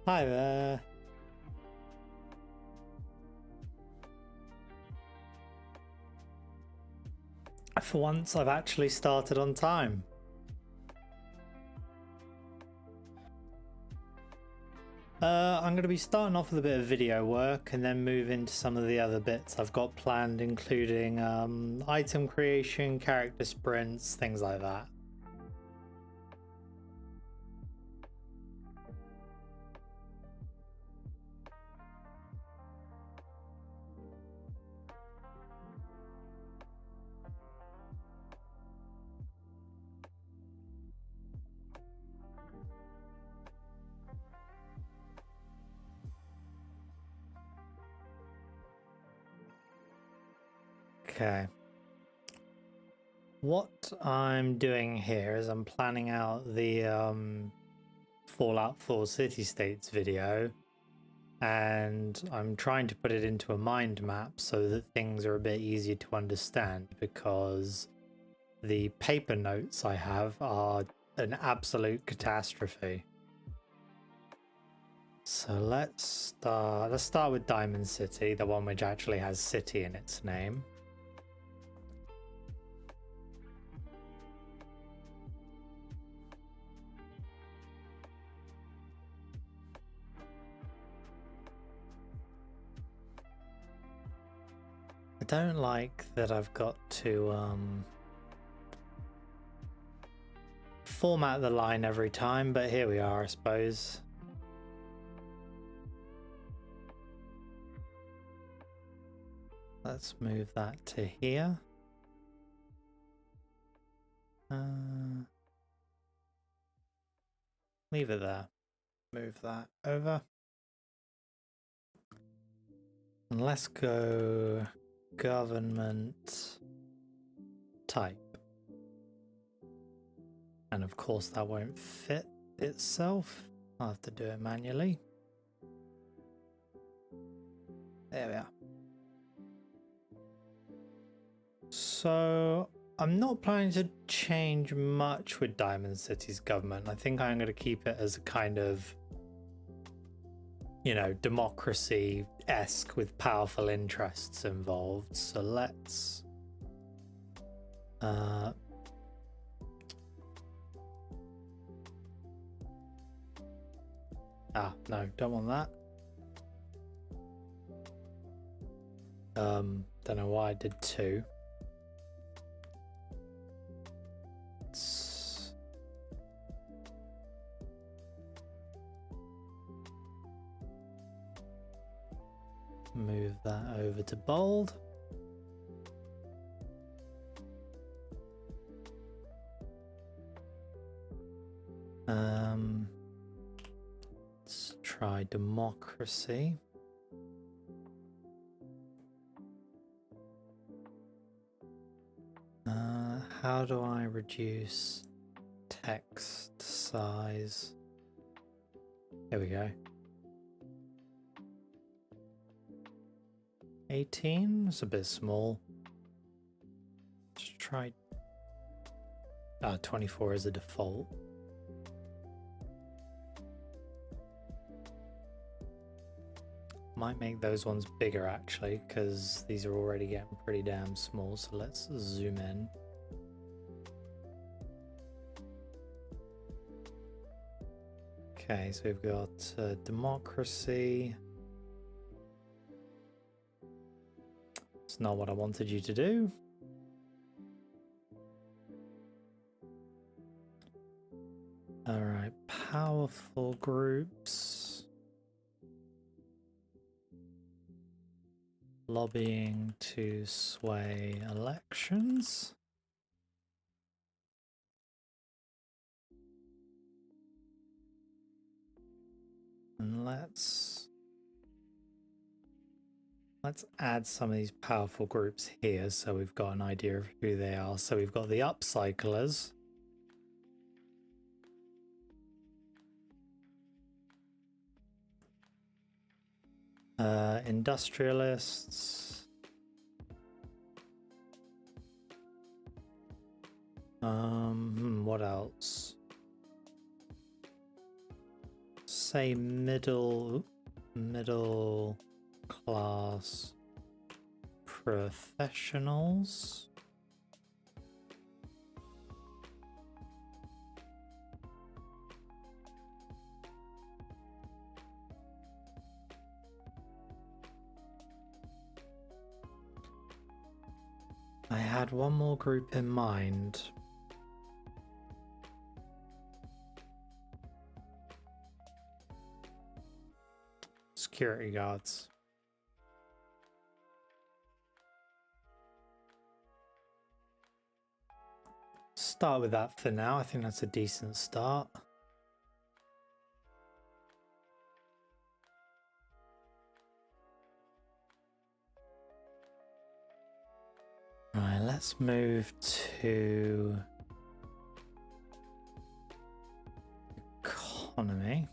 Hi there. For once, I've actually started on time. I'm going to be starting off with a bit of video work and then move into some of the other bits I've got planned, including item creation, character sprints, things like that. Okay. What I'm doing here is I'm planning out the Fallout 4 City States video, and I'm trying to put it into a mind map so that things are a bit easier to understand, because the paper notes I have are an absolute catastrophe. So let's start with Diamond City, the one which actually has city in its name. I don't like that I've got to format the line every time, but here we are, I suppose. Let's move that to here. Leave it there. Move that over. And let's go government type. And of course that won't fit itself. I'll have to do it manually. There we are. So I'm not planning to change much with Diamond City's government. I think I'm going to keep it as a kind of, you know, democracy-esque with powerful interests involved. So let's no, don't want that. Don't know why I did two. Let's move that over to bold. Let's try democracy. How do I reduce text size? There we go. 18? It's a bit small. Let's try 24 as a default. Might make those ones bigger actually, because these are already getting pretty damn small. So let's zoom in. Okay, so we've got democracy. It's not what I wanted you to do. All right, powerful groups. Lobbying to sway elections. And let's add some of these powerful groups here so we've got an idea of who they are. So we've got the upcyclers. Industrialists. What else? say middle class professionals. I had one more group in mind. Security guards. Start with that for now. I think that's a decent start. Right, let's move to economy.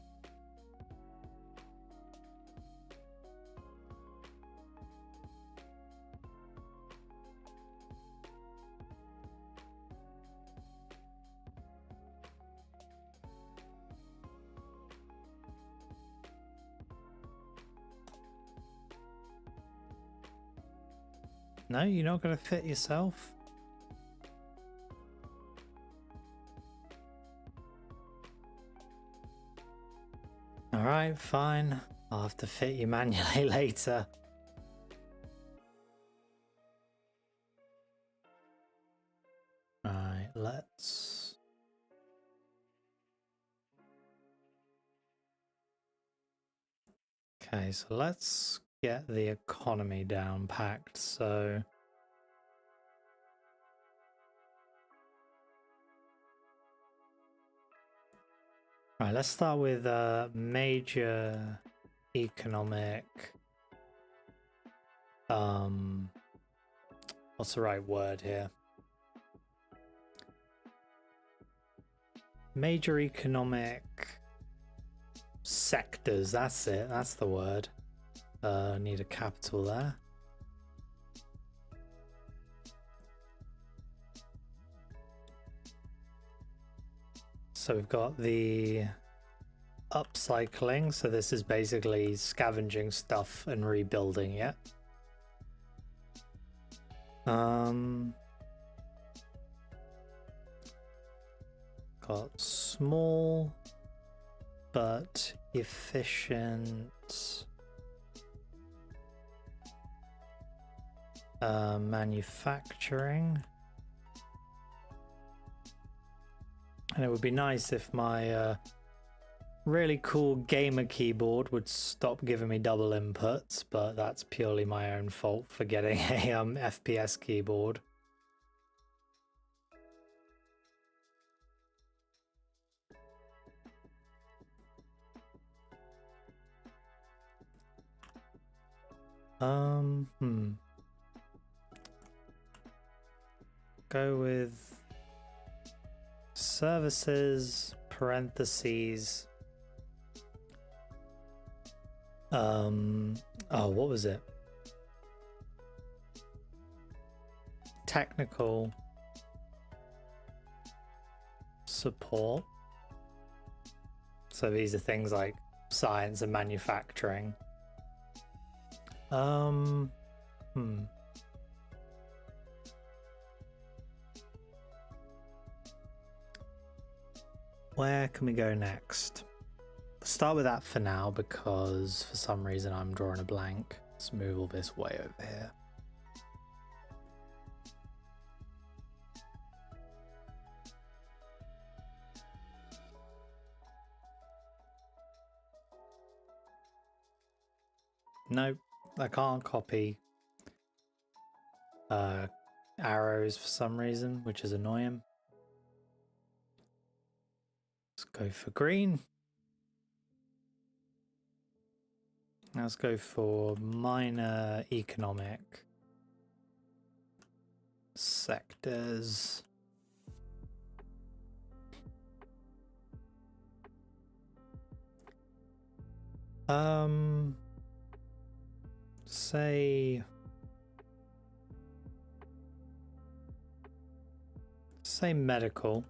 No, you're not going to fit yourself? Alright, fine. I'll have to fit you manually later. Right, let's... Okay, so let's get the economy down packed, so... Right, let's start with major economic... what's the right word here? Major economic sectors, that's it, that's the word. Need a capital there. So we've got the upcycling, so this is basically scavenging stuff and rebuilding it. Got small but efficient manufacturing. And it would be nice if my really cool gamer keyboard would stop giving me double inputs, but that's purely my own fault for getting a FPS keyboard. Go with services, parentheses. Oh, what was it? Technical support. So these are things like science and manufacturing. Where can we go next? Let's start with that for now because for some reason I'm drawing a blank. Let's move all this way over here. Nope, I can't copy arrows for some reason, which is annoying. Let's go for green. Let's go for minor economic sectors. Say medical.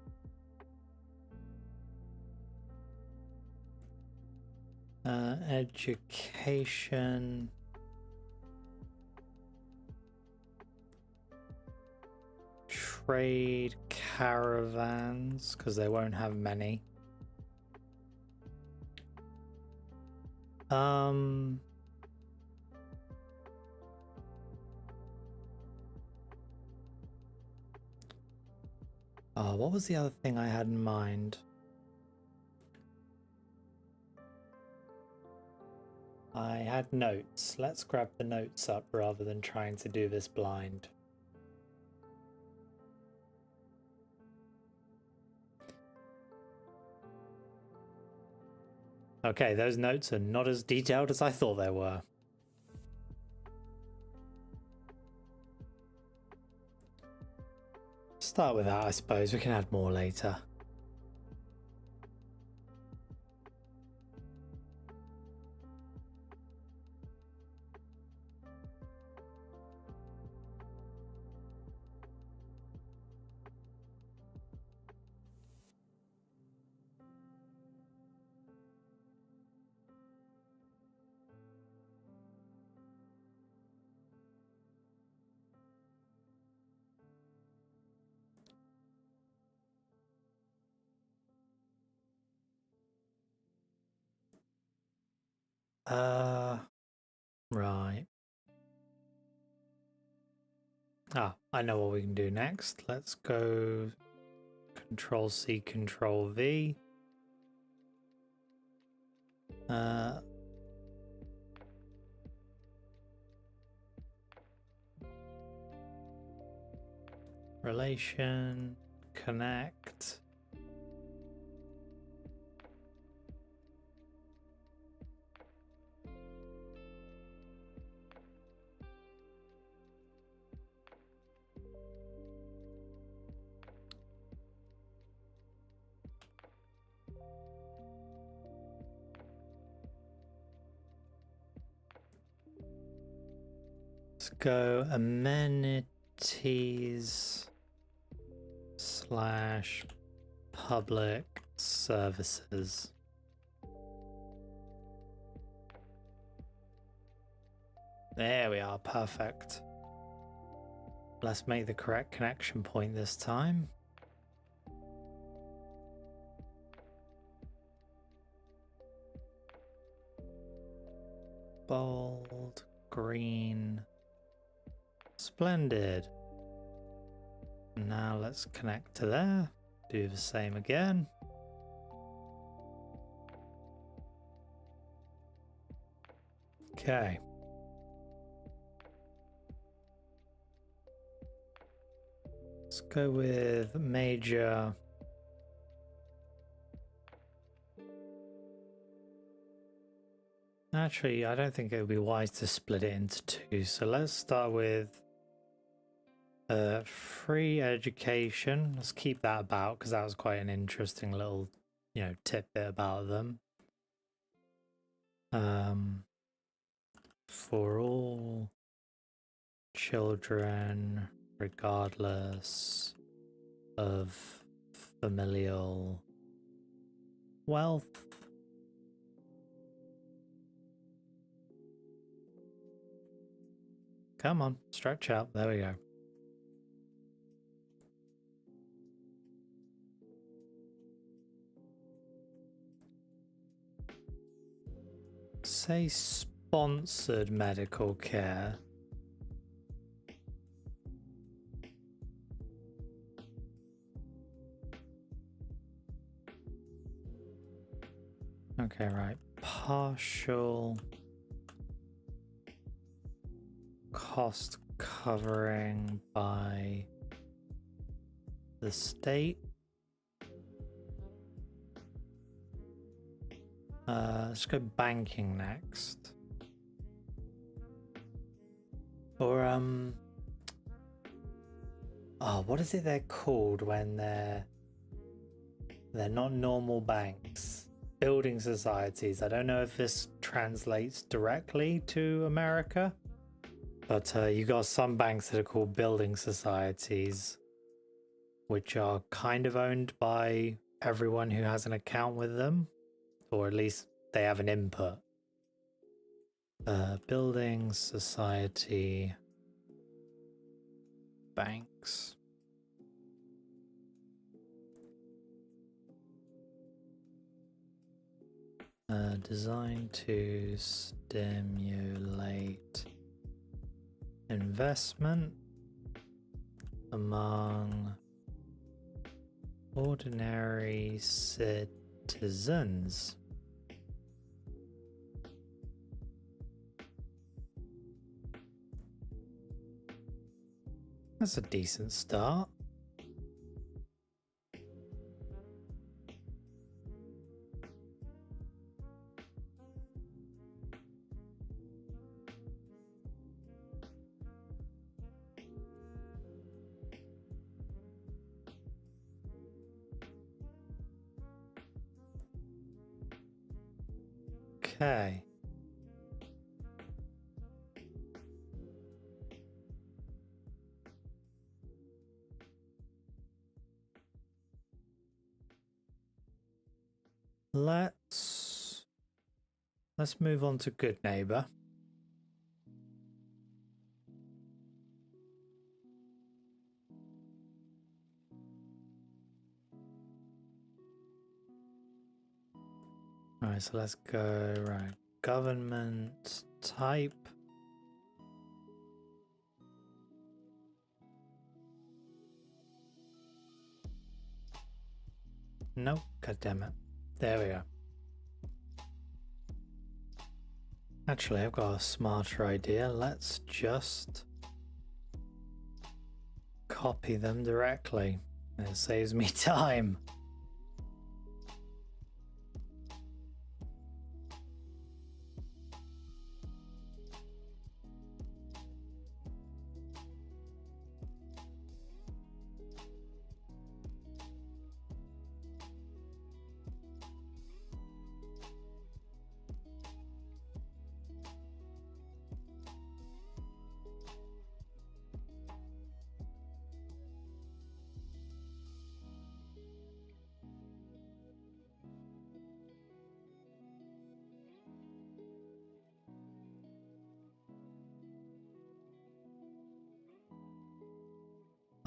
Education. Trade caravans, because they won't have many. Oh, what was the other thing I had in mind? I had notes. Let's grab the notes up rather than trying to do this blind. Okay, those notes are not as detailed as I thought they were. Start with that, I suppose. We can add more later. Right. I know what we can do next. Let's go Control C, Control V. Relation, connect. Let's go amenities / public services. There we are, perfect. Let's make the correct connection point this time. Bold, green, splendid. Now let's connect to there. Do the same again. Okay. Let's go with major. Actually, I don't think it would be wise to split it into two. So let's start with free education. Let's keep that about, because that was quite an interesting little, tidbit about them. For all children, regardless of familial wealth. Come on, stretch out. There we go. Say sponsored medical care. Okay, right. Partial cost covering by the state. Let's go banking next. Or what is it they're called when they're not normal banks? Building societies. I don't know if this translates directly to America, but you got some banks that are called building societies, which are kind of owned by everyone who has an account with them, or at least they have an input. Building, society, banks. Designed to stimulate investment among ordinary citizens. That's a decent start. Okay. Let's move on to good neighbor. All right, so let's go right. Government type. Nope, god damn it. There we go. Actually, I've got a smarter idea. Let's just copy them directly. It saves me time.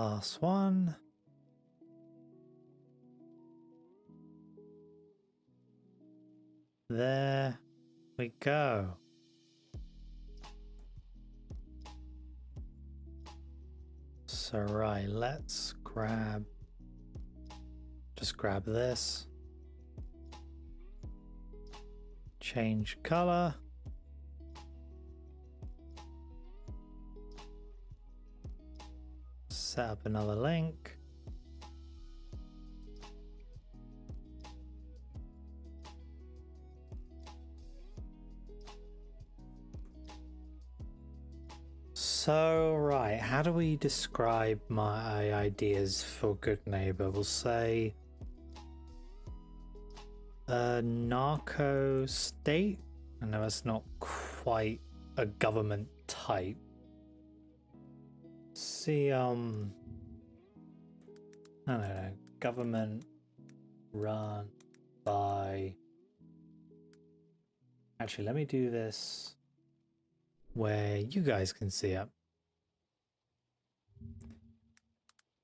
Last one. There we go. So right, let's just grab this. Change color. Set up another link. So, right, how do we describe my ideas for good neighbor? We'll say a narco state. I know it's not quite a government type. See, I don't know, government run by... Actually, let me do this where you guys can see it.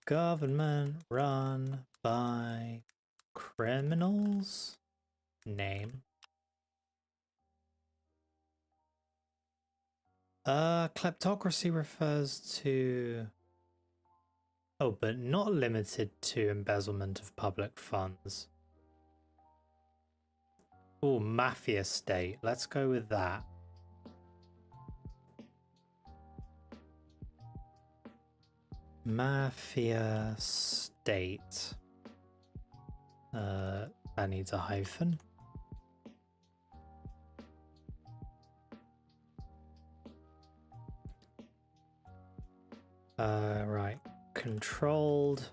Government run by criminals? Name. Kleptocracy refers to... Oh, but not limited to embezzlement of public funds. Oh, mafia state. Let's go with that. Mafia state. That needs a hyphen. Right. Controlled.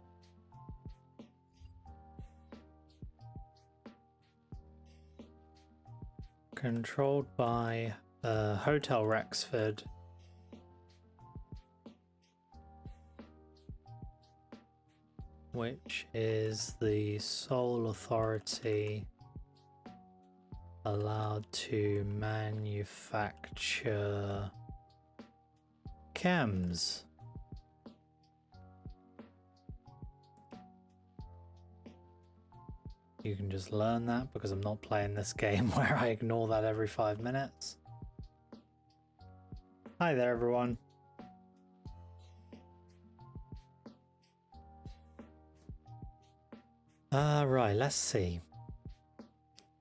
Controlled by Hotel Rexford. Which is the sole authority allowed to manufacture chems. You can just learn that because I'm not playing this game where I ignore that every 5 minutes. Hi there, everyone. Right, let's see.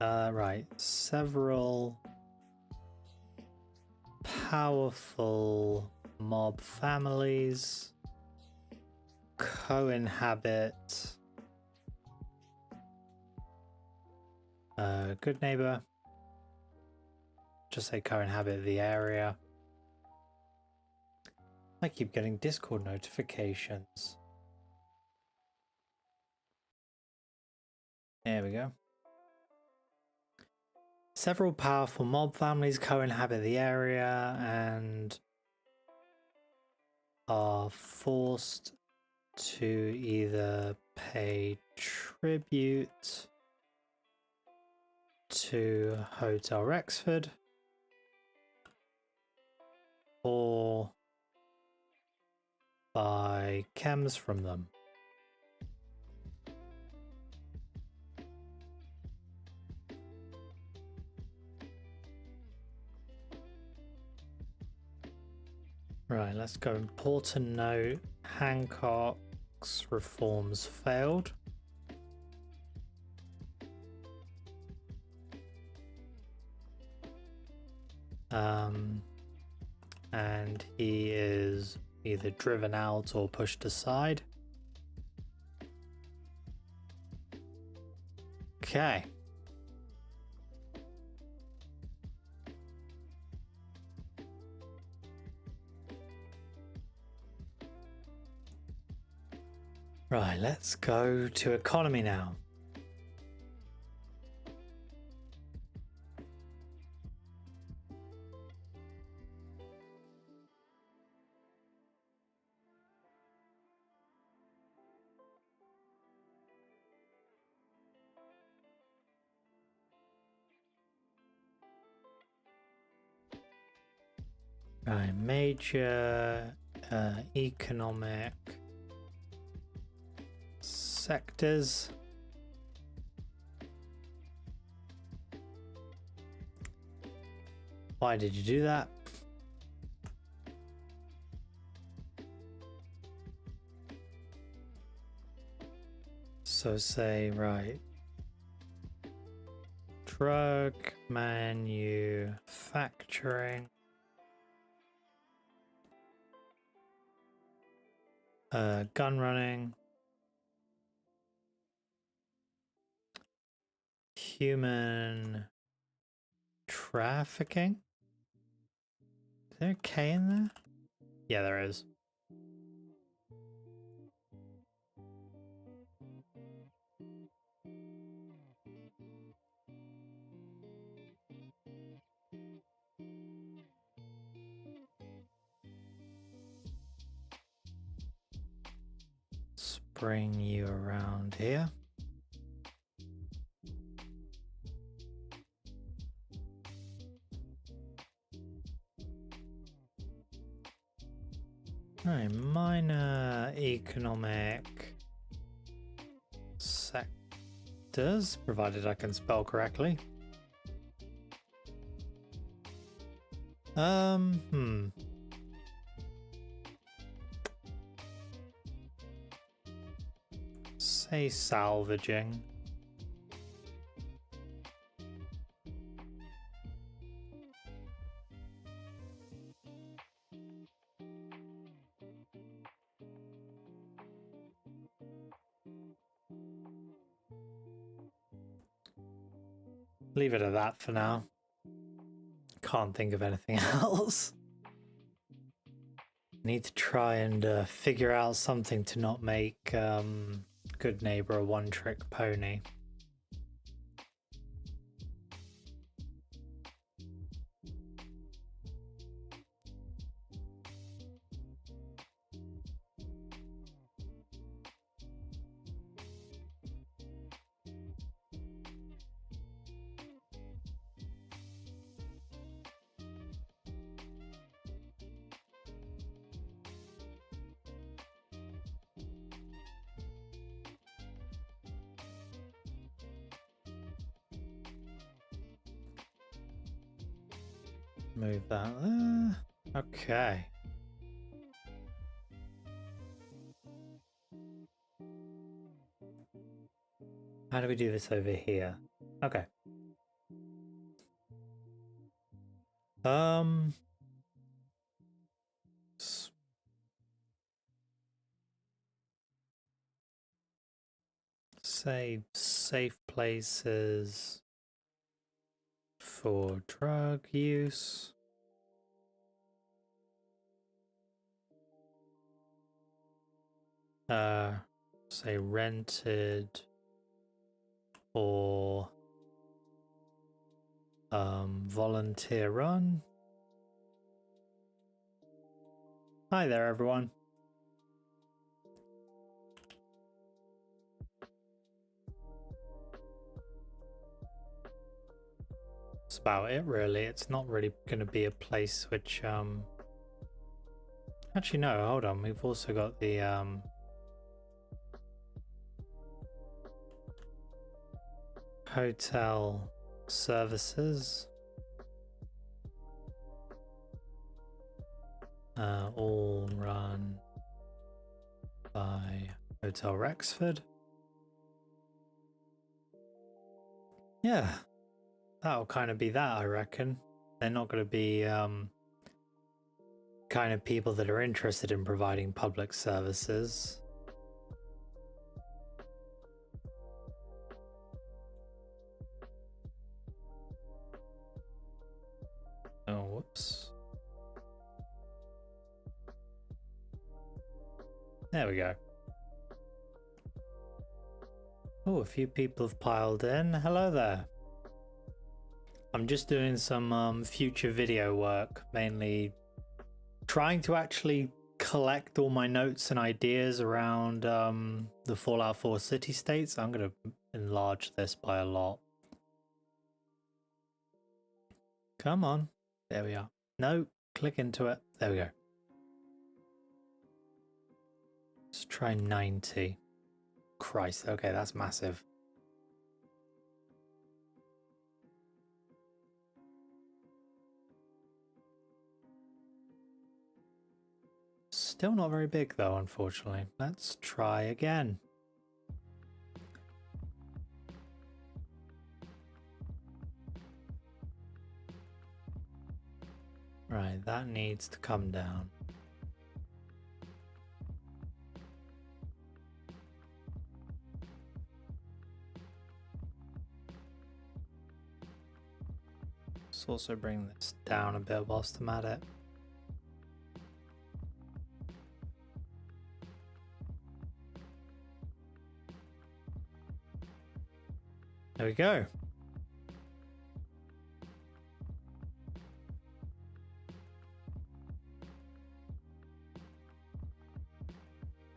Right, several powerful mob families co-inhabit good neighbor. Just say co-inhabit the area. I keep getting Discord notifications. There we go. Several powerful mob families co-inhabit the area and are forced to either pay tribute to Hotel Rexford or buy chems from them. Right, let's go. Important note, Hancock's reforms failed. And he is either driven out or pushed aside. Okay. Right, let's go to economy now. Right, major economic sectors. Why did you do that? So say, right, drug manufacturing, gun running, human trafficking. Is there a K in there? Yeah, there is. Let's bring you around here. Right, minor economic sectors, provided I can spell correctly. Say salvaging. Leave it at that for now. Can't think of anything else. Need to try and figure out something to not make Good Neighbor a one-trick pony. move that there. Okay. How do we do this over here? Okay. Say safe places for drug use. Say rented or volunteer run. Hi there, everyone. That's about it, really. It's not really going to be a place which actually no, hold on, we've also got the hotel services, all run by Hotel Rexford. Yeah, that'll kind of be that, I reckon. They're not going to be kind of people that are interested in providing public services. Oh, whoops. There we go. Oh, a few people have piled in. Hello there. I'm just doing some future video work, mainly trying to actually collect all my notes and ideas around the Fallout 4 city states. I'm going to enlarge this by a lot. Come on. There we are. No, click into it. There we go. Let's try 90. Christ, okay, that's massive. Still not very big though, unfortunately. Let's try again. Right, that needs to come down. Let's also bring this down a bit whilst I'm at it. There we go.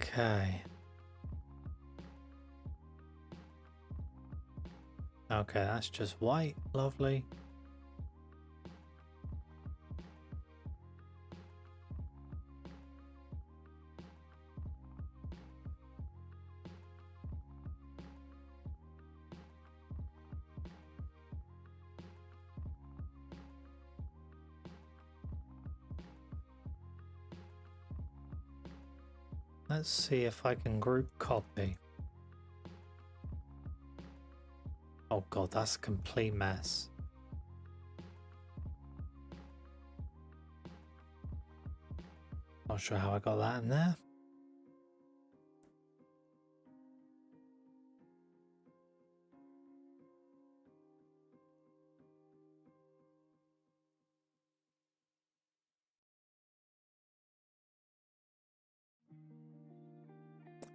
Okay. Okay, that's just white. Lovely. Let's see if I can group copy. Oh god, that's a complete mess. Not sure how I got that in there.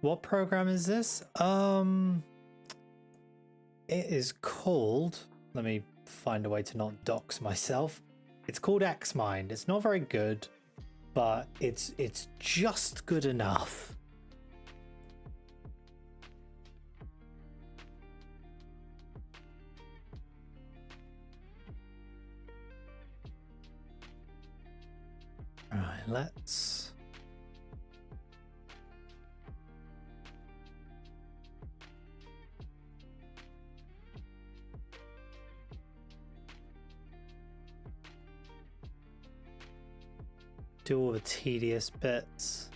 What program is this? It is called, let me find a way to not dox myself. It's called Xmind. It's not very good, but it's just good enough. Right, let's do all the tedious bits.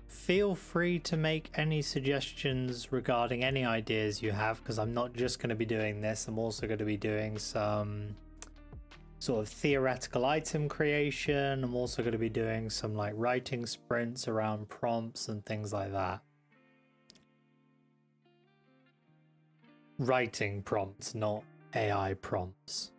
Feel free to make any suggestions regarding any ideas you have, because I'm not just going to be doing this, I'm also going to be doing some sort of theoretical item creation. I'm also going to be doing some like writing sprints around prompts and things like that. Writing prompts, not AI prompts.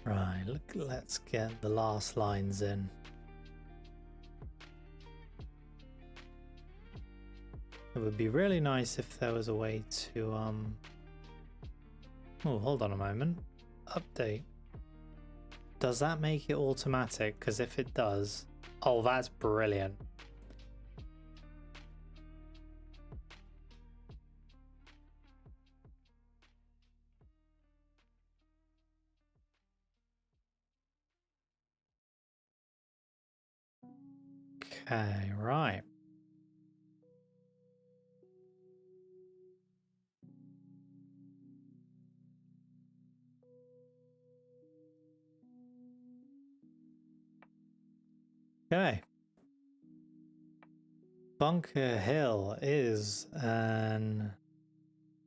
Right, look, let's get the last lines in. It would be really nice if there was a way to oh, hold on a moment. Update. Does that make it automatic? Because if it does, oh, that's brilliant. Okay, right. Okay. Bunker Hill is an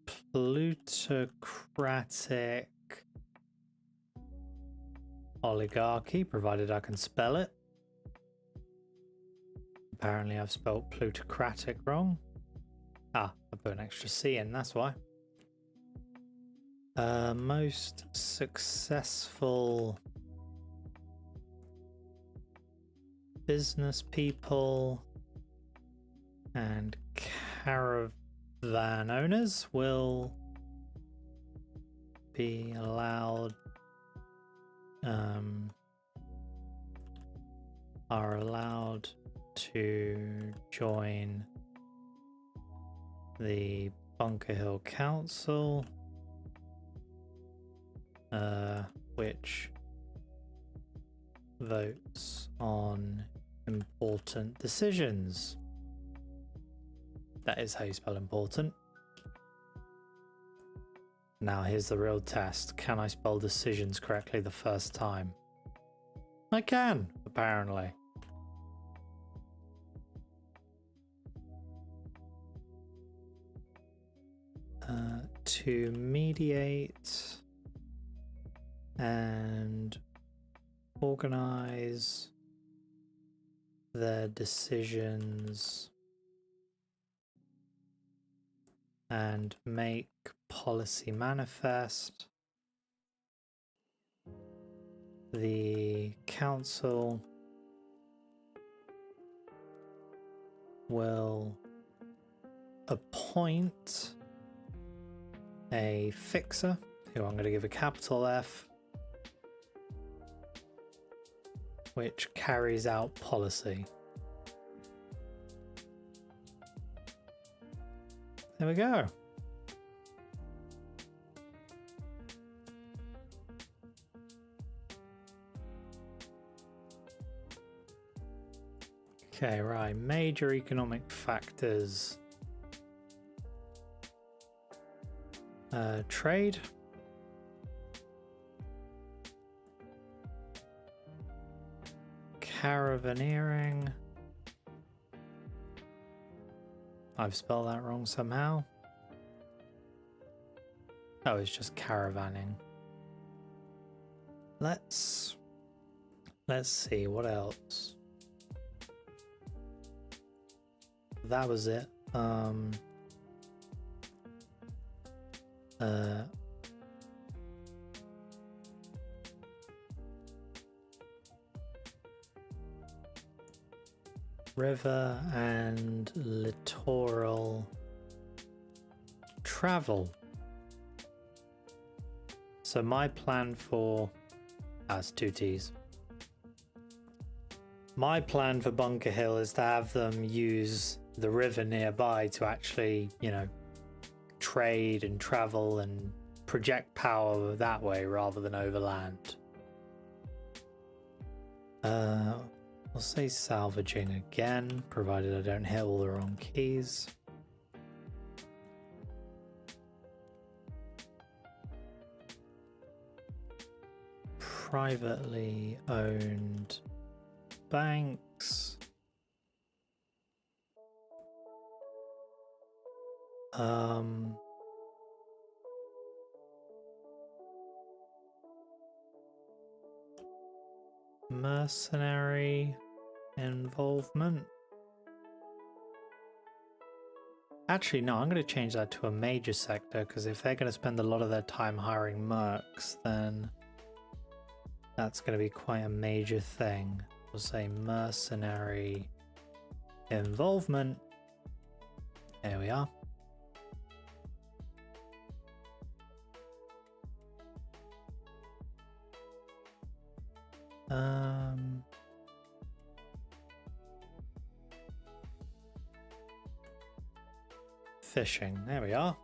plutocratic oligarchy, provided I can spell it. Apparently I've spelled plutocratic wrong. Ah, I put an extra C in, that's why. Most successful business people and caravan owners will be allowed are allowed to join the Bunker Hill Council, which votes on important decisions. That is how you spell important. Now here's the real test. Can I spell decisions correctly the first time? I can, apparently. To mediate and organize their decisions and make policy manifest, the council will appoint a fixer, who I'm going to give a capital F, which carries out policy. There we go. Okay, right. Major economic factors. Trade. Caravaneering. I've spelled that wrong somehow. Oh, it's just caravanning. Let's see what else. That was it. River and littoral travel. So my plan for... That's 2 T's. My plan for Bunker Hill is to have them use the river nearby to actually, you know, trade and travel and project power that way rather than overland. I'll say salvaging again, provided I don't hit all the wrong keys. Privately owned banks. Mercenary involvement. Actually, no, I'm going to change that to a major sector, because if they're going to spend a lot of their time hiring mercs, then that's going to be quite a major thing. We'll say mercenary involvement. There we are. Fishing, there we are.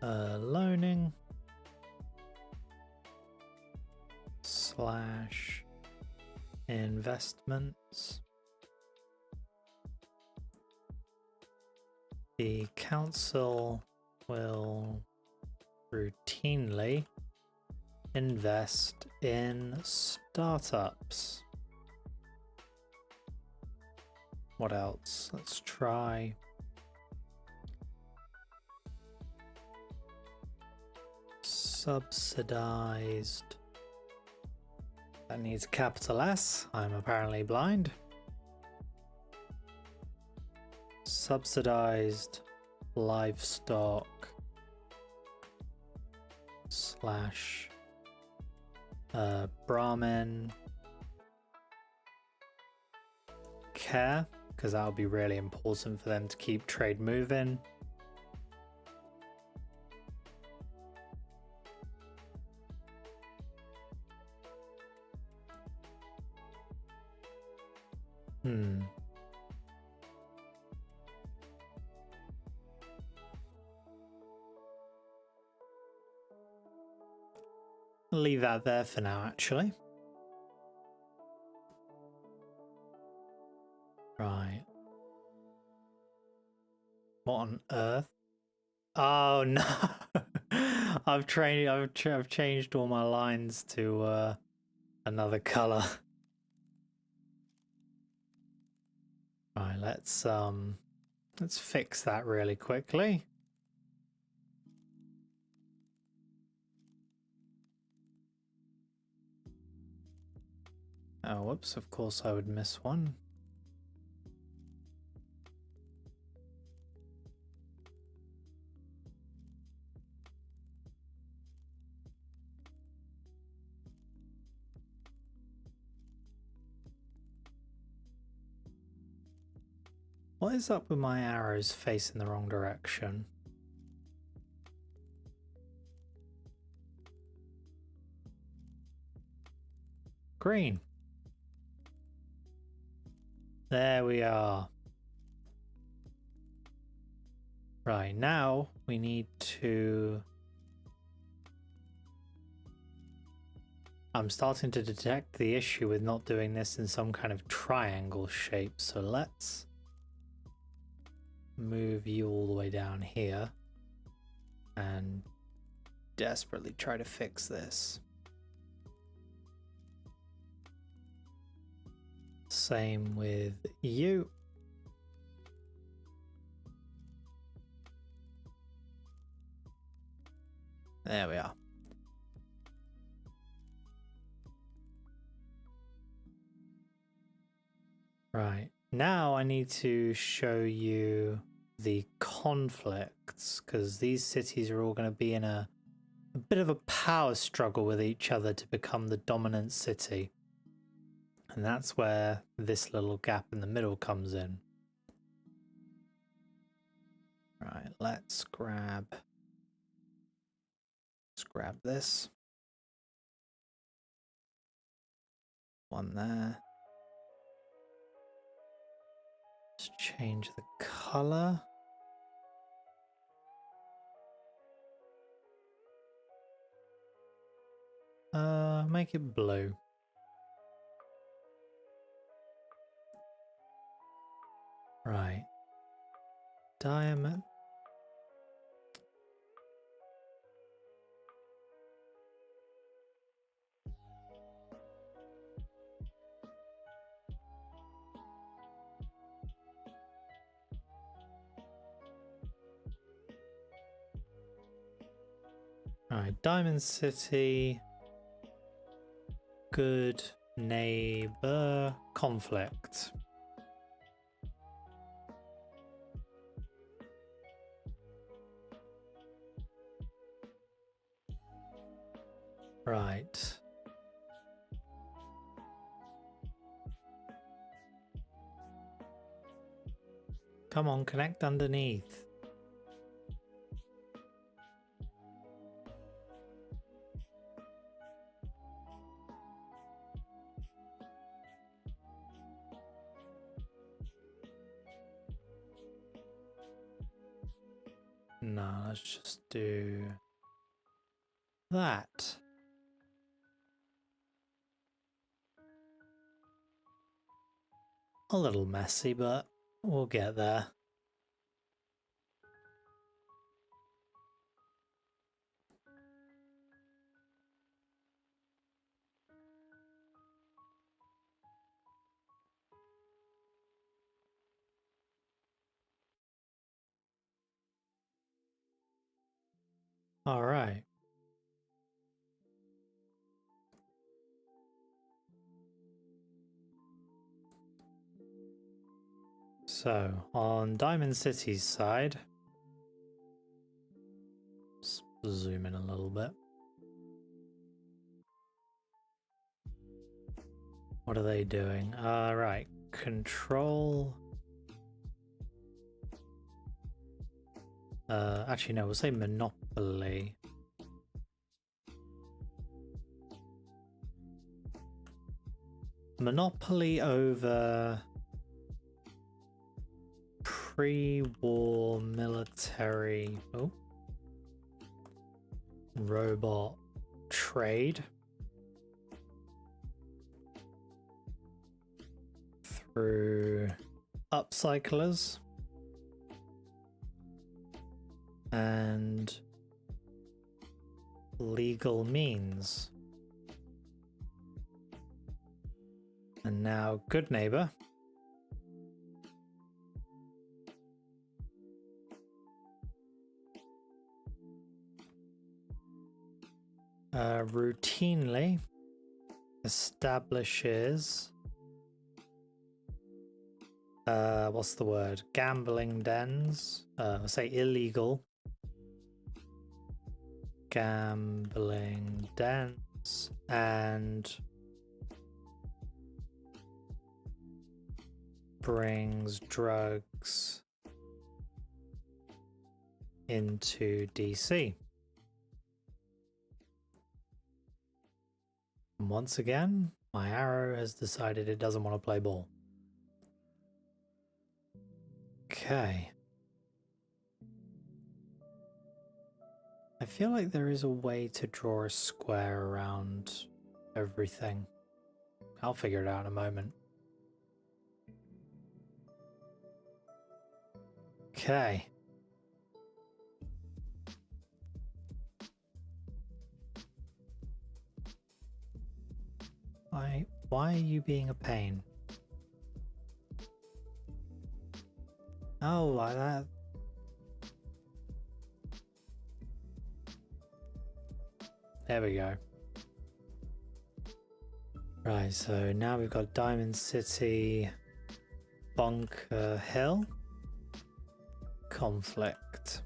Loaning / investments. The council will routinely invest in startups. What else? Let's try subsidized. That needs capital S. I'm apparently blind. Subsidized livestock / Brahmin care, because that would be really important for them to keep trade moving. Leave that there for now, actually. Right. What on earth? Oh no! I've changed all my lines to another color. Right, let's fix that really quickly. Oh, whoops, of course I would miss one. What is up with my arrows facing the wrong direction? Green. There we are. Right, now we need to... I'm starting to detect the issue with not doing this in some kind of triangle shape, so let's move you all the way down here and desperately try to fix this. Same with you. There we are. Right, now I need to show you the conflicts, because these cities are all going to be in a bit of a power struggle with each other to become the dominant city. And that's where this little gap in the middle comes in. Right, let's grab this. One there. Let's change the color. Make it blue. Right. Diamond. Right, Diamond City. Good neighbor conflict. Right. Come on, connect underneath. No, let's just do that. A little messy, but we'll get there. All right. So, on Diamond City's side, let's zoom in a little bit. What are they doing? Right, control. Actually, no, we'll say monopoly. Monopoly over pre-war military robot trade through upcyclers and legal means. And now good neighbor routinely establishes what's the word? Gambling dens. Say illegal gambling dens and brings drugs into DC. And once again, my arrow has decided it doesn't want to play ball. Okay. I feel like there is a way to draw a square around everything. I'll figure it out in a moment. Okay. Why are you being a pain? Oh, like that. There we go. Right, so now we've got Diamond City, Bunker Hill, conflict.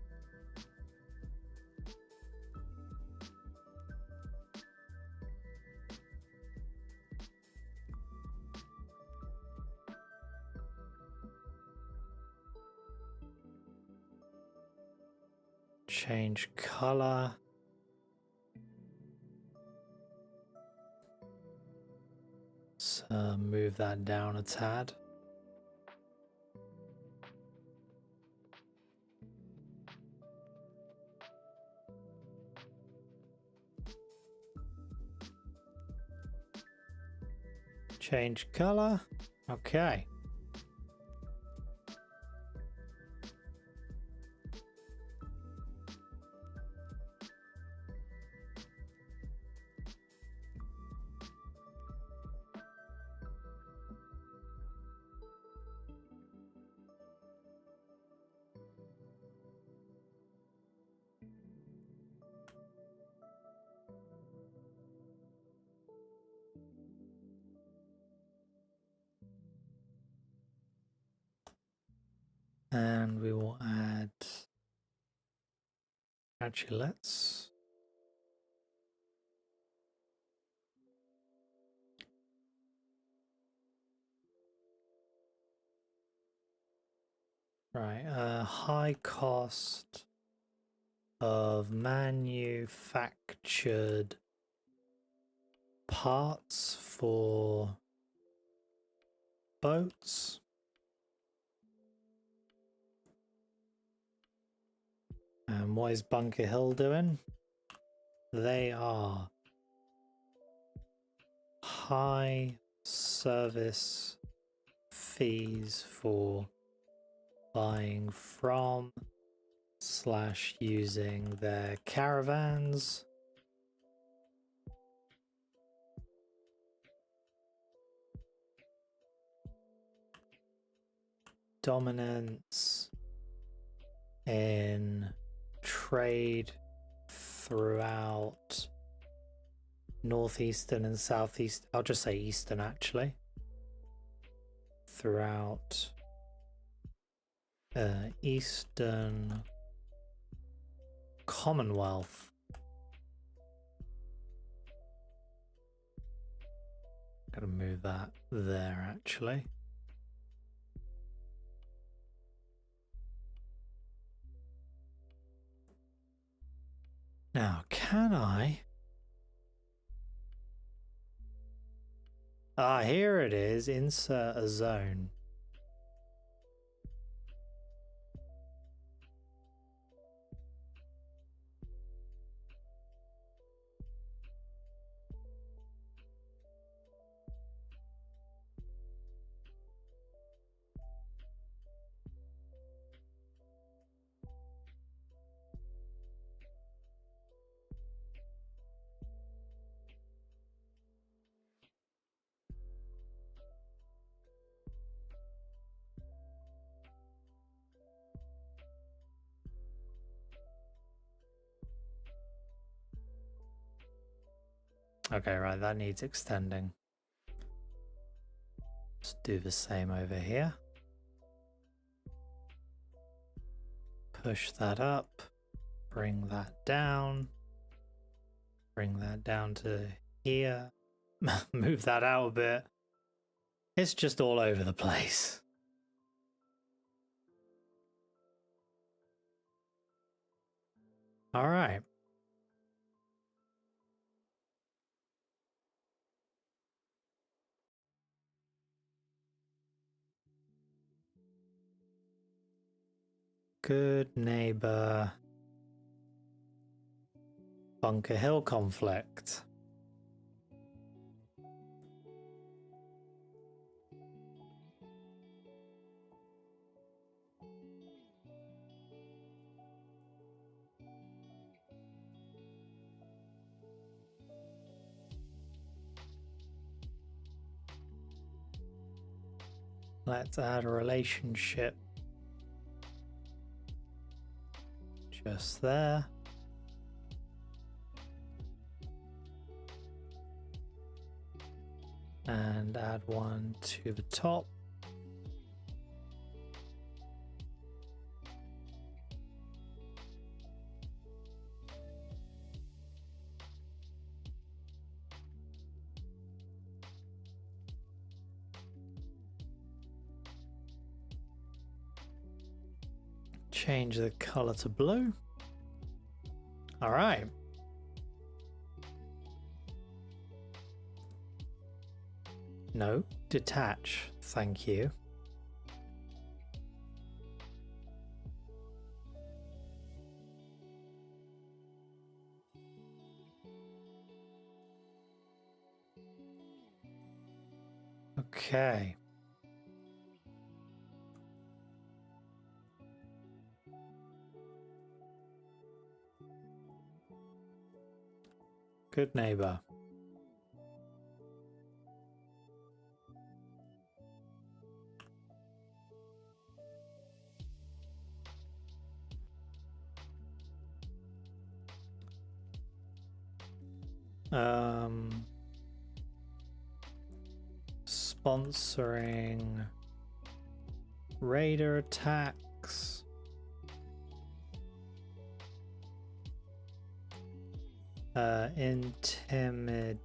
change color. So move that down a tad. Change color. Okay. And we will add, actually let's, right, high cost of manufactured parts for boats. And what is Bunker Hill doing? They are high service fees for buying from / using their caravans. Dominance in trade throughout northeastern and southeast, I'll just say eastern actually, throughout Eastern Commonwealth. Gotta move that there actually. Now, can I? Ah, here it is. Insert a zone. Okay, right, that needs extending. Let's do the same over here. Push that up, bring that down to here. Move that out a bit. It's just all over the place. All right. Good neighbor. Bunker Hill conflict. Let's add a relationship just there. And add one to the top. Change the color to blue. All right. No, detach. Thank you. Okay. Good neighbor. Sponsoring raider attacks. Intimid.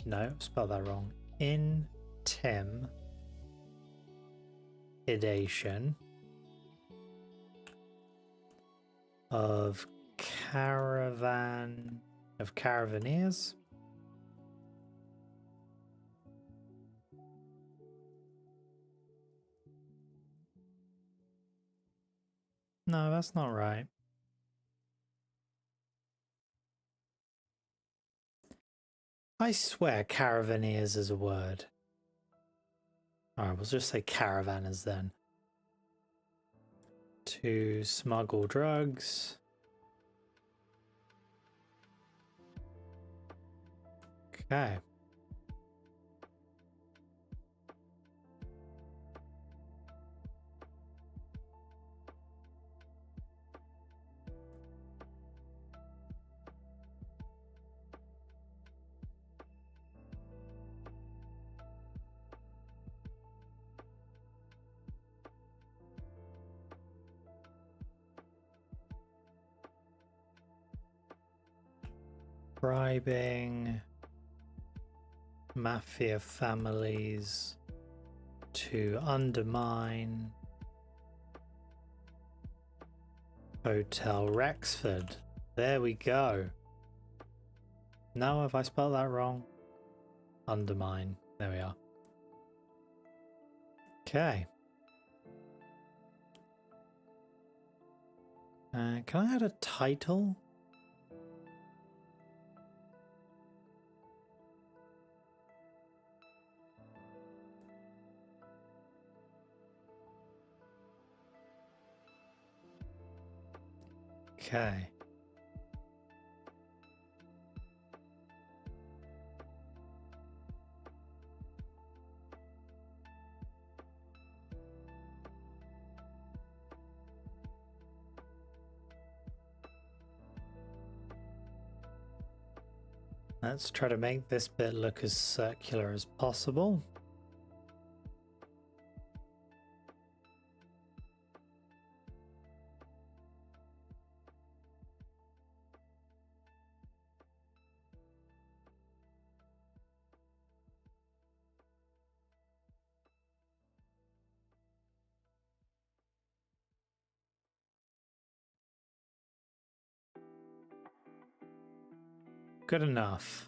No, spelled that wrong. Intimidation of caravaneers. No, that's not right. I swear caravaneers is a word. Alright, we'll just say caravanners then. To smuggle drugs. Okay. Bribing mafia families to undermine Hotel Rexford. There we go. No, have I spelled that wrong? Undermine. There we are. Okay. Can I add a title? Okay. Let's try to make this bit look as circular as possible. Good enough.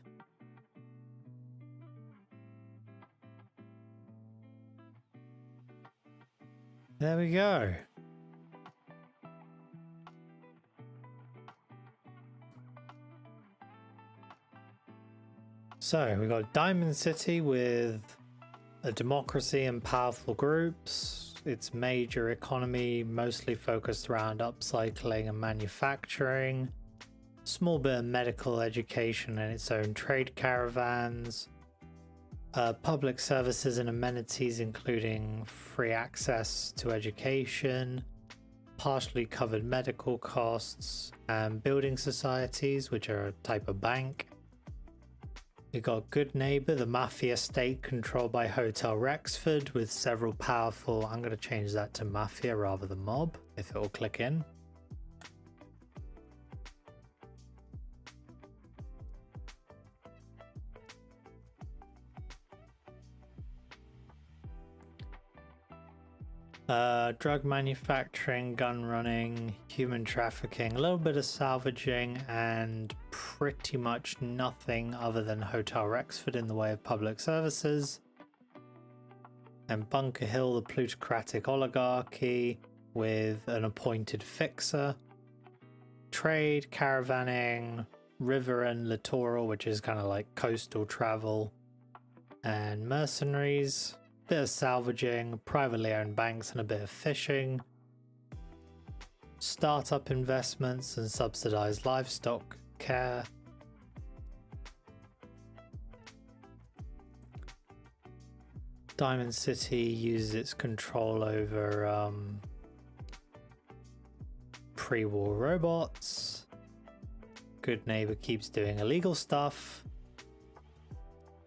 There we go. So we got Diamond City with a democracy and powerful groups. Its major economy mostly focused around upcycling and manufacturing. Small bit of medical education and its own trade caravans. Public services and amenities including free access to education, partially covered medical costs, and building societies, which are a type of bank. We got Good Neighbor, the mafia state controlled by Hotel Rexford with several powerful... I'm going to change that to mafia rather than mob, if it will click in. Drug manufacturing, gun running, human trafficking, a little bit of salvaging, and pretty much nothing other than Hotel Rexford in the way of public services. And Bunker Hill, the plutocratic oligarchy with an appointed fixer. Trade, caravanning, river and littoral, which is kind of like coastal travel, and mercenaries. Bit of salvaging, privately owned banks, and a bit of fishing. Startup investments and subsidized livestock care. Diamond City uses its control over pre-war robots. Good Neighbor keeps doing illegal stuff.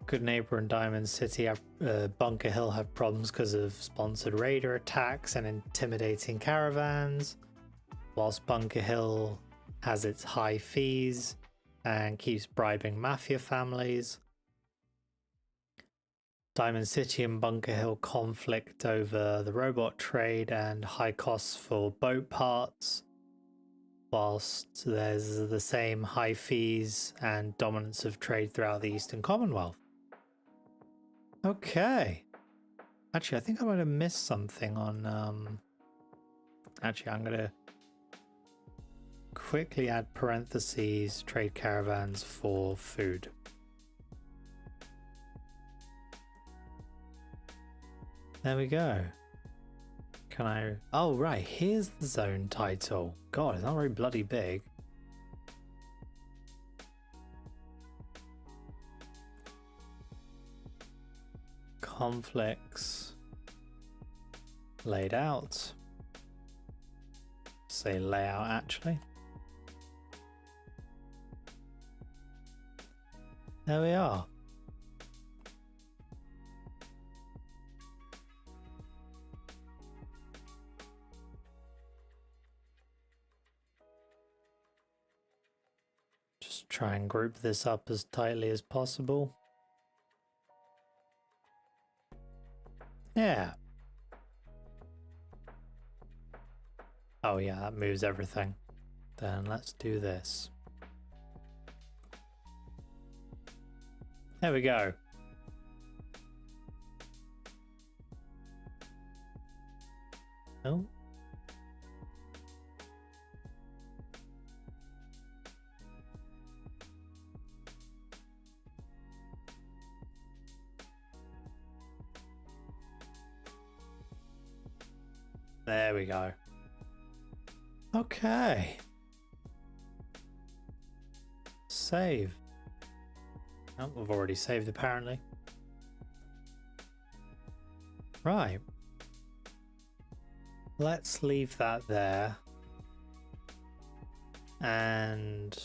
Good Neighbor and Diamond City have Bunker Hill have problems because of sponsored raider attacks and intimidating caravans, whilst Bunker Hill has its high fees and keeps bribing mafia families. Diamond City and Bunker Hill conflict over the robot trade and high costs for boat parts, whilst there's the same high fees and dominance of trade throughout the Eastern Commonwealth. Okay. Actually, I think I might have missed something on... Actually, I'm going to quickly add parentheses, trade caravans for food. There we go. Can I... Oh, right. Here's the zone title. God, it's not very bloody big. Conflicts laid out. Say layout actually. There we are. Just try and group this up as tightly as possible. Yeah. Oh yeah, that moves everything. Then let's do this. There we go. Oh. There we go. Okay. Save. Oh, we've already saved apparently. Right. Let's leave that there. And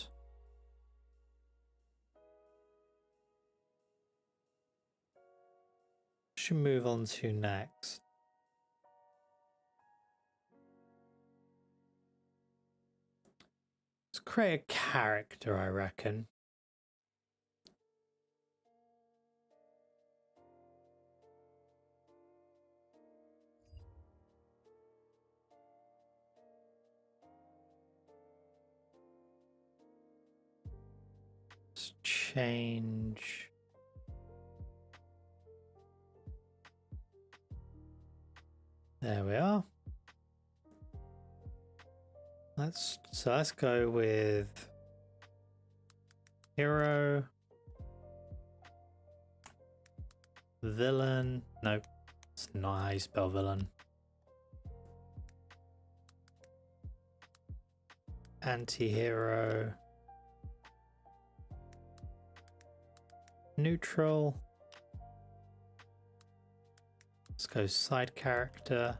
should move on to next. Let's create a character, I reckon. Let's change. There we are. Let's go with hero, villain. Nope, it's not how you spell villain. Anti-hero, neutral. Let's go side character.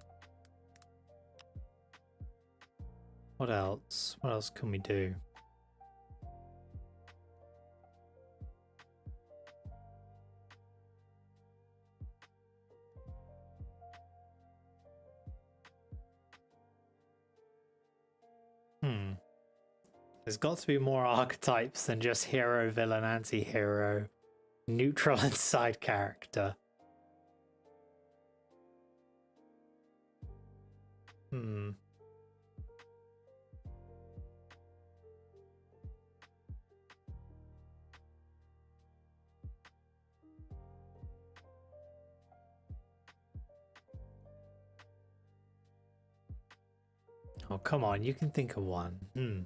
What else? What else can we do? There's got to be more archetypes than just hero, villain, anti-hero, neutral, and side character. Hmm. Oh, come on, you can think of one. Hmm.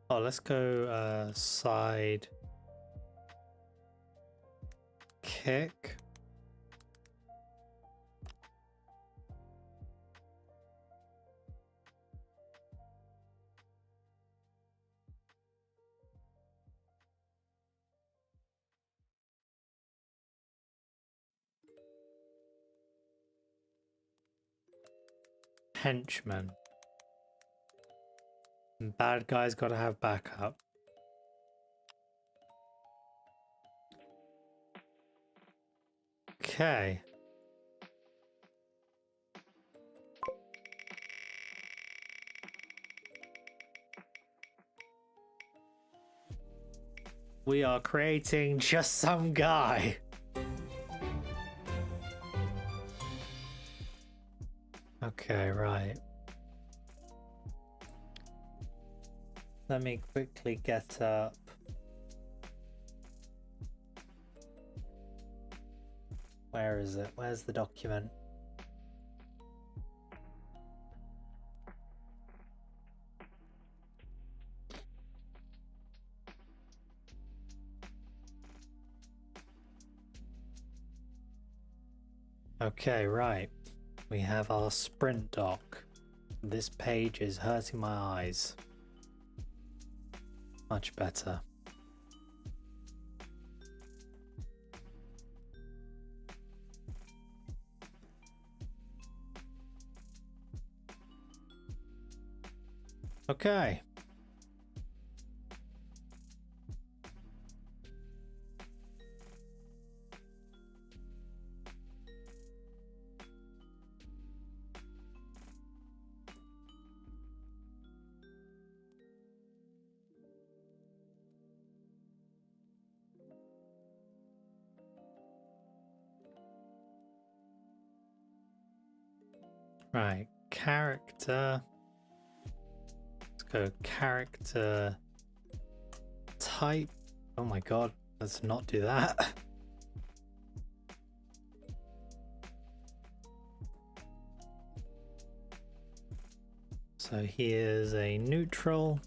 Oh, let's go side kick. Henchman. And bad guys gotta have backup. Okay. We are creating just some guy. Okay, right. Let me quickly get up. Where is it? Where's the document? Okay, right. We have our sprint doc. This page is hurting my eyes. Much better. Okay. Right, character. Let's go character type. Oh my god, let's not do that. So here's a neutral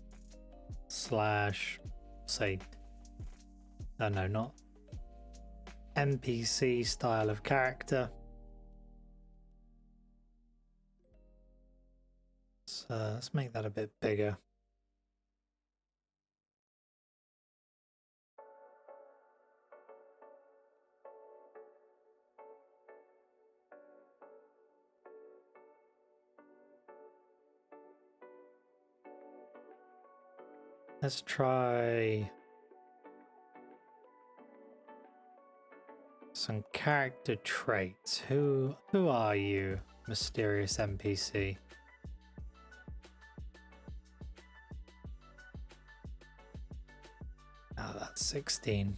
slash, say, no, not NPC style of character. So let's make that a bit bigger. Let's try some character traits. Who are you, mysterious NPC? Oh, that's 16.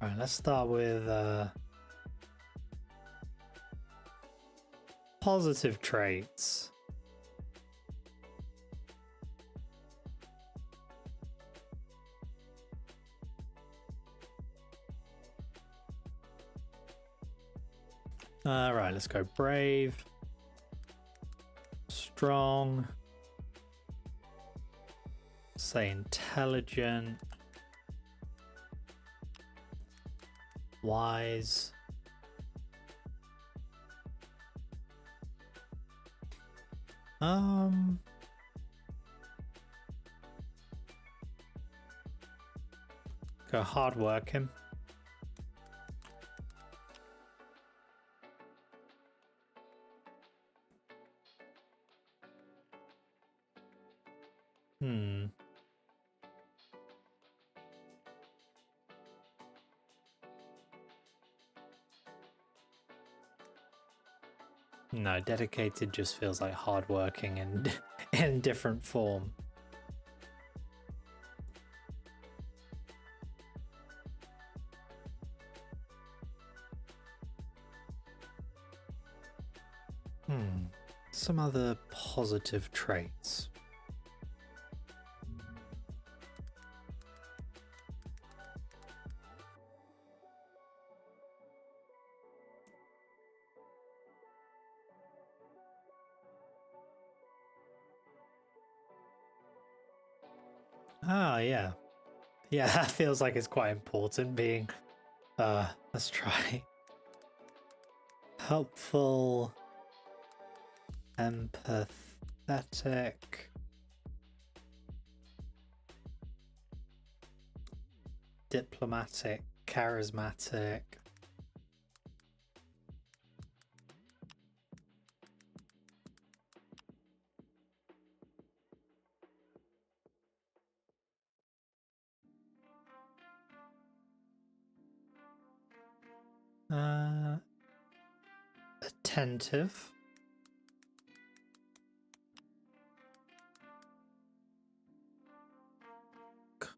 All right, let's start with positive traits. All right, let's go brave, strong, say intelligent, wise. Go hardworking. No, dedicated just feels like hardworking and in different form. Some other positive traits. Ah, yeah. Yeah, that feels like it's quite important being, let's try. Helpful, empathetic, diplomatic, charismatic. Attentive.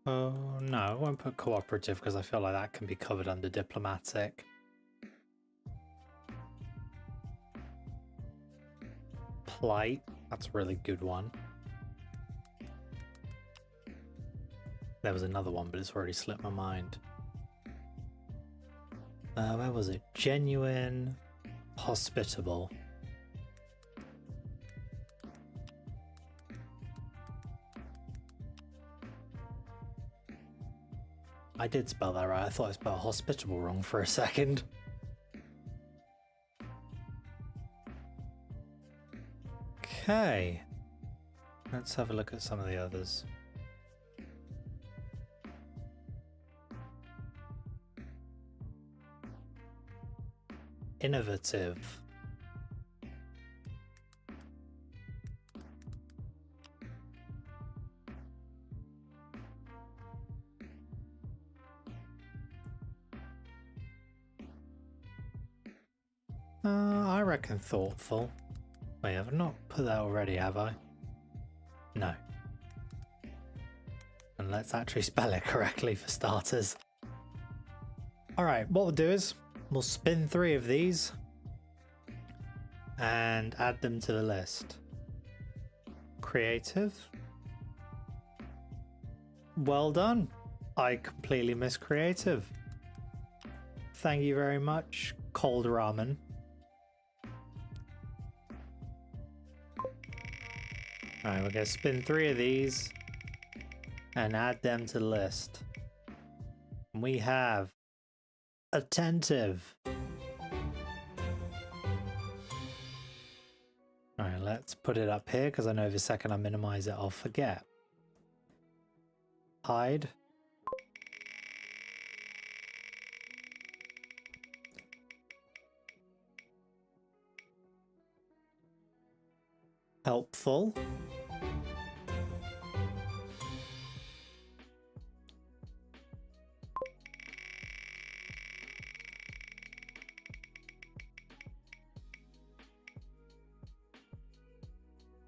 No, I won't put cooperative because I feel like that can be covered under diplomatic. Polite, that's a really good one. There was another one, but it's already slipped my mind. Where was it? Genuine, hospitable. I did spell that right. I thought I spelled hospitable wrong for a second. Okay. Let's have a look at some of the others. Innovative. I reckon thoughtful. Wait, I've not put that already, have I? No. And let's actually spell it correctly for starters. Alright, what we'll do is we'll spin 3 of these and add them to the list. Creative. Well done. I completely missed creative. Thank you very much, cold ramen. Alright, we're going to spin 3 of these and add them to the list. We have attentive. Alright, let's put it up here because I know the second I minimize it, I'll forget. Hide. Helpful.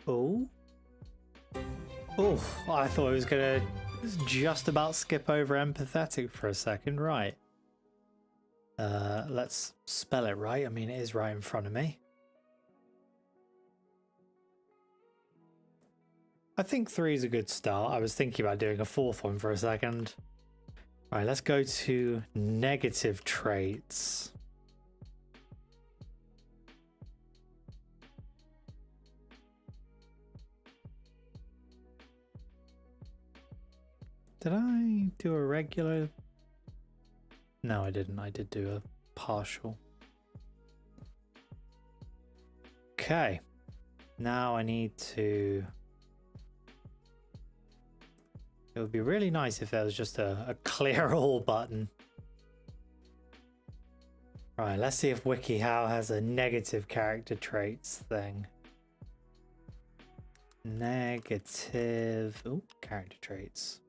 Oh. Oh, I thought I was gonna just about skip over empathetic for a second. Right. Let's spell it right. I mean, it is right in front of me. I think 3 is a good start. I was thinking about doing a 4th one for a second. Right, let's go to negative traits. Did I do a regular? No, I didn't. I did do a partial. Okay. Now I need to... It would be really nice if there was just a clear all button. Right, let's see if WikiHow has a negative character traits thing. Negative... Oh, character traits.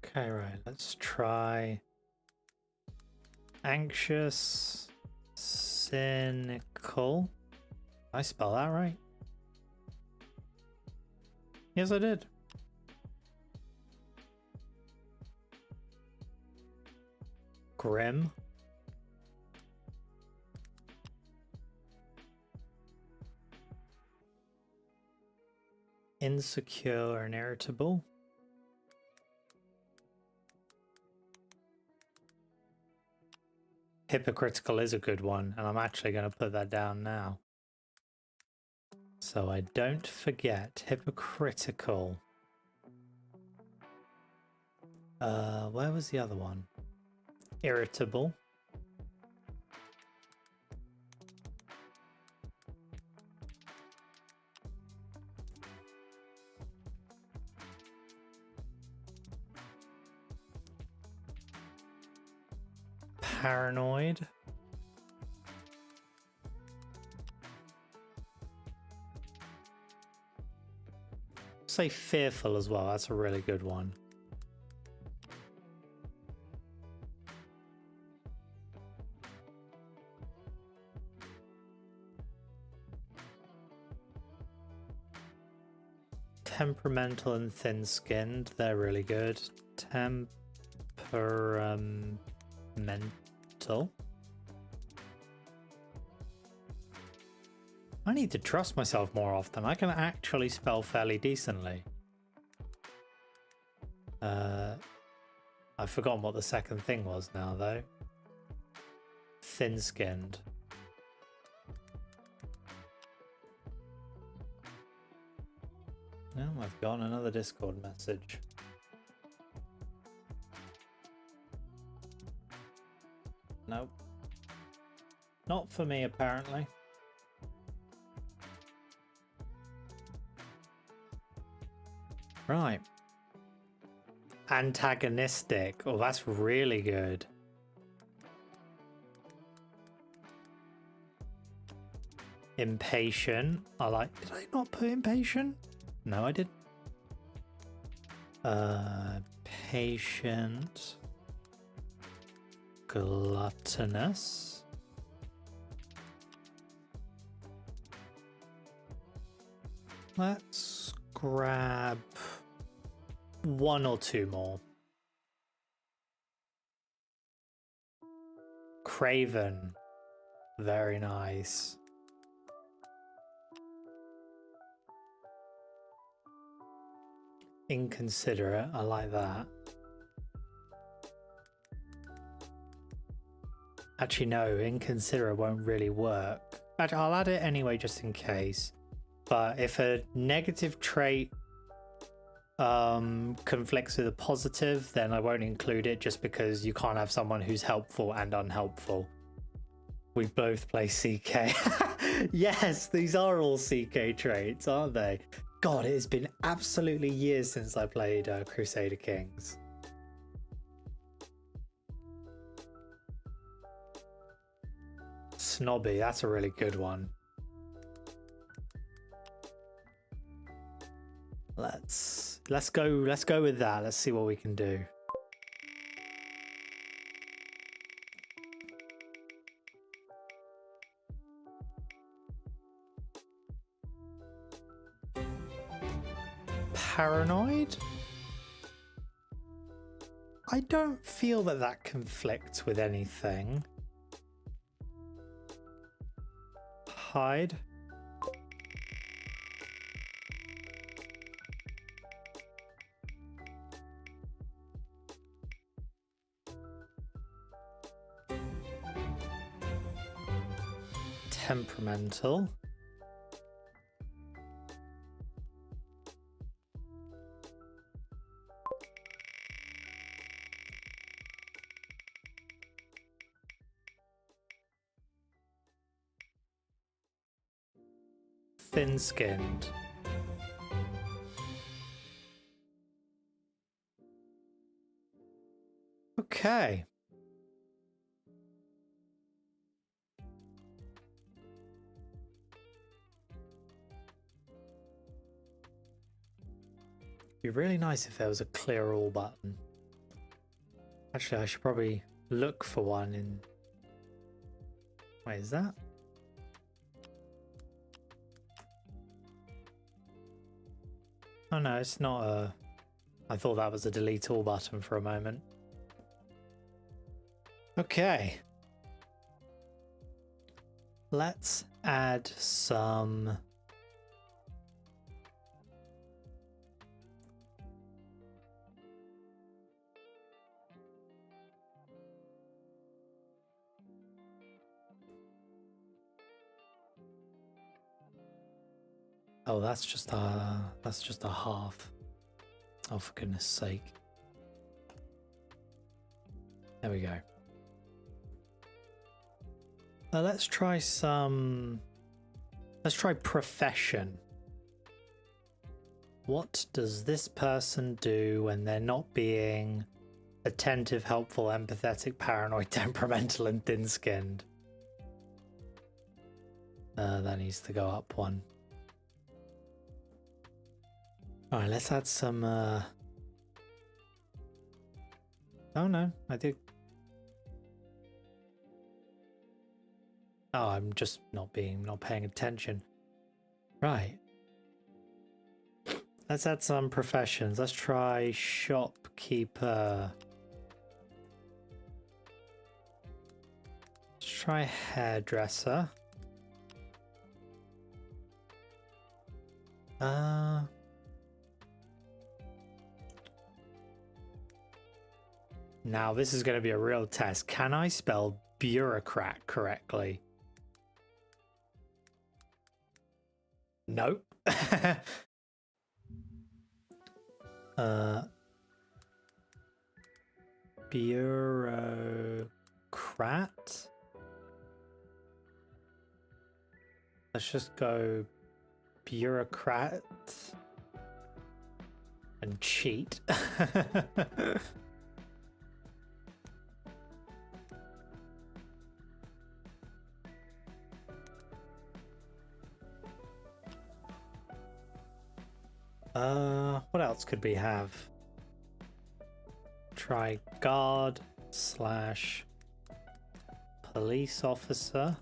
Okay, right, let's try anxious, cynical. Did I spell that right? Yes, I did. Grim. Insecure and irritable. Hypocritical is a good one, and I'm actually going to put that down now. So I don't forget. Hypocritical. Where was the other one? Irritable. Paranoid. Say fearful as well. That's a really good one. Temperamental and thin-skinned. They're really good. Temperamental. I need to trust myself more often. I can actually spell fairly decently. I've forgotten what the second thing was now, though. Thin-skinned. No, I've gotten another Discord message. Nope. Not for me, apparently. Right. Antagonistic. Oh, that's really good. Impatient. I like. Did I not put impatient? No, I did. Patient. Gluttonous. Let's grab one or two more. Craven. Very nice. Inconsiderate. I like that. Actually, no, inconsiderate won't really work. Actually, I'll add it anyway just in case. But if a negative trait conflicts with a positive, then I won't include it just because you can't have someone who's helpful and unhelpful. We both play CK. Yes, these are all CK traits, aren't they? God, it has been absolutely years since I played Crusader Kings. Snobby, that's a really good one. Let's go with that. Let's see what we can do. Paranoid? I don't feel that that conflicts with anything. Hide. Temperamental. Thin-skinned. Okay. It'd be really nice if there was a clear all button. Actually, I should probably look for one in... Wait, is that? Oh no, it's not a... I thought that was a delete all button for a moment. Okay. Let's add some... Oh, that's just a half. Oh, for goodness sake. There we go. Let's try some... Let's try profession. What does this person do when they're not being attentive, helpful, empathetic, paranoid, temperamental, and thin-skinned? That needs to go up one. Alright, let's add some... Oh no, I did... Oh, I'm just not paying attention. Right. Let's add some professions. Let's try shopkeeper. Let's try hairdresser. Now this is going to be a real test. Can I spell bureaucrat correctly? Nope. Bureaucrat. Let's just go bureaucrat and cheat. What else could we have? Try guard / police officer.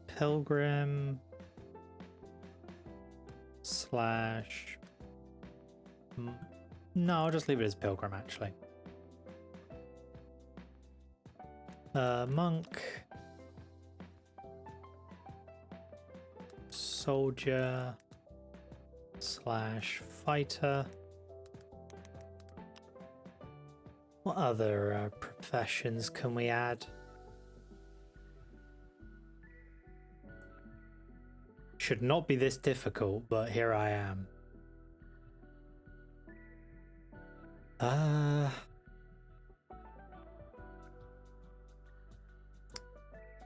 Pilgrim / no, I'll just leave it as pilgrim actually. Monk, soldier / fighter. What other professions can we add? Should not be this difficult, but here I am.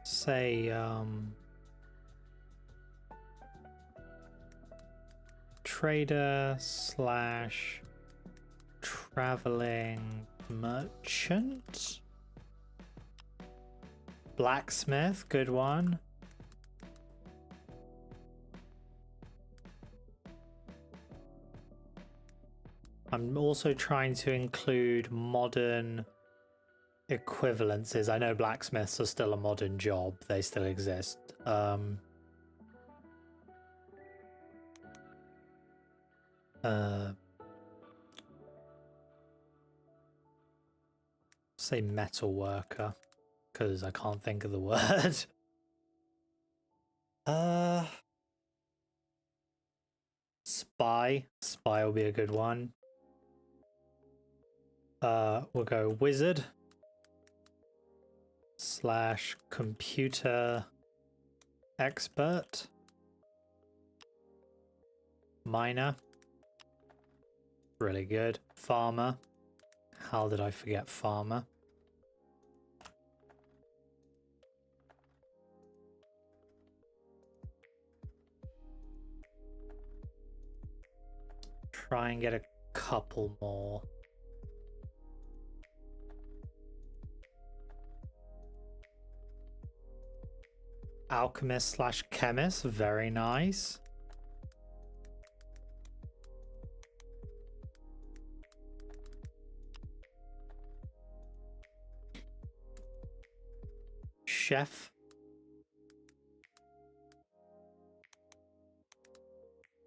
Say, trader / traveling merchant. Blacksmith, good one. I'm also trying to include modern equivalences. I know blacksmiths are still a modern job. They still exist. Say metal worker, because I can't think of the word. Spy will be a good one. We'll go wizard / computer expert. Miner, really good. Farmer, how did I forget farmer? Try and get a couple more. alchemist slash chemist. Very nice. Chef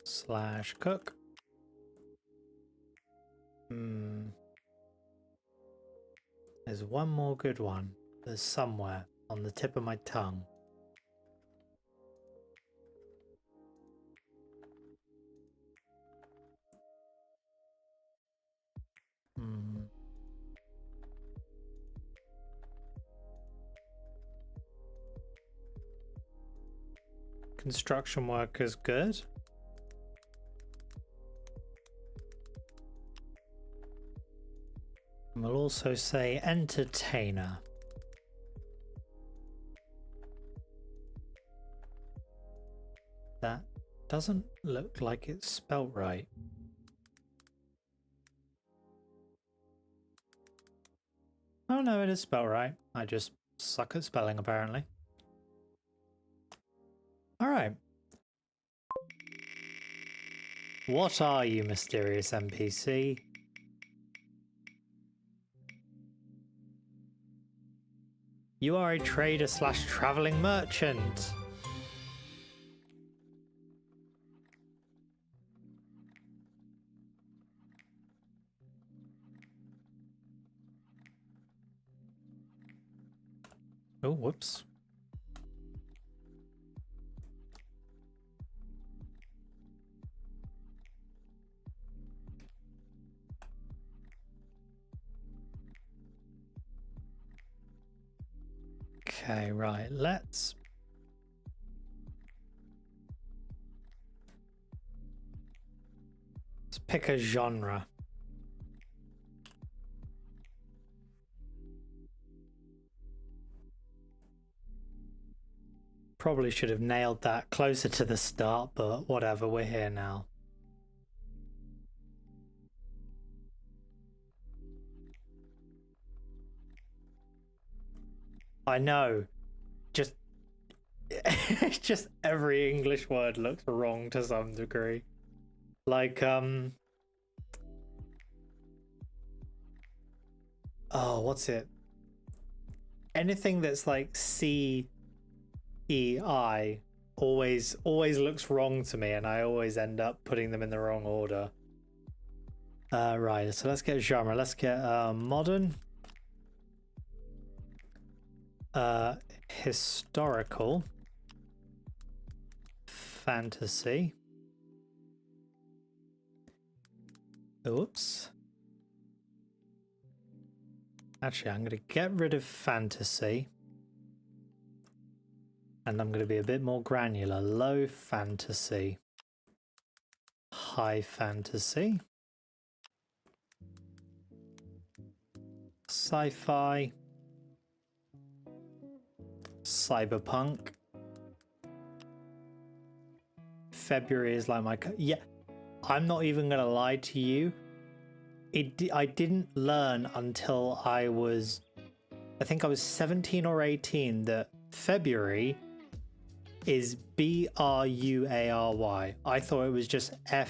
slash cook. There's one more good one. There's somewhere on the tip of my tongue. Construction worker's good. And we'll also say entertainer. That doesn't look like it's spelt right. Oh no, it is spelled right. I just suck at spelling apparently. Alright. What are you, mysterious NPC? You are a trader slash traveling merchant. Oh, whoops. Okay, right, let's pick a genre. Probably should have nailed that closer to the start, but whatever, we're here now. I know, just every English word looks wrong to some degree. Like, oh, what's it? Anything that's like C-E-I always looks wrong to me, and I always end up putting them in the wrong order. Right, so let's get genre. Let's get modern. Historical. Fantasy. Oops. Actually, I'm going to get rid of fantasy. And I'm going to be a bit more granular. Low fantasy. High fantasy. Sci-fi. Cyberpunk. February is like my... Yeah, I'm not even going to lie to you. I didn't learn until I think I was 17 or 18 that February is B-R-U-A-R-Y. I thought it was just I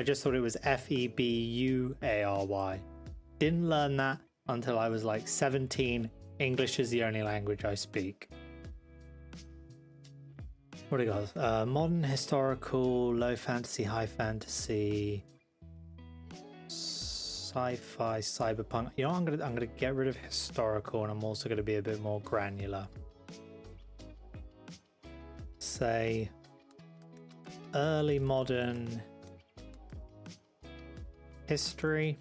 just thought it was F-E-B-U-A-R-Y. Didn't learn that until I was like 17. English is the only language I speak. What do you got? Modern, historical, low fantasy, high fantasy, sci-fi, cyberpunk. You know, I'm gonna get rid of historical, and I'm also gonna be a bit more granular. Say early modern history.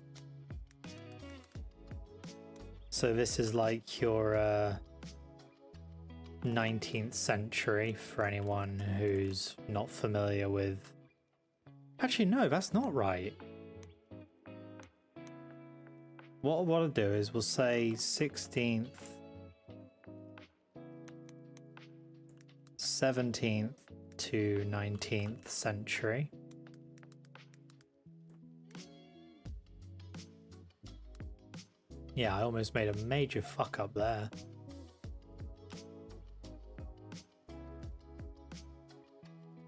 So this is like your 19th century for anyone who's not familiar with... Actually, no, that's not right. What I'll do is we'll say 16th, 17th to 19th century. Yeah, I almost made a major fuck up there.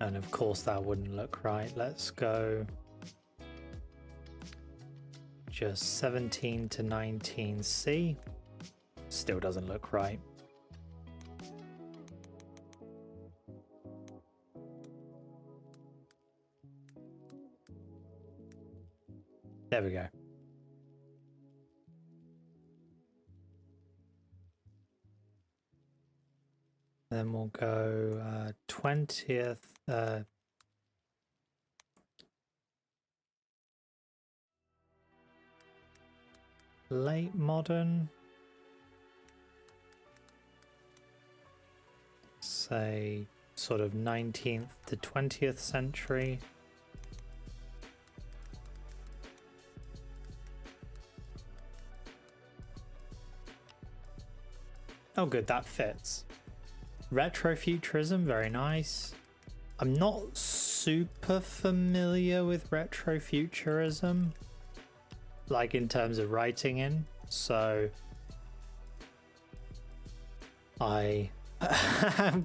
And of course that wouldn't look right. Let's go just 17 to 19C. Still doesn't look right. There we go. Then we'll go 20th. Late modern. Say sort of 19th to 20th century. Oh good, that fits. Retrofuturism, very nice. I'm not super familiar with retrofuturism, like in terms of writing in, so I'm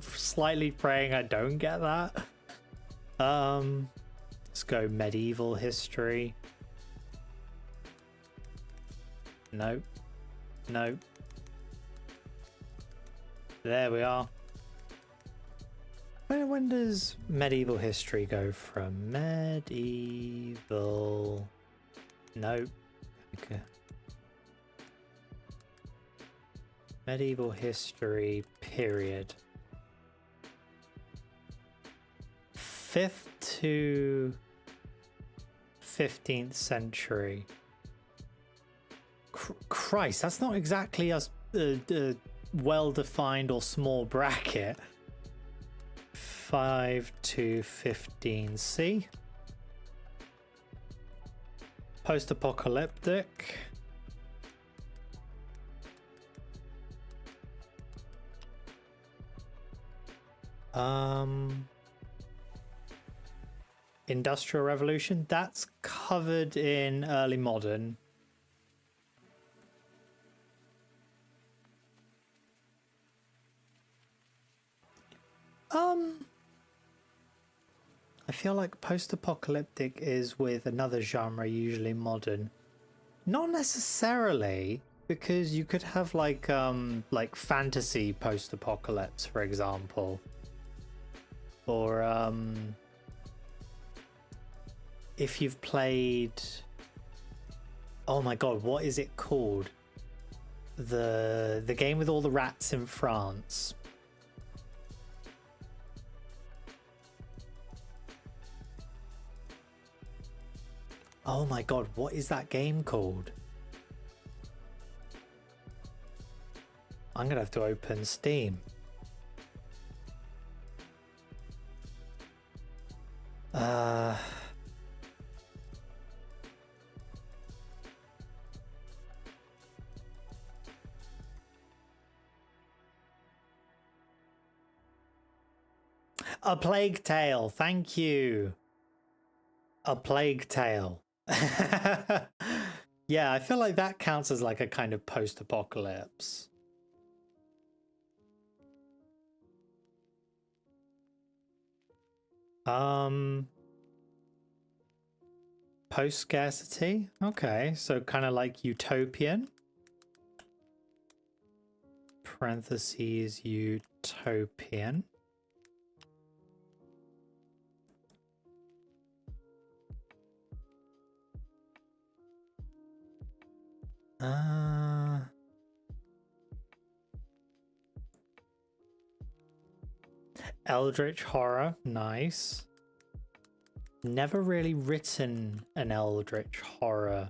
slightly praying I don't get that. Let's go medieval history. Nope. Nope. There we are. When does medieval history go from? Medieval. Nope. Okay. Medieval history period. 5th to 15th century. Christ, that's not exactly a well-defined or small bracket. 5 to 15C. Post-apocalyptic. Industrial Revolution. That's covered in early modern. I feel like post-apocalyptic is with another genre, usually modern. Not necessarily, because you could have like fantasy post-apocalypse, for example. Or if you've played, oh my god, what is it called? The game with all the rats in France. Oh my god, what is that game called? I'm gonna have to open Steam. A Plague Tale, thank you. A Plague Tale. Yeah, I feel like that counts as like a kind of post-apocalypse. Post-scarcity? Okay, so kind of like utopian. Parentheses, utopian. Eldritch horror, nice. Never really written an eldritch horror.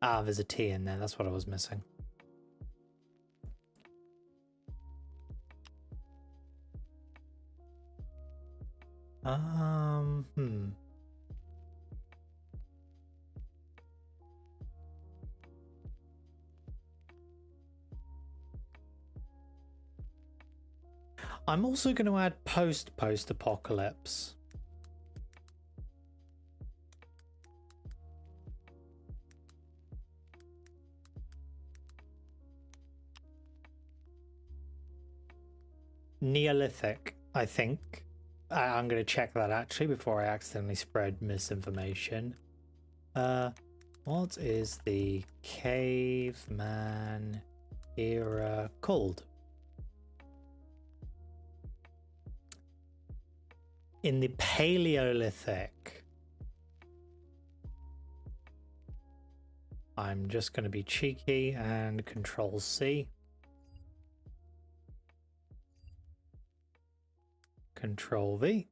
Ah, there's a T in there, that's what I was missing. I'm also going to add post-apocalypse. Neolithic, I think. I'm going to check that actually before I accidentally spread misinformation. What is the caveman era called? In the Paleolithic, I'm just going to be cheeky and Control C. Control V.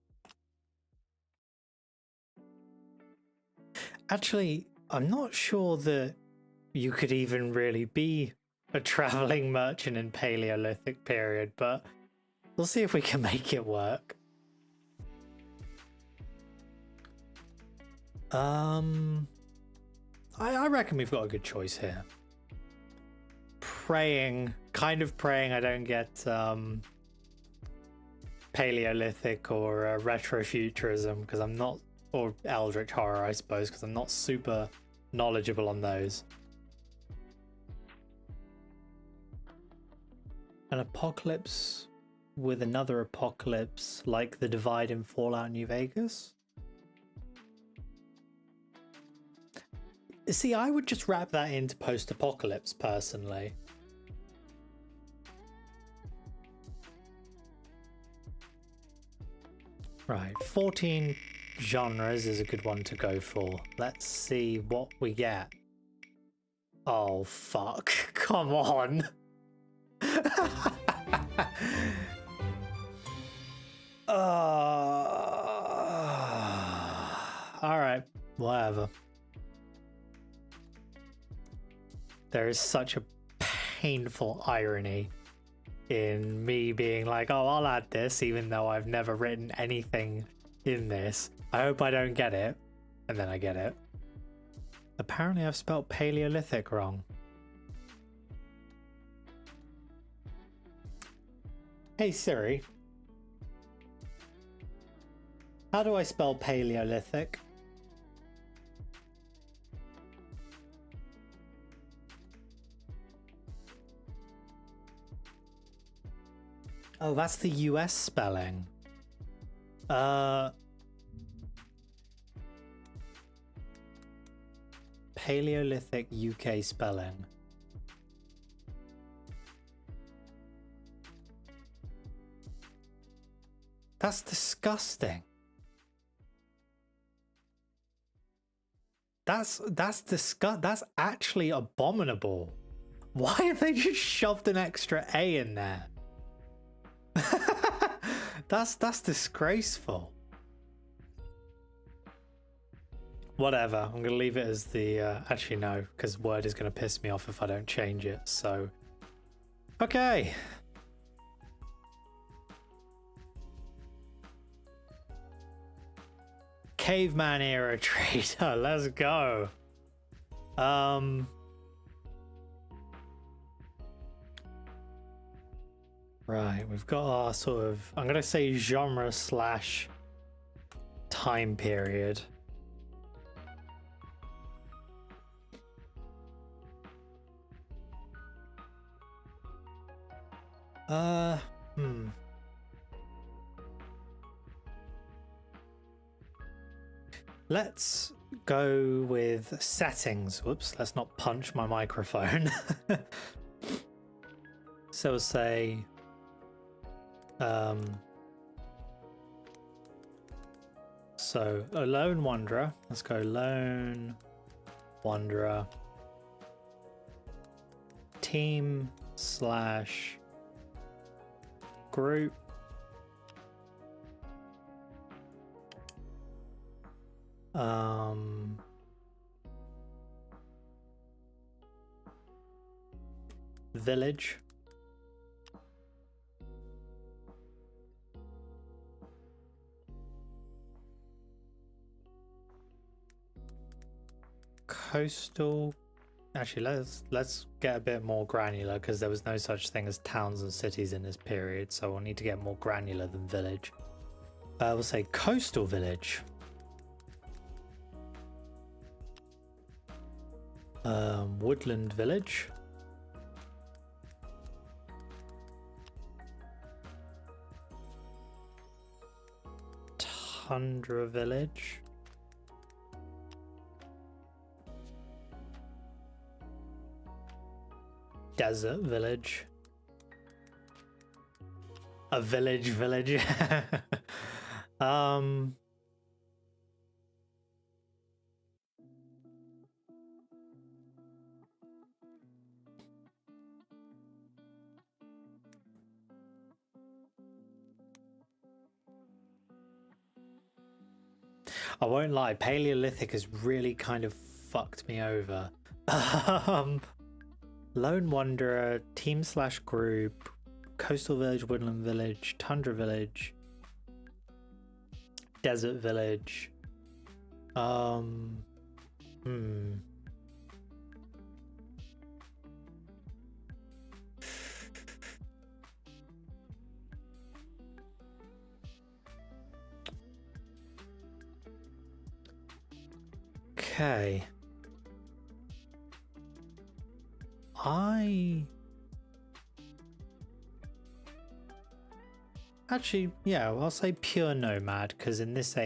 Actually, I'm not sure that you could even really be a traveling merchant in Paleolithic period, but we'll see if we can make it work. I reckon we've got a good choice here. Kind of praying I don't get Paleolithic or retrofuturism, because I'm not, or Eldritch Horror, I suppose, because I'm not super knowledgeable on those. An apocalypse with another apocalypse, like the divide in Fallout New Vegas? See, I would just wrap that into post-apocalypse, personally. Right, 14 genres is a good one to go for. Let's see what we get. Oh, fuck. Come on. Alright, whatever. There is such a painful irony in me being like, oh, I'll add this, even though I've never written anything in this. I hope I don't get it. And then I get it. Apparently I've spelled Paleolithic wrong. Hey Siri. How do I spell Paleolithic? Oh, that's the US spelling. Paleolithic UK spelling. That's disgusting. That's actually abominable. Why have they just shoved an extra A in there? That's disgraceful. Whatever, I'm gonna leave it as the actually no, because Word is gonna piss me off if I don't change it, so okay. Caveman era trader, let's go. Right, we've got our sort of, I'm gonna say genre slash time period. Let's go with settings. Whoops, let's not punch my microphone. So we'll say so a lone wanderer. Let's go lone wanderer. Team slash group. Village. Coastal. Actually, let's get a bit more granular, because there was no such thing as towns and cities in this period, so we'll need to get more granular than village. We'll say coastal village. Woodland village. Tundra village. Desert village. A village. I won't lie, Paleolithic has really kind of fucked me over. Lone Wanderer, Team/Group, Coastal Village, Woodland Village, Tundra Village, Desert Village. Okay. Actually, yeah, I'll say pure nomad, because in this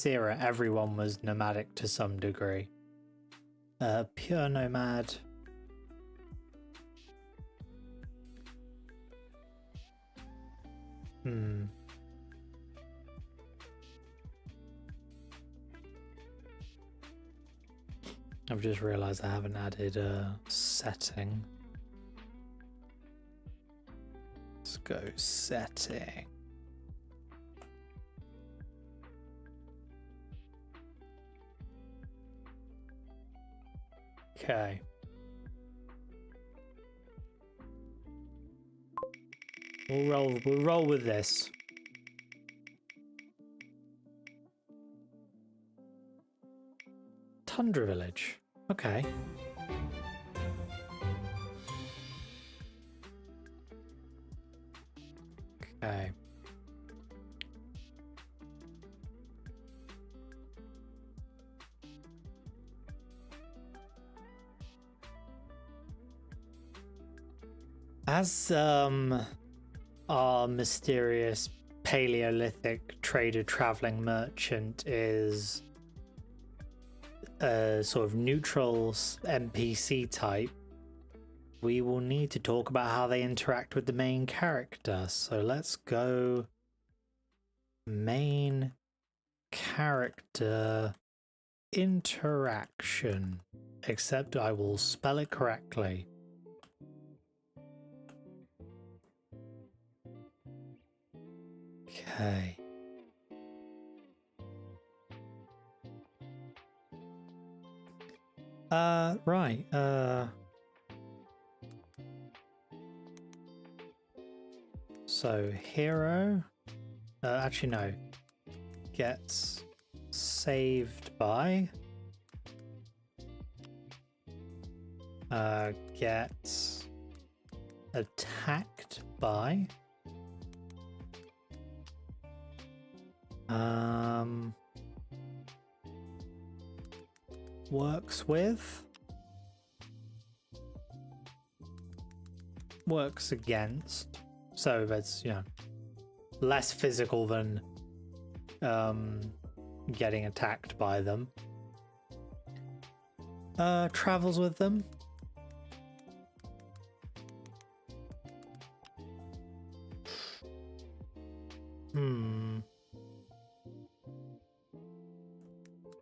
era everyone was nomadic to some degree. Pure nomad. I've just realized I haven't added a setting. Let's go setting. Okay. We'll roll with this. Tundra village. Okay. Okay. As our mysterious Paleolithic trader traveling merchant is a sort of neutral NPC type, we will need to talk about how they interact with the main character. So let's go main character interaction, except I will spell it correctly. Okay. Right. So hero, actually no, gets saved by, gets attacked by, works with, works against. So that's, you know, less physical than getting attacked by them. Travels with them.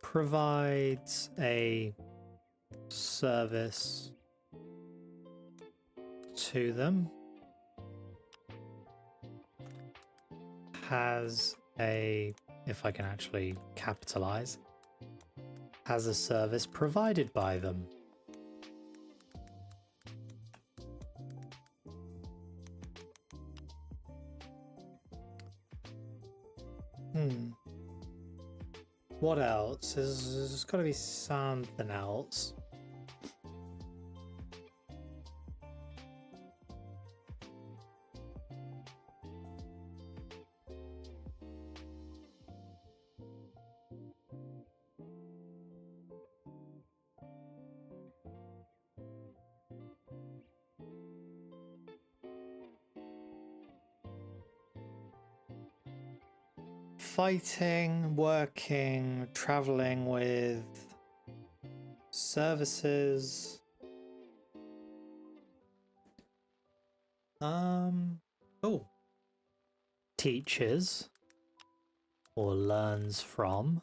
Provides a service to them. Has a, if I can actually capitalize, has a service provided by them. What else? There's got to be something else. fighting, working, traveling with services. Oh. Teaches or learns from.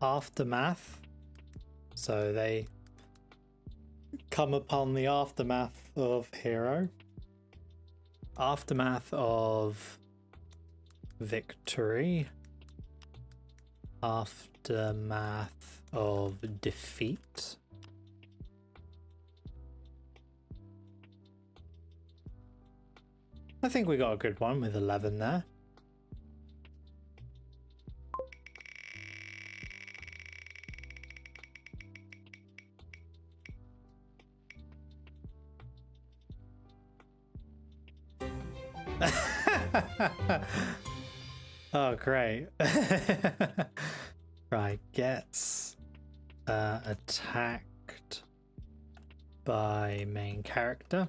Aftermath. So they come upon the aftermath of hero. Aftermath of victory. Aftermath of defeat. I think we got a good one with 11 there. Oh, great. Right, gets attacked by main character.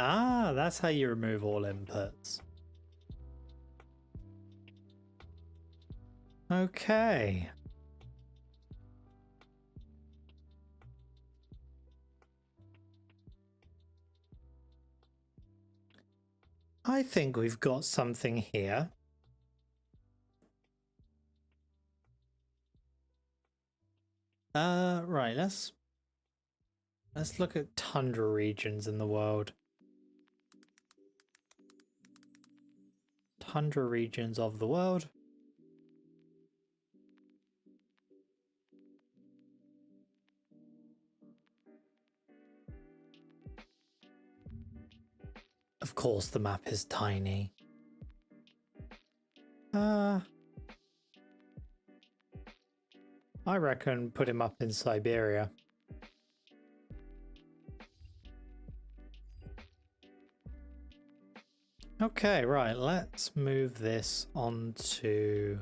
Ah, that's how you remove all inputs. Okay. I think we've got something here. Right, let's look at tundra regions in the world. Tundra regions of the world. Of course the map is tiny. I reckon put him up in Siberia. Okay, right, let's move this onto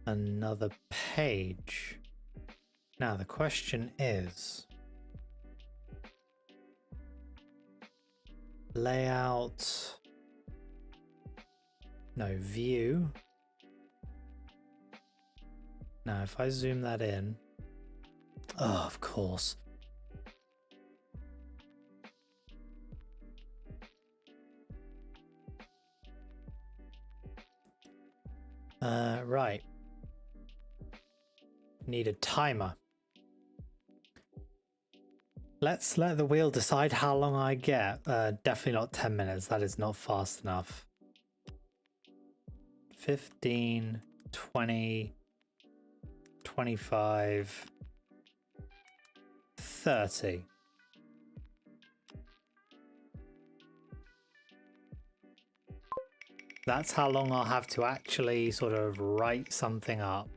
another page. Now the question is, layout, no, view. Now if I zoom that in, oh, of course. Right. Need a timer. Let's let the wheel decide how long I get. Definitely not 10 minutes. That is not fast enough. 15, 20, 25, 30. That's how long I'll have to actually sort of write something up.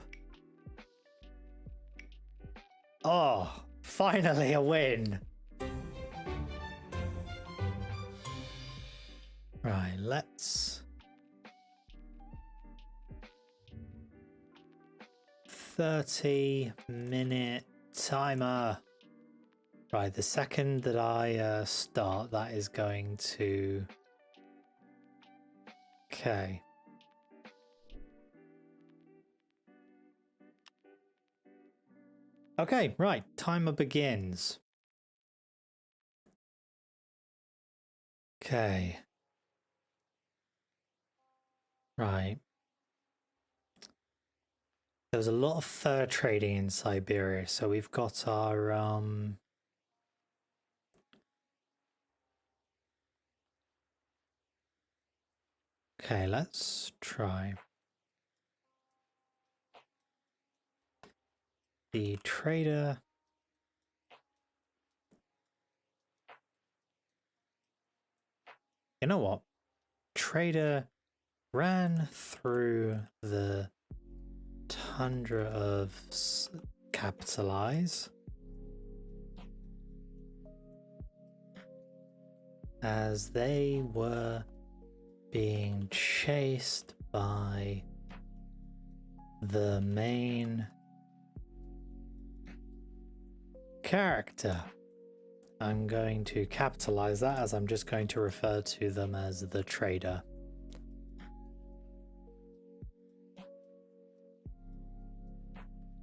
Oh, finally a win. Right, let's... 30-minute timer. Right, the second that I start, that is going to... Okay. Okay, right, timer begins. Okay. Right. There was a lot of fur trading in Siberia, so we've got our Okay, let's try. The trader. You know what? Trader ran through the tundra of capitalize as they were being chased by the main character. I'm going to capitalize that as I'm just going to refer to them as the trader.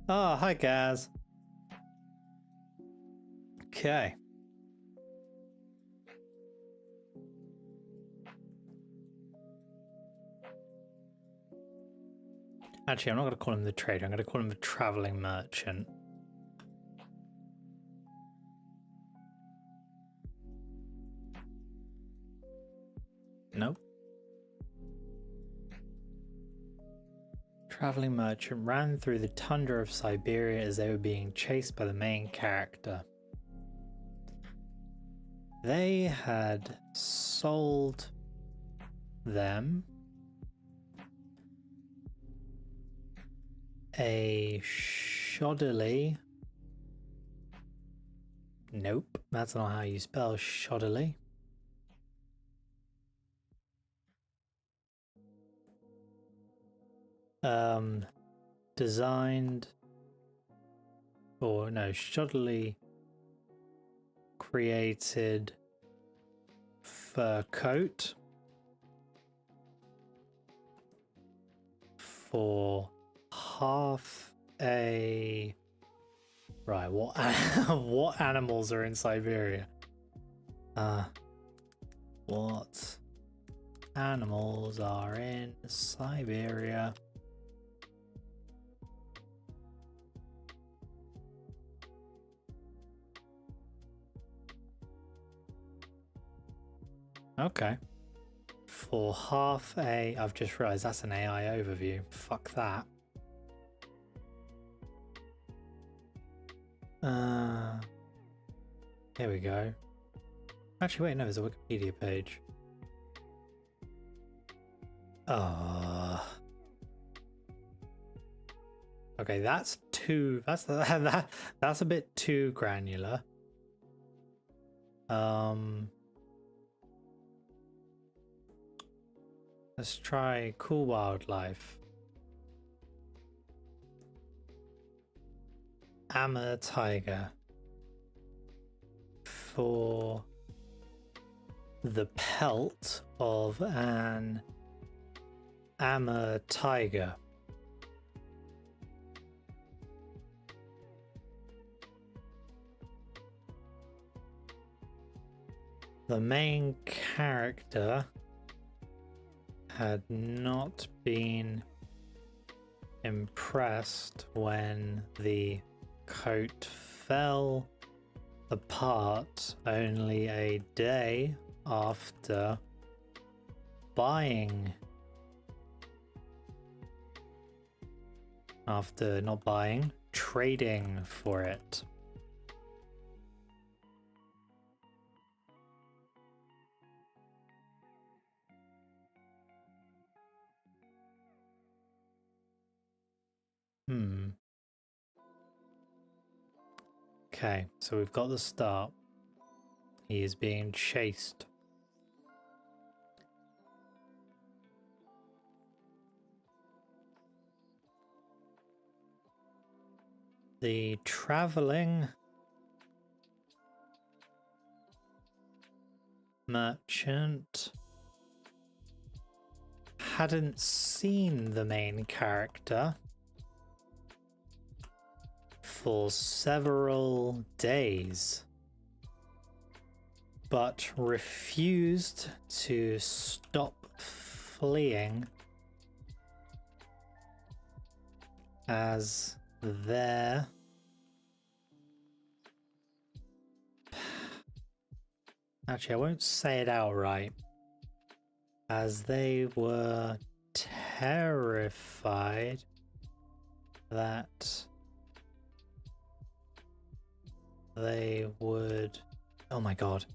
Oh, hi Gaz. Okay. Actually, I'm not going to call him the trader. I'm going to call him the traveling merchant. Nope. Traveling merchant ran through the tundra of Siberia as they were being chased by the main character. They had sold them a shoddily. Nope, that's not how you spell shoddily. Designed, or no, shoddily created fur coat for half a... Right, what what animals are in Siberia? What animals are in Siberia? Okay. For half a... I've just realized that's an AI overview. Fuck that. Here we go. Actually, wait, no, there's a Wikipedia page. Okay, that's too... That's a bit too granular. Let's try cool wildlife. Amur tiger. For the pelt of an Amur tiger. The main character had not been impressed when the coat fell apart only a day after buying. After not buying, trading for it. Okay, so we've got the start. He is being chased. The traveling merchant hadn't seen the main character for several days, but refused to stop fleeing as their actually I won't say it outright. as they were terrified that they would... Oh my god.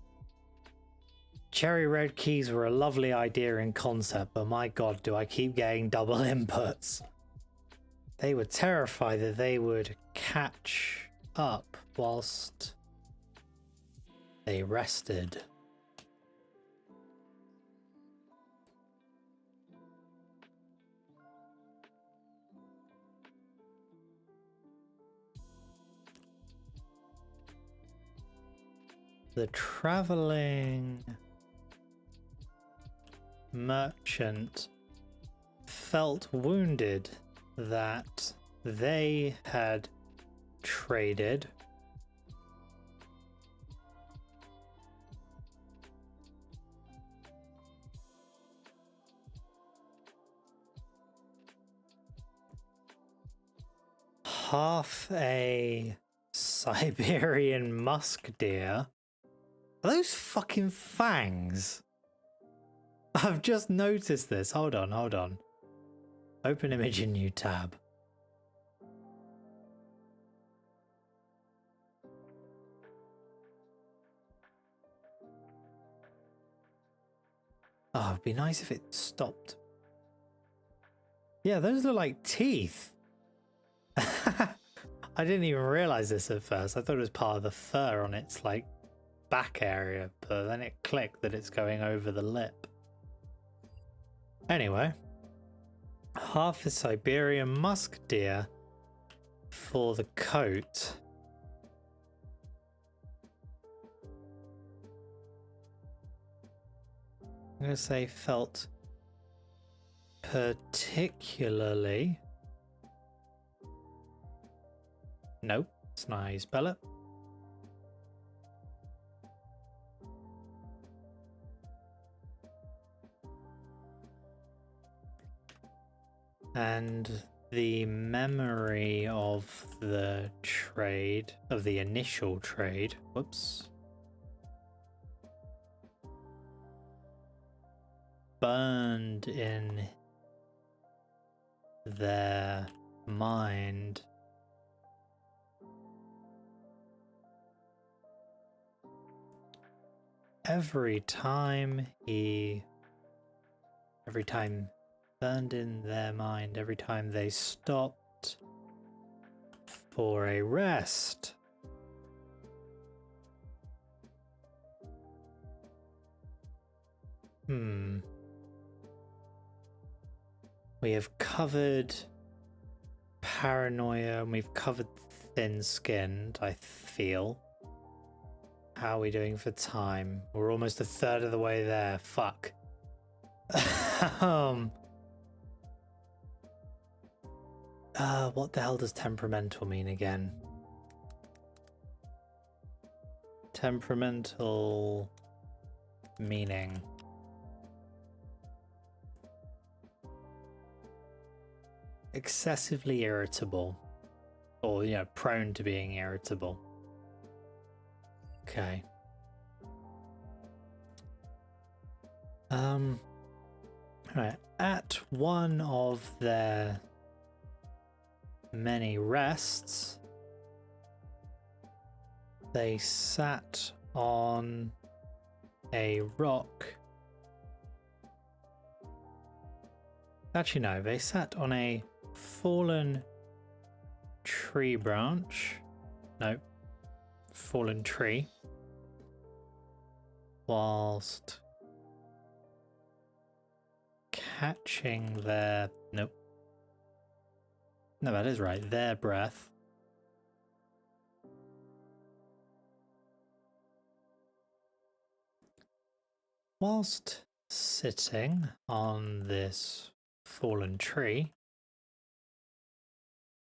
Cherry red keys were a lovely idea in concept, but my god, do I keep getting double inputs. They were terrified that they would catch up whilst they rested. The traveling merchant felt wounded that they had traded half a Siberian musk deer. Are those fucking fangs? I've just noticed this. Hold on, hold on. Open image in new tab. Oh, it'd be nice if it stopped. Yeah, those look like teeth. I didn't even realize this at first. I thought it was part of the fur on its like back area, but then it clicked that it's going over the lip. Anyway, half a Siberian musk deer for the coat. I'm going to say felt particularly... Nope, it's not how you spell it. And the memory of the trade, of the initial trade, whoops, burned in their mind. Every time burned in their mind, every time they stopped for a rest. We have covered paranoia and we've covered thin-skinned, I feel. How are we doing for time? We're almost a third of the way there. Fuck. What the hell does temperamental mean again? Temperamental meaning. Excessively irritable. Or, you know, prone to being irritable. Okay. Right. At one of their many rests, they sat on a rock. Actually, no, they sat on a fallen tree branch. No, fallen tree. Whilst catching their... Nope. No, that is right. Their breath. Whilst sitting on this fallen tree,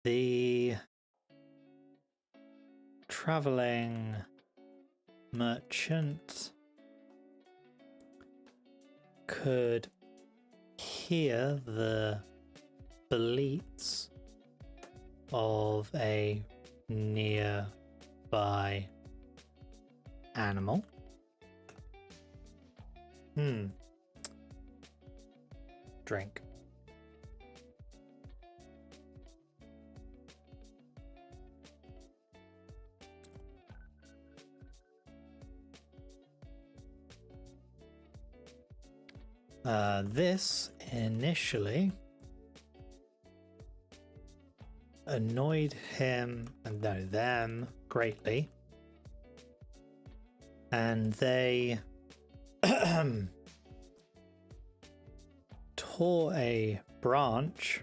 the traveling merchant could hear the bleats of a nearby animal. drink. This initially annoyed him and them greatly, and they tore a branch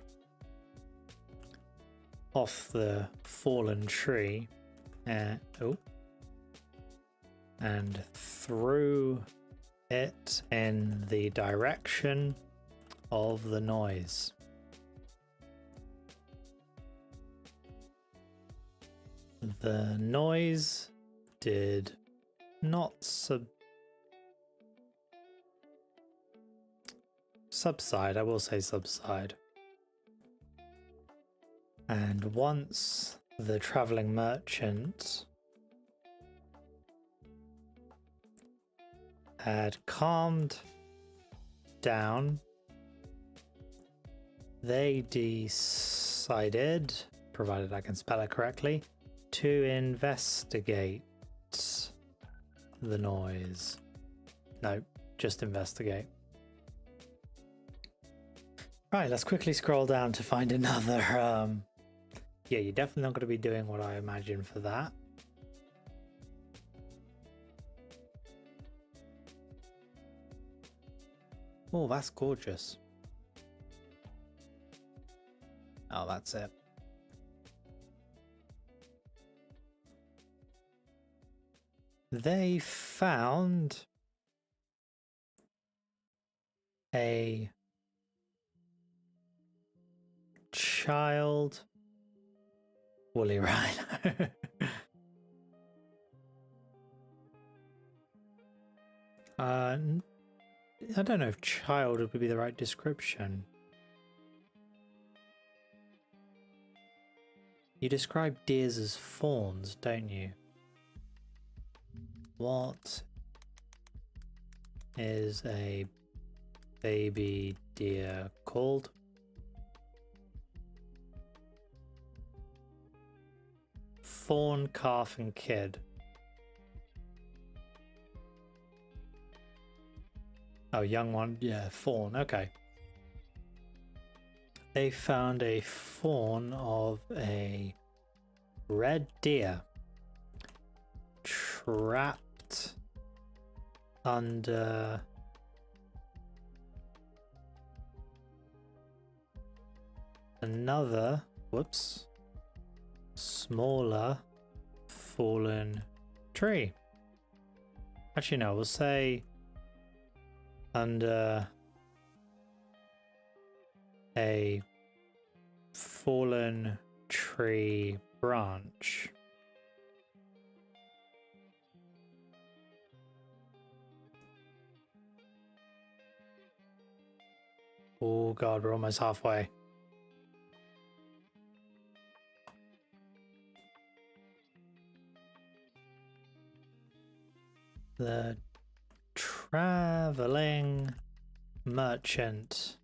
off the fallen tree and threw it in the direction of the noise. The noise did not subside, I will say subside. And once the traveling merchant had calmed down, they decided, provided I can spell it correctly, to investigate the noise. No, just investigate. Right, let's quickly scroll down to find another. Yeah, you're definitely not going to be doing what I imagine for that. Oh, that's gorgeous. Oh, that's it. They found a child woolly rhino. I don't know if child would be the right description. You describe deers as fawns, don't you? What is a baby deer called? Fawn, calf, and kid. Oh, young one, yeah, fawn, okay. They found a fawn of a red deer trapped under another, smaller fallen tree. Actually, no, we'll say under a fallen tree branch. Oh god, we're almost halfway. The traveling merchant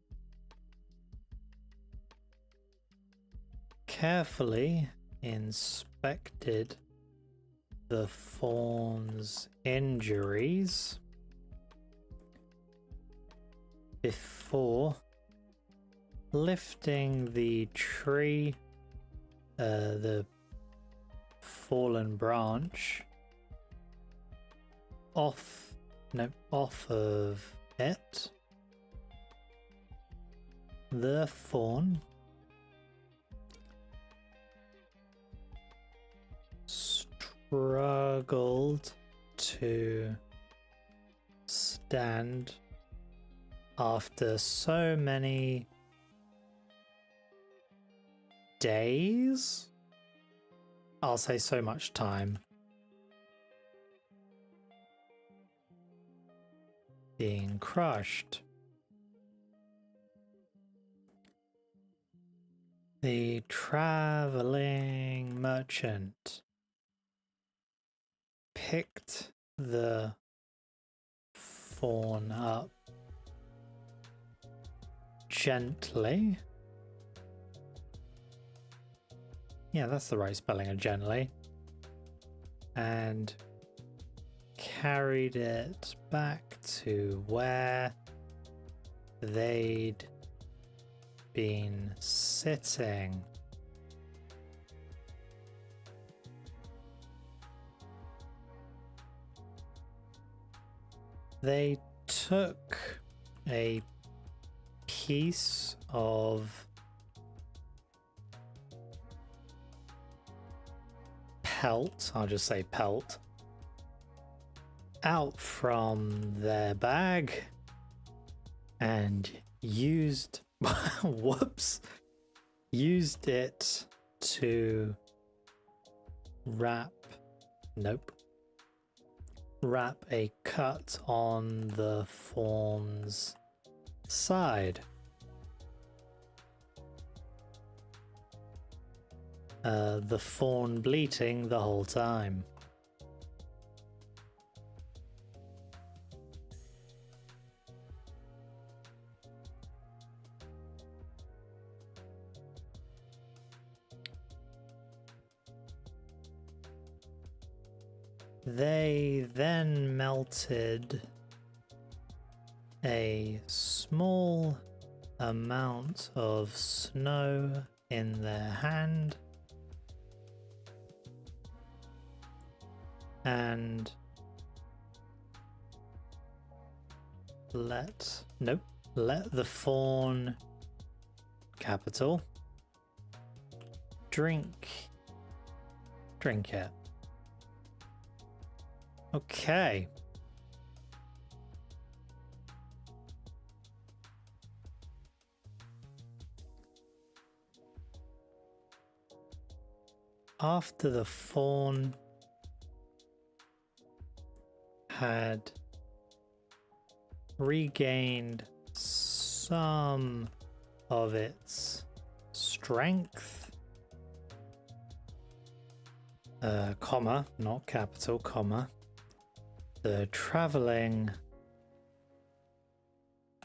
carefully inspected the fawn's injuries before lifting the tree, the fallen branch off of it. The fawn struggled to stand after so many days. I'll say so much time being crushed. The traveling merchant picked the fawn up gently. Yeah, that's the right spelling of gently. And carried it back to where they'd been sitting. They took a piece of pelt, I'll just say pelt, out from their bag and used whoops, used it to wrap a cut on the fawn's side. The fawn bleating the whole time. They then melted a small amount of snow in their hand and let the fawn, capital, drink it. Okay. After the fawn had regained some of its strength, comma, not capital, comma, the traveling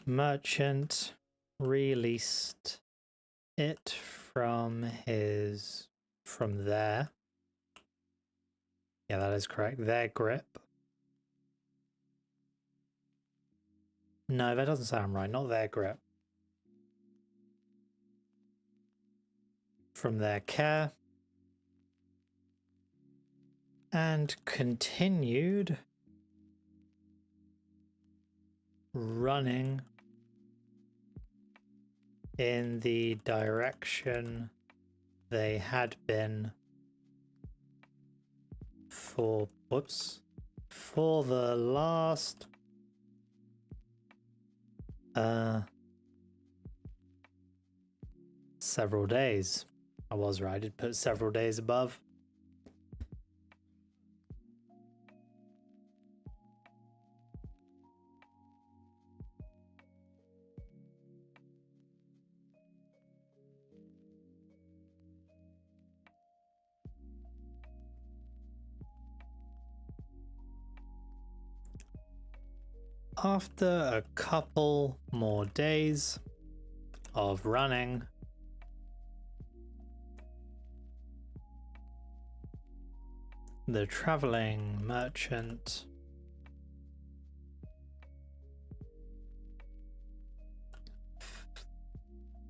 merchant released it from their, yeah, that is correct, their grip. No, that doesn't sound right, not their grip. From their care, and continued running in the direction they had been for the last several days. I was right, I did put several days above. After a couple more days of running, the traveling merchant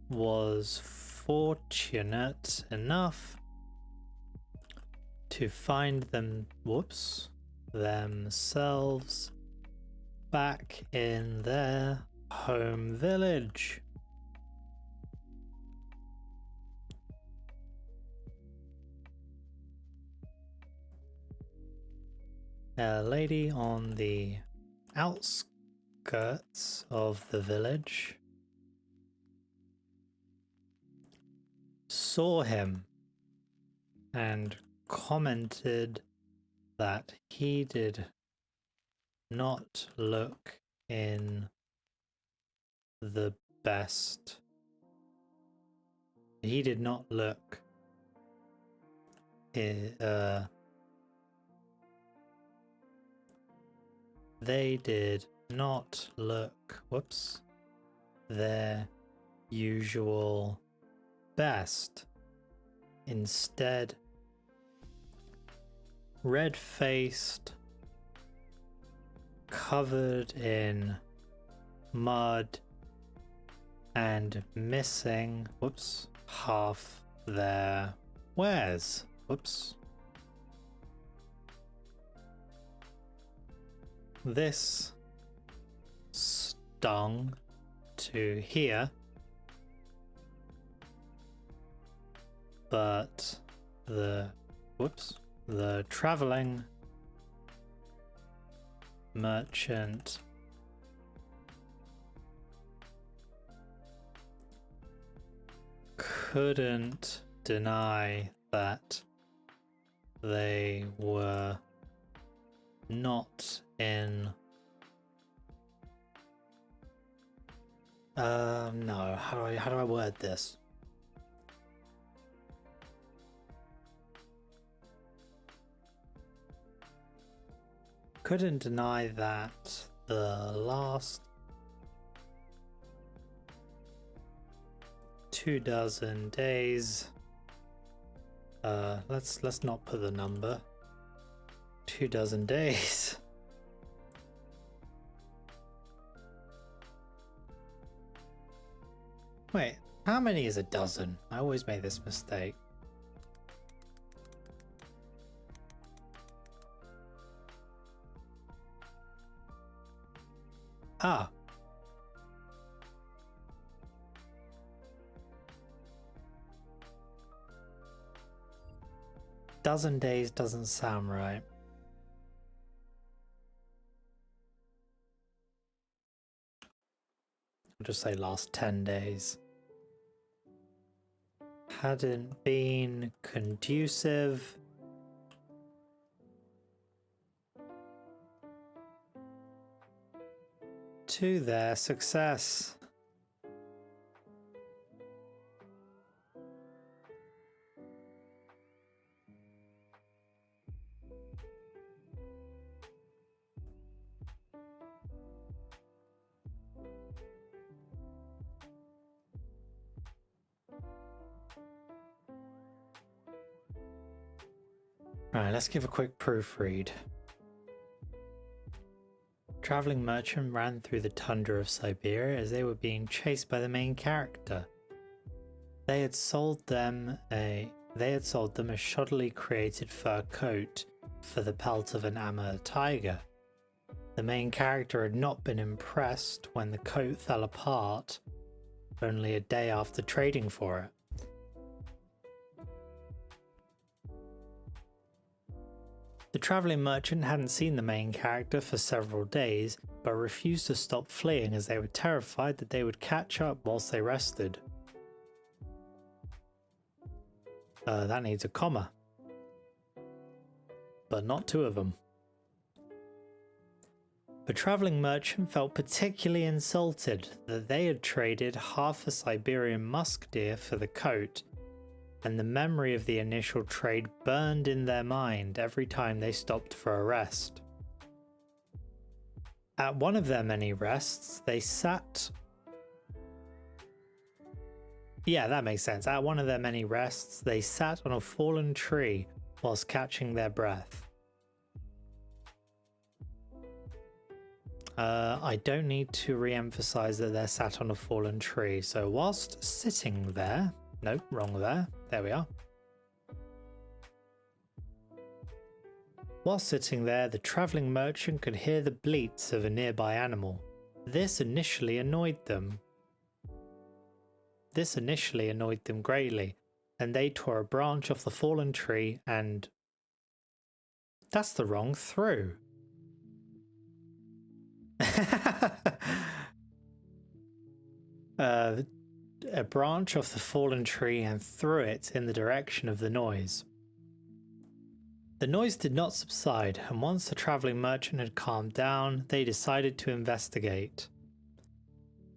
was fortunate enough to find themselves back in their home village. A lady on the outskirts of the village saw him and commented that he did not look in the best. He did not look they did not look their usual best. Instead, red-faced, covered in mud, and missing, whoops, half their wares. Whoops. This stung to here, but the traveling merchant couldn't deny that they were not in no, how do I word this? Couldn't deny that the last 24 days, let's not put the number. 24 days. Wait, how many is a dozen? I always make this mistake. Ah. Dozen days doesn't sound right. I'll just say last 10 days. Hadn't been conducive to their success. Alright, let's give a quick proofread. Traveling merchant ran through the tundra of Siberia as they were being chased by the main character. They had sold them a shoddily created fur coat for the pelt of an Amur tiger. The main character had not been impressed when the coat fell apart only a day after trading for it. The travelling merchant hadn't seen the main character for several days, but refused to stop fleeing as they were terrified that they would catch up whilst they rested. That needs a comma. But not two of them. The travelling merchant felt particularly insulted that they had traded half a Siberian musk deer for the coat, and the memory of the initial trade burned in their mind every time they stopped for a rest. At one of their many rests, they sat... Yeah, that makes sense. At one of their many rests, they sat on a fallen tree whilst catching their breath. I don't need to re-emphasize that they're sat on a fallen tree. So whilst sitting there... Nope, wrong there. There we are. While sitting there, the travelling merchant could hear the bleats of a nearby animal. This initially annoyed them greatly, and they tore a branch off the fallen tree and... That's the wrong through. A branch off the fallen tree and threw it in the direction of the noise. The noise did not subside, and once the travelling merchant had calmed down, they decided to investigate.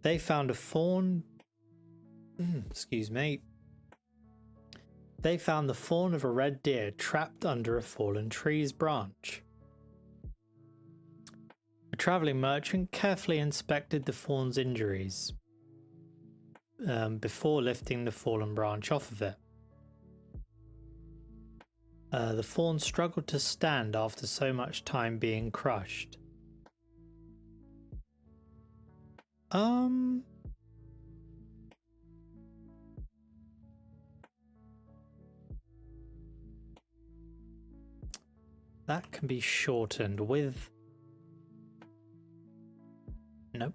They found a fawn... They found the fawn of a red deer trapped under a fallen tree's branch. The travelling merchant carefully inspected the fawn's injuries. before lifting the fallen branch off of it. The fawn struggled to stand after so much time being crushed. That can be shortened with... Nope.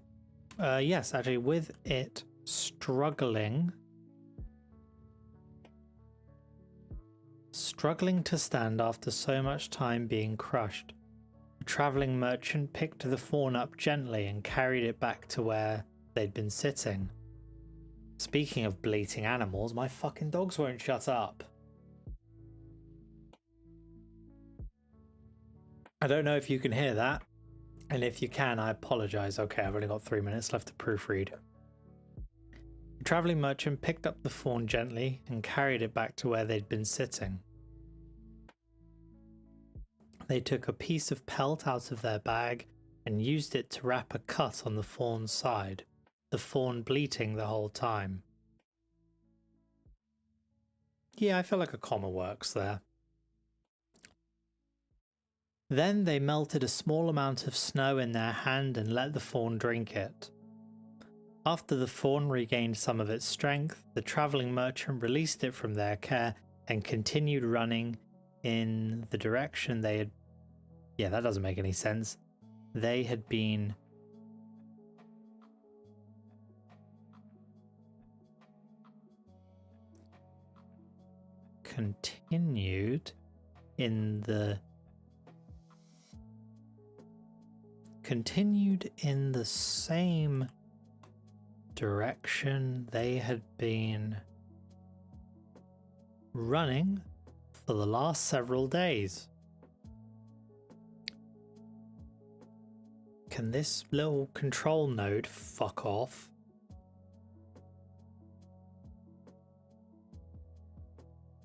Yes, actually, with it struggling to stand after so much time being crushed. The travelling merchant picked the fawn up gently and carried it back to where they'd been sitting. Speaking of bleating animals, my fucking dogs won't shut up. I don't know if you can hear that, and if you can, I apologise. Okay, I've only got 3 minutes left to proofread. The travelling merchant picked up the fawn gently and carried it back to where they'd been sitting. They took a piece of pelt out of their bag and used it to wrap a cut on the fawn's side, the fawn bleating the whole time. Yeah, I feel like a comma works there. Then they melted a small amount of snow in their hand and let the fawn drink it. After the fawn regained some of its strength, the travelling merchant released it from their care and continued running in the direction they had... Yeah, that doesn't make any sense. They had been... Continued in the same direction they had been running for the last several days. Can this little control node fuck off?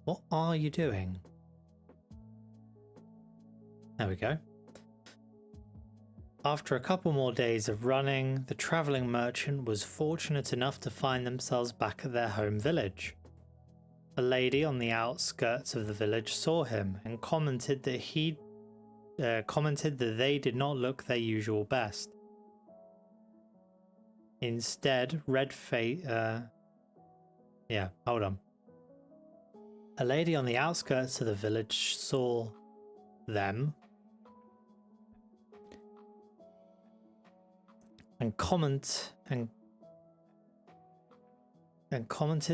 What are you doing? There we go. After a couple more days of running, the travelling merchant was fortunate enough to find themselves back at their home village. A lady on the outskirts of the village saw him and commented that they did not look their usual best. Instead, a lady on the outskirts of the village saw them and commented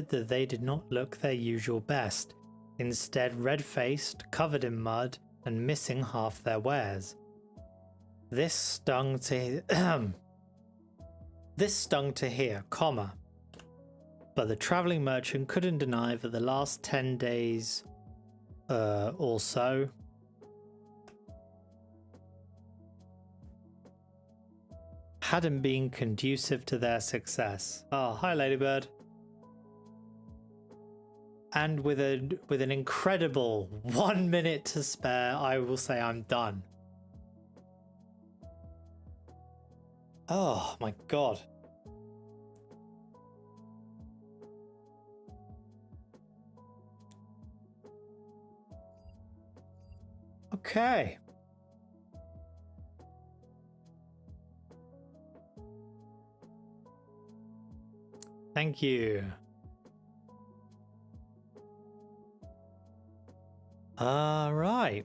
that they did not look their usual best, instead red-faced, covered in mud, and missing half their wares. This stung to hear, but the travelling merchant couldn't deny that the last 10 days or so hadn't been conducive to their success. Oh, hi Ladybird. And with an incredible 1 minute to spare, I will say I'm done. Oh my god. Okay. Thank you. Right.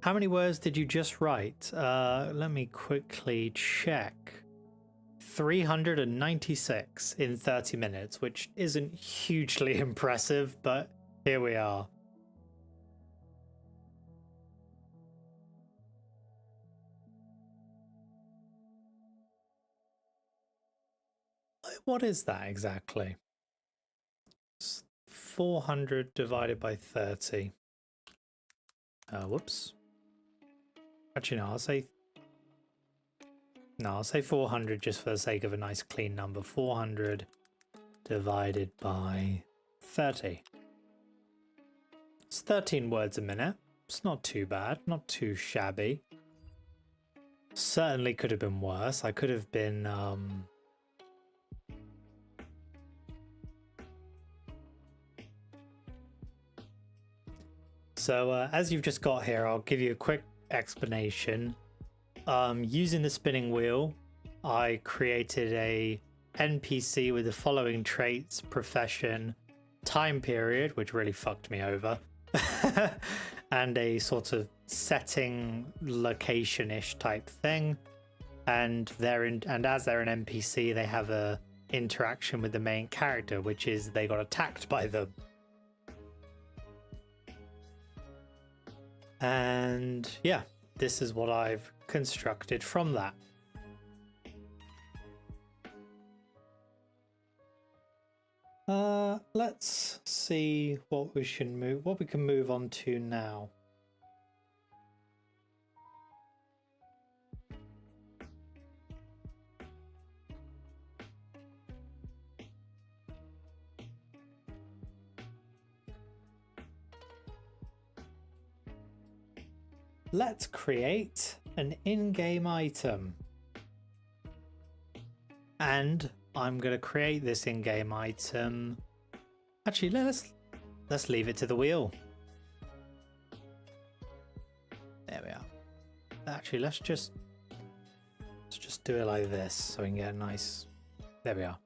How many words did you just write? Let me quickly check. 396 in 30 minutes, which isn't hugely impressive, but here we are. What is that exactly? 400 divided by 30. Whoops. Actually, no, I'll say 400 just for the sake of a nice clean number. 400 divided by 30. It's 13 words a minute. It's not too bad, not too shabby. Certainly could have been worse. I could have been So as you've just got here, I'll give you a quick explanation. Using the spinning wheel, I created a NPC with the following traits: profession, time period, which really fucked me over, and a sort of setting location-ish type thing. And as they're an NPC, they have a interaction with the main character, which is they got attacked by them. And yeah, this is what I've constructed from that. Let's see what we can move on to now. Let's create an in-game item. And I'm going to create this in-game item. Actually, let's leave it to the wheel. There we are. Actually, let's just do it like this so we can get a nice. There we are.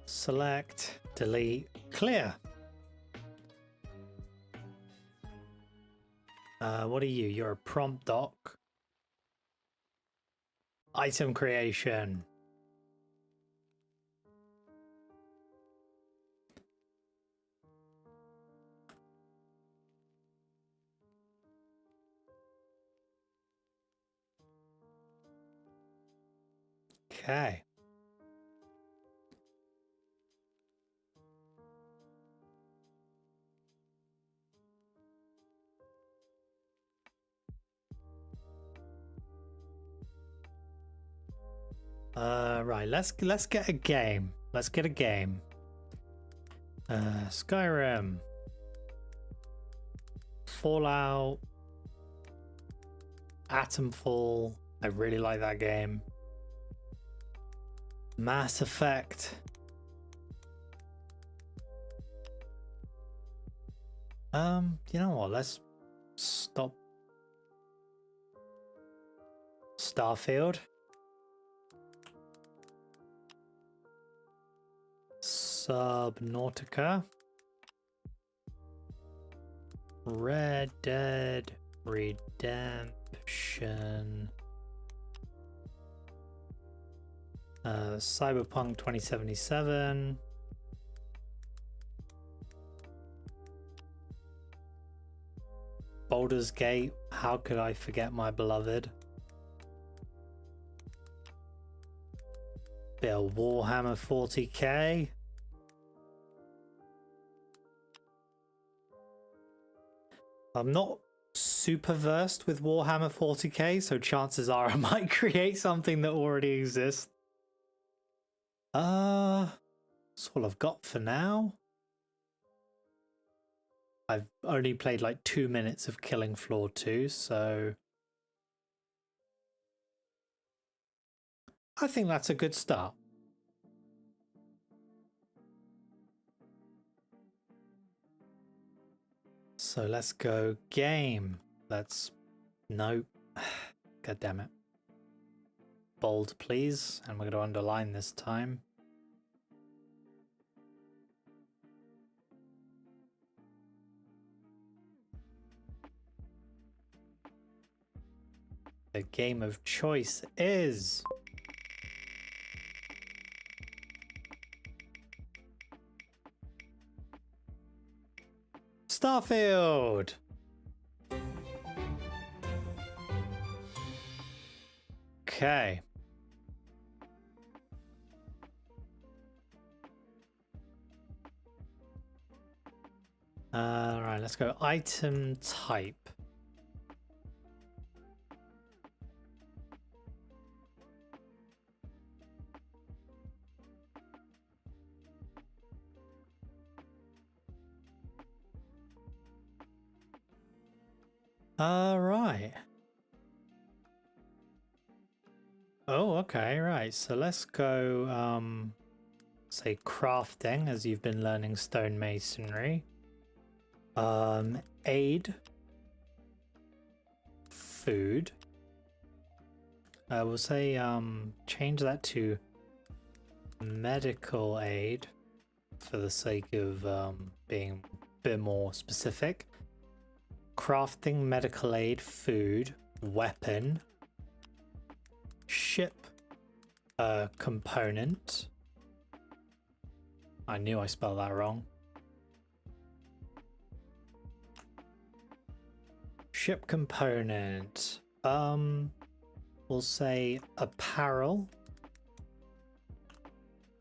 Select, delete, clear. What are you? You're a prompt doc. Item creation. Okay. Right, let's get a game. Let's get a game. Skyrim. Fallout. Atomfall. I really like that game. Mass Effect. You know what? Let's stop. Starfield. Subnautica. Red Dead Redemption. Cyberpunk 2077. Baldur's Gate. How could I forget my beloved? Bit of Warhammer 40k. I'm not super versed with Warhammer 40k, so chances are I might create something that already exists. That's all I've got for now. I've only played like 2 minutes of Killing Floor 2, so I think that's a good start. So let's go game. Nope. God damn it. Bold, please. And we're going to underline this time. The game of choice is... Starfield! Okay. Right, let's go item type. Right. Oh, okay, right. So let's go, say crafting, as you've been learning stonemasonry. Aid. Food. We'll say change that to medical aid for the sake of being a bit more specific. Crafting, medical aid, food, weapon, ship component. I knew I spelled that wrong. Ship component. We'll say apparel.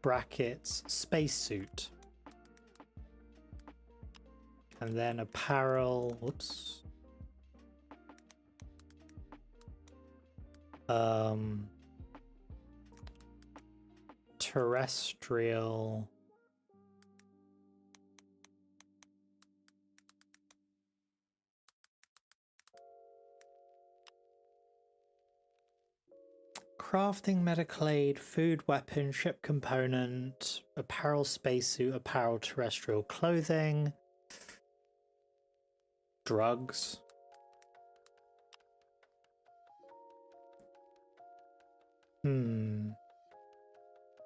Brackets, spacesuit. And then apparel, whoops. Terrestrial. Crafting, medical aid, food, weapon, ship component, apparel, spacesuit, apparel, terrestrial, clothing, drugs.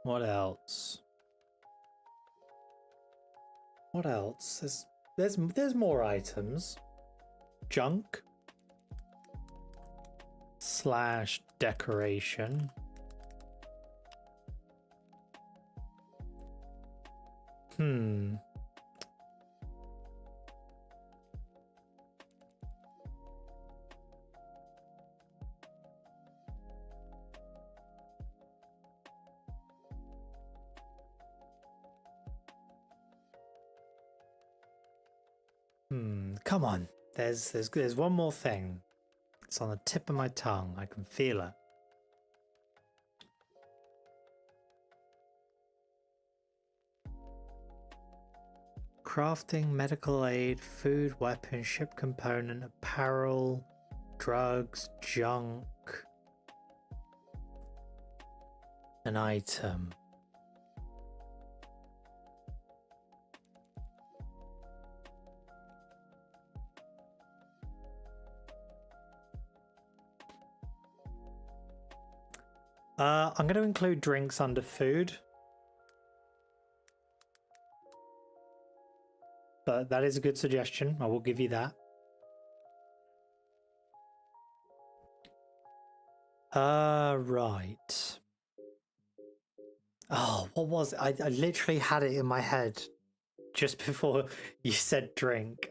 What else? What else? There's more items. Junk. Slash decoration. Come on. There's one more thing. It's on the tip of my tongue. I can feel it. Crafting, medical aid, food, weapon, ship component, apparel, drugs, junk, an item. I'm going to include drinks under food. But that is a good suggestion. I will give you that. Right. Oh, what was it? I literally had it in my head just before you said drink.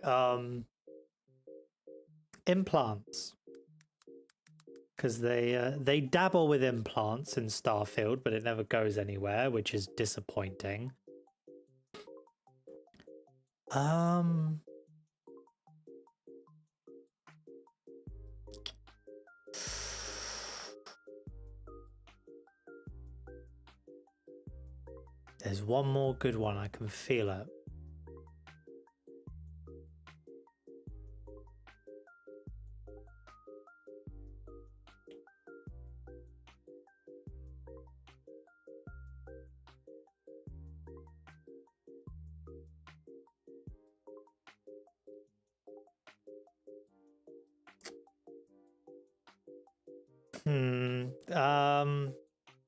Implants. Because they dabble with implants in Starfield, but it never goes anywhere, which is disappointing. There's one more good one. I can feel it.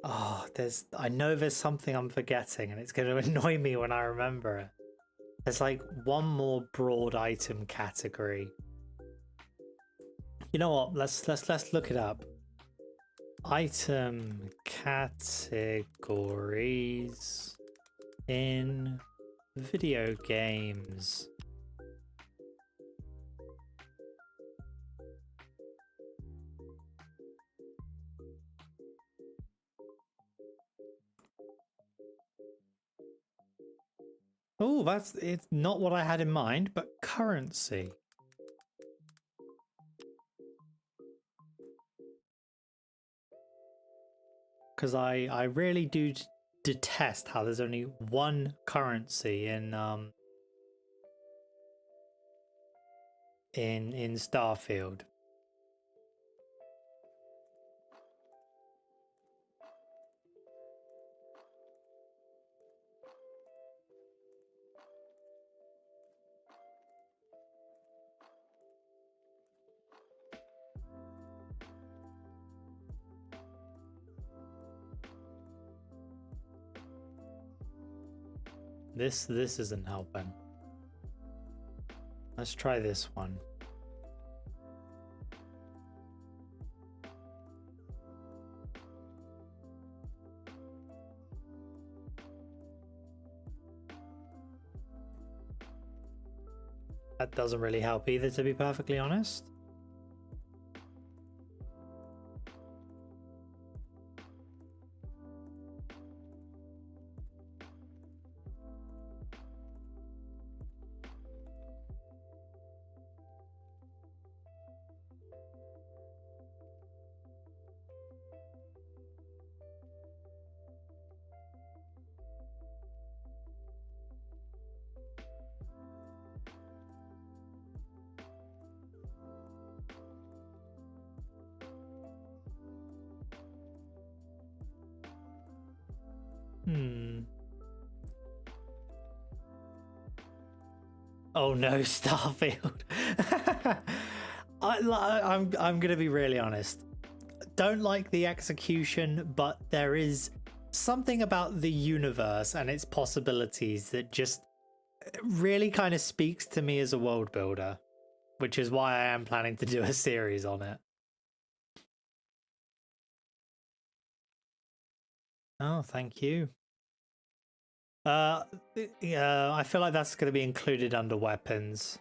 Oh, I know there's something I'm forgetting and it's going to annoy me when I remember it. There's like one more broad item category. You know what? Let's look it up. Item categories in video games. Oh, it's not what I had in mind, but currency. Because I really do detest how there's only one currency in Starfield. This isn't helping. Let's try this one. That doesn't really help either, to be perfectly honest. Oh no, Starfield. I'm gonna be really honest. Don't like the execution, but there is something about the universe and its possibilities that just really kind of speaks to me as a world builder, which is why I am planning to do a series on it. Oh, thank you. Yeah, I feel like that's going to be included under weapons.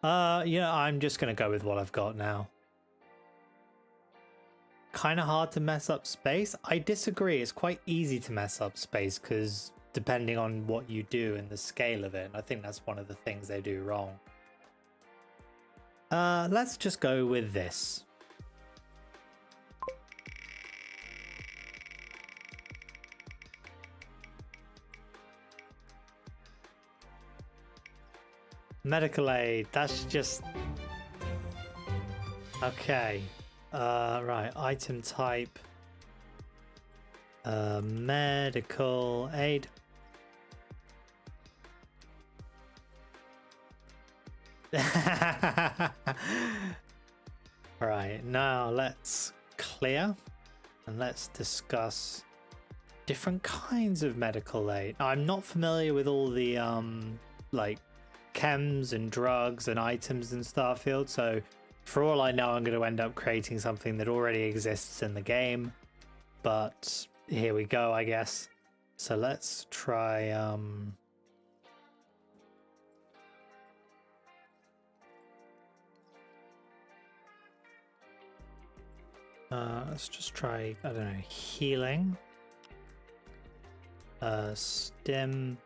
Yeah, I'm just going to go with what I've got now. Kind of hard to mess up space. I disagree. It's quite easy to mess up space because depending on what you do and the scale of it, I think that's one of the things they do wrong. Let's just go with this. Medical aid, that's just... Okay. Right, item type. Medical aid. Right, now let's clear and let's discuss different kinds of medical aid. I'm not familiar with all the like chems and drugs and items in Starfield, so for all I know I'm going to end up creating something that already exists in the game, but here we go, I guess. So let's try let's just try, I don't know, healing, stimulants,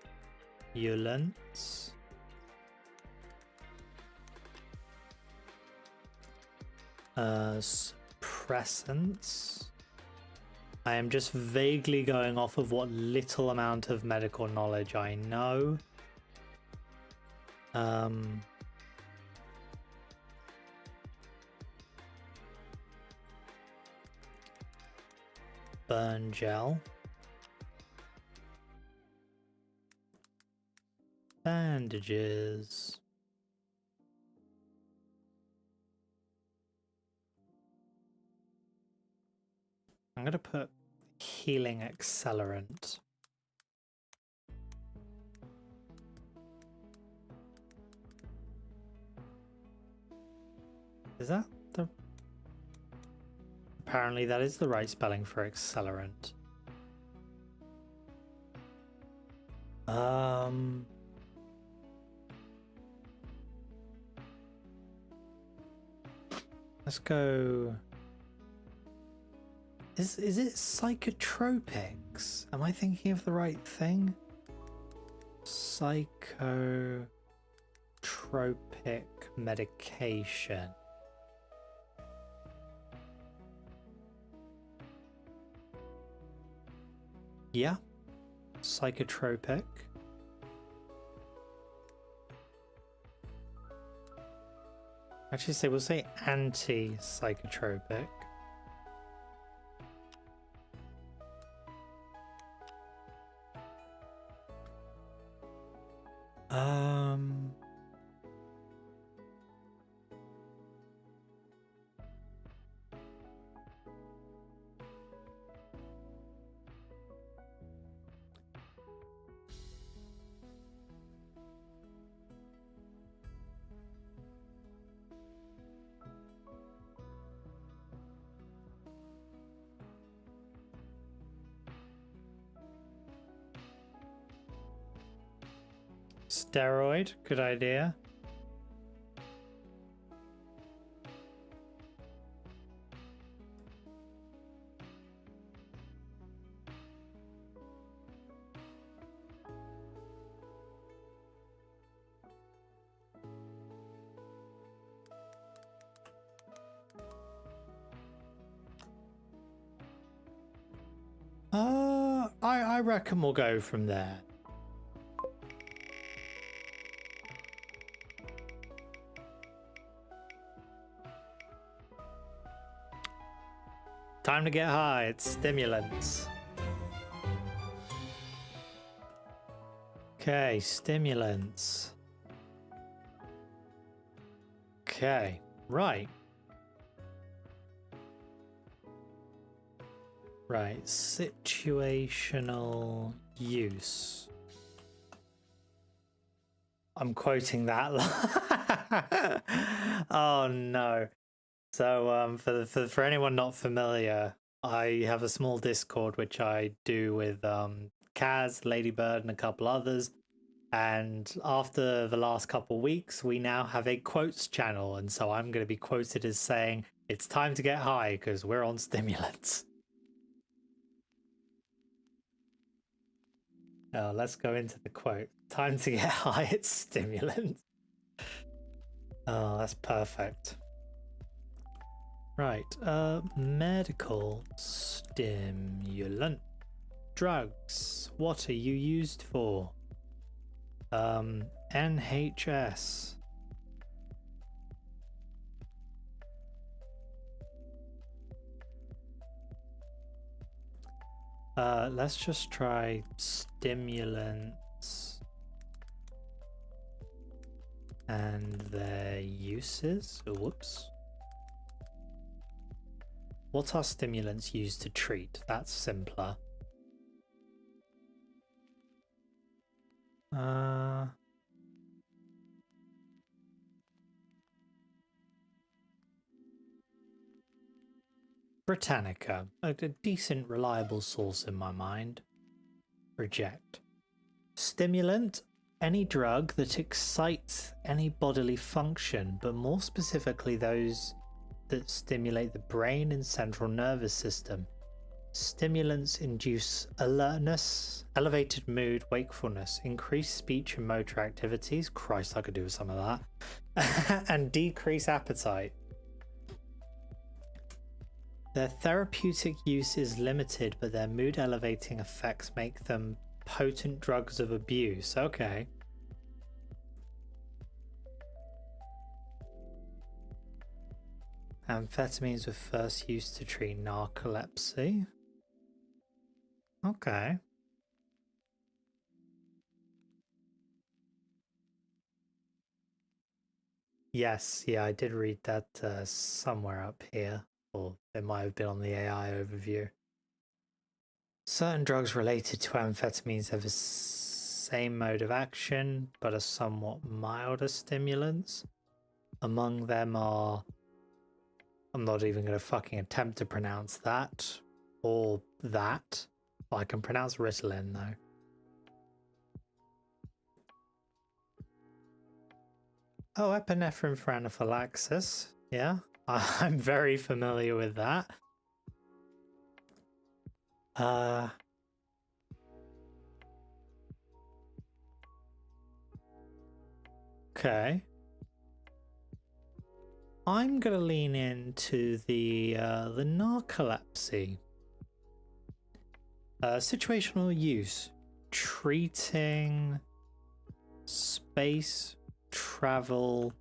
suppressants. I am just vaguely going off of what little amount of medical knowledge I know. Burn gel. Bandages. I'm going to put healing accelerant. Is that the... Apparently that is the right spelling for accelerant. Let's go... Is it psychotropics? Am I thinking of the right thing? Psychotropic medication. Yeah, psychotropic. Actually, we'll say anti-psychotropic. steroid, good idea. I reckon we'll go from there. Time to get high, it's stimulants. Okay, stimulants. Okay, right. Right, situational use. I'm quoting that. Oh no. So for anyone not familiar, I have a small Discord which I do with Kaz, Ladybird, and a couple others. And after the last couple weeks, we now have a quotes channel, and so I'm going to be quoted as saying it's time to get high because we're on stimulants. Now let's go into the quote. Time to get high, it's stimulants. Oh, that's perfect. Right, medical stimulant. Drugs. What are you used for? NHS. Let's just try stimulants and their uses. Oh, whoops. What are stimulants used to treat? That's simpler. Britannica, a decent, reliable source in my mind. Reject. Stimulant, any drug that excites any bodily function, but more specifically those that stimulate the brain and central nervous system. Stimulants induce alertness, elevated mood, wakefulness, increased speech and motor activities. Christ, I could do with some of that. And decrease appetite. Their therapeutic use is limited, but their mood elevating effects make them potent drugs of abuse. Okay. Amphetamines were first used to treat narcolepsy. Okay. Yes, yeah, I did read that somewhere up here, or it might have been on the AI overview. Certain drugs related to amphetamines have the same mode of action, but are somewhat milder stimulants. Among them are... I'm not even going to fucking attempt to pronounce that, or that. Well, I can pronounce Ritalin, though. Oh, epinephrine for anaphylaxis. Yeah, I'm very familiar with that. Okay. I'm gonna lean into the narcolepsy. Situational use. Treating space travel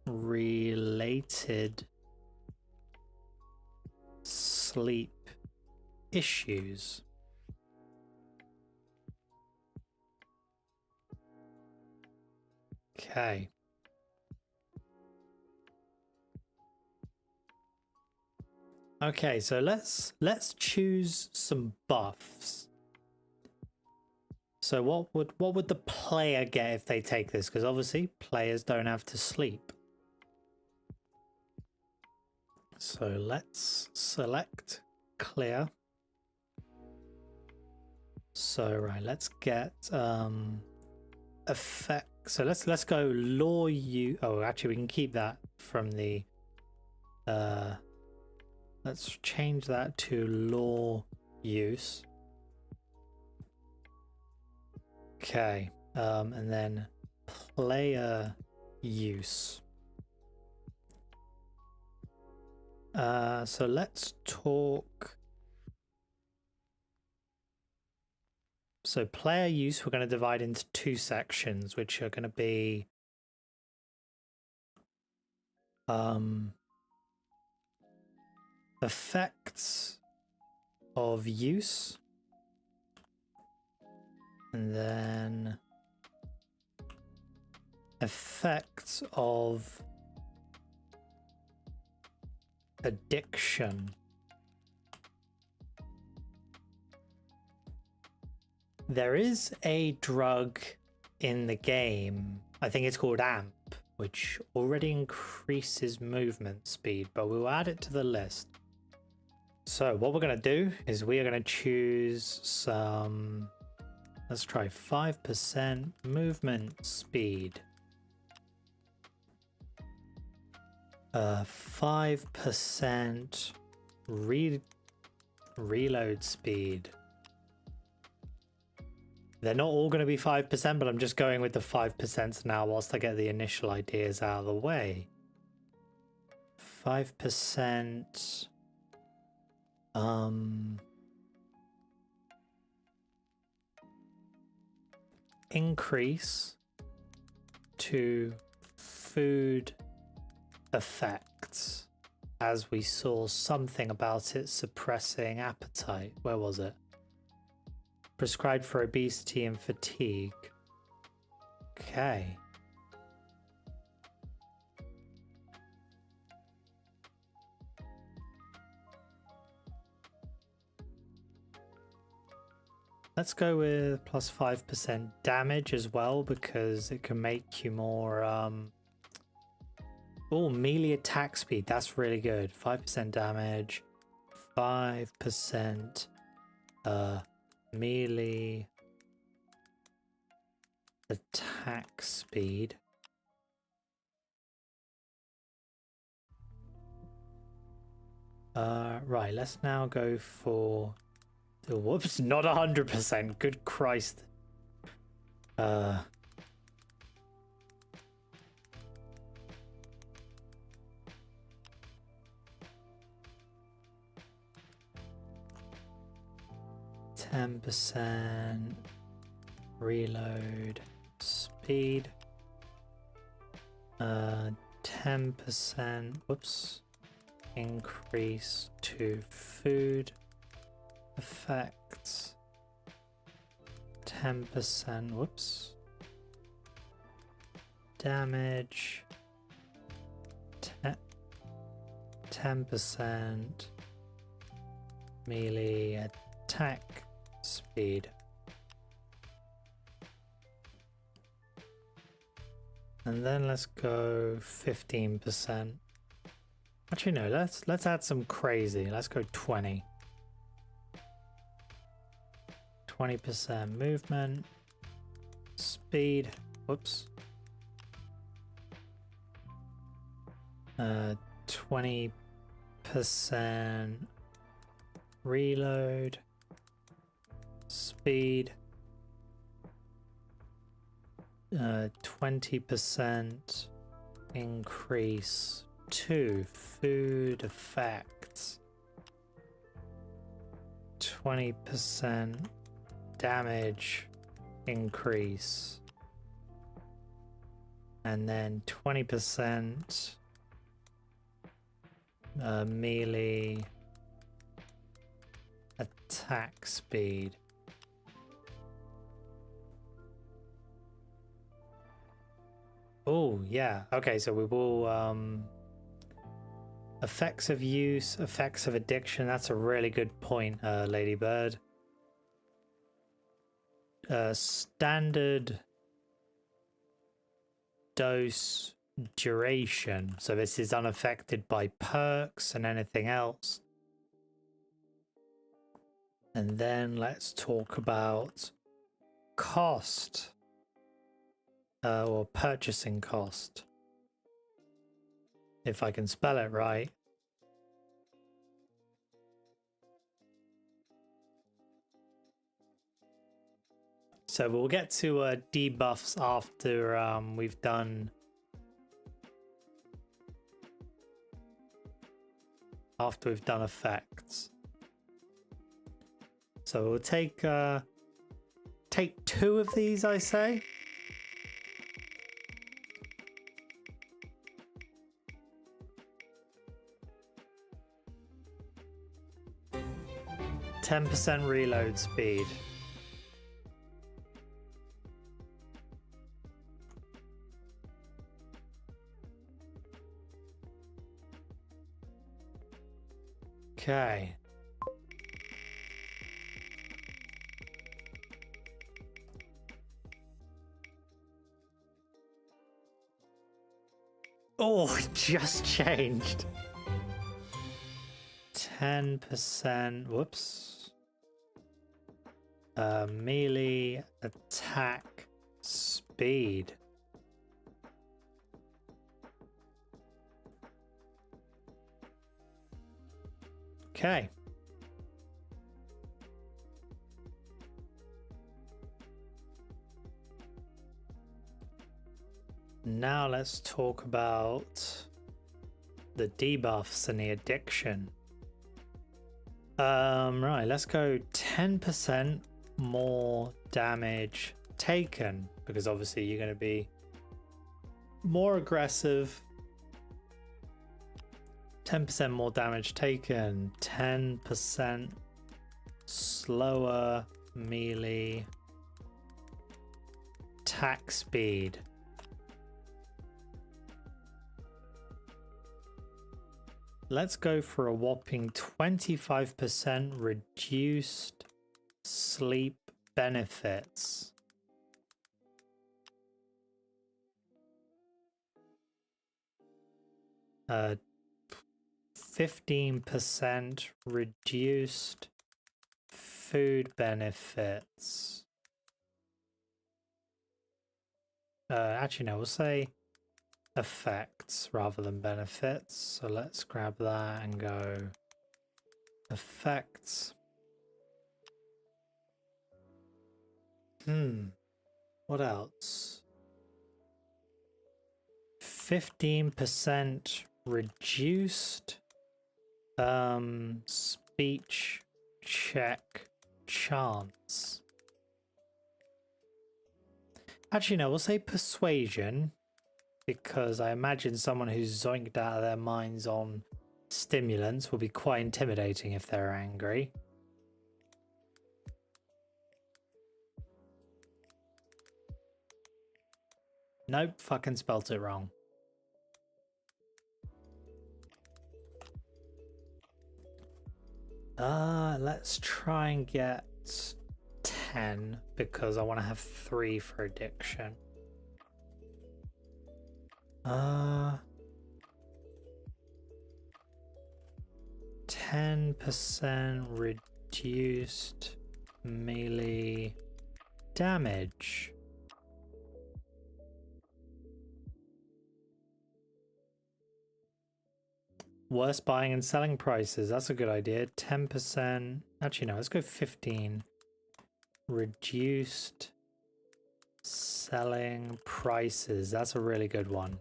related sleep issues. Okay. Okay, so let's choose some buffs. So what would the player get if they take this? Because obviously players don't have to sleep. So let's select clear. So right, let's get effect So let's go law use. Oh, actually, we can keep that from the. Let's change that to law use. Okay, and then player use. So let's talk. So player use, we're going to divide into two sections, which are going to be effects of use, and then effects of addiction. There is a drug in the game, I think it's called AMP, which already increases movement speed, but we'll add it to the list. So what we're going to do is we are going to choose some, let's try 5% movement speed. 5% reload speed. They're not all going to be 5%, but I'm just going with the 5% now whilst I get the initial ideas out of the way. 5% increase to food effects, as we saw something about it suppressing appetite. Where was it? Prescribed for obesity and fatigue. Okay. Let's go with plus 5% damage as well, because it can make you more oh, melee attack speed. That's really good. 5% damage, 5% melee attack speed. Right, let's now go for, oh, whoops, not 100%. Good Christ. 10% reload speed. 10%, whoops, increase to food effects. 10%, whoops, damage. 10% melee attack speed. And then let's go 15%. Actually no, let's add some crazy. Let's go 20. 20% movement speed. Whoops. 20% reload speed. 20% increase to food effects. 20% damage increase. And then 20% melee attack speed. Oh, yeah. Okay, so we will effects of use, effects of addiction. That's a really good point, Ladybird. Standard dose duration. So this is unaffected by perks and anything else. And then let's talk about cost. or purchasing cost, if I can spell it right. So we'll get to debuffs after we've done effects. So we'll take 2 of these, I say. %10 reload speed. Okay. Oh, it just changed. 10%. Whoops. Melee attack speed. Okay. Now let's talk about the debuffs and the addiction. Right, let's go 10% more damage taken, because obviously you're going to be more aggressive. 10% more damage taken, 10% slower melee attack speed. Let's go for a whopping 25% reduced sleep benefits. Uh, 15% reduced food benefits. Actually, no, we'll say effects rather than benefits. So let's grab that and go effects. What else? 15% reduced speech check chance. Actually, no, we'll say persuasion, because I imagine someone who's zoinked out of their minds on stimulants will be quite intimidating if they're angry. Nope, fucking spelt it wrong. Let's try and get 10, because I want to have 3 for addiction. 10% reduced melee damage. Worst buying and selling prices. That's a good idea. 10%. Actually, no, let's go 15. Reduced selling prices. That's a really good one.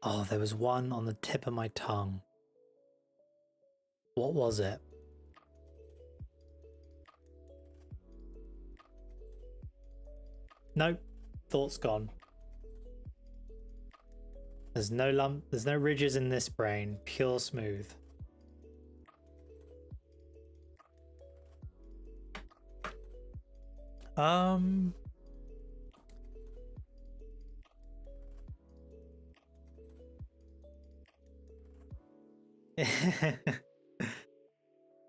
Oh, there was one on the tip of my tongue. What was it? Nope. Thought's gone. There's no lump, there's no ridges in this brain. Pure smooth.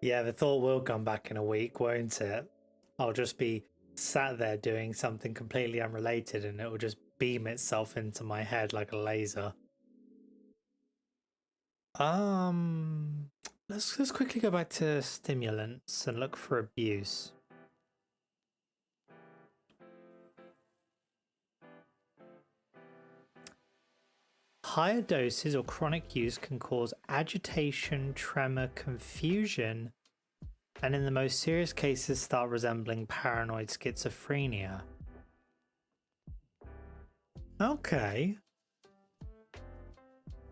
Yeah, the thought will come back in a week, won't it? I'll just be sat there doing something completely unrelated and it will just beam itself into my head like a laser. Let's quickly go back to stimulants and look for abuse. Higher doses or chronic use can cause agitation, tremor, confusion, and in the most serious cases start resembling paranoid schizophrenia. Okay.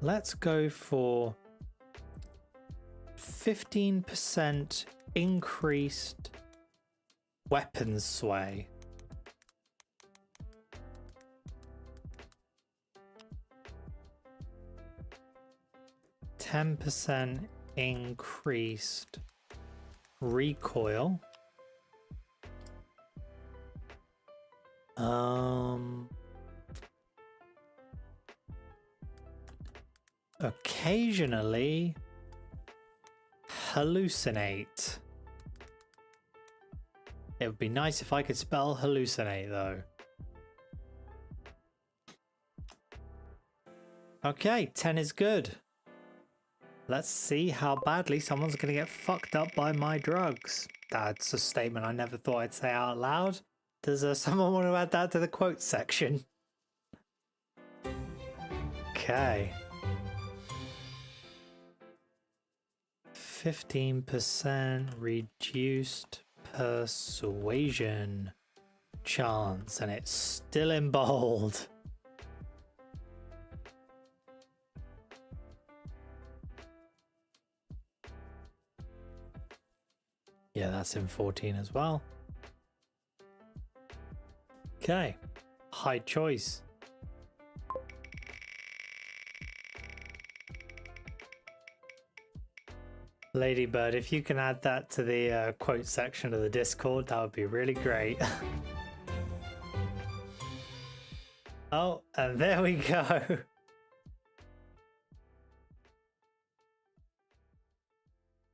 Let's go for 15% increased weapon sway. %10 increased recoil. Occasionally hallucinate. It would be nice if I could spell hallucinate though. Okay, 10 is good. Let's see how badly someone's gonna get fucked up by my drugs. That's a statement I never thought I'd say out loud. Does someone want to add that to the quote section? Okay. 15% reduced persuasion chance, and it's still in bold. Yeah, that's in 14 as well. Okay, high choice. Ladybird, if you can add that to the quote section of the Discord, that would be really great. Oh, and there we go.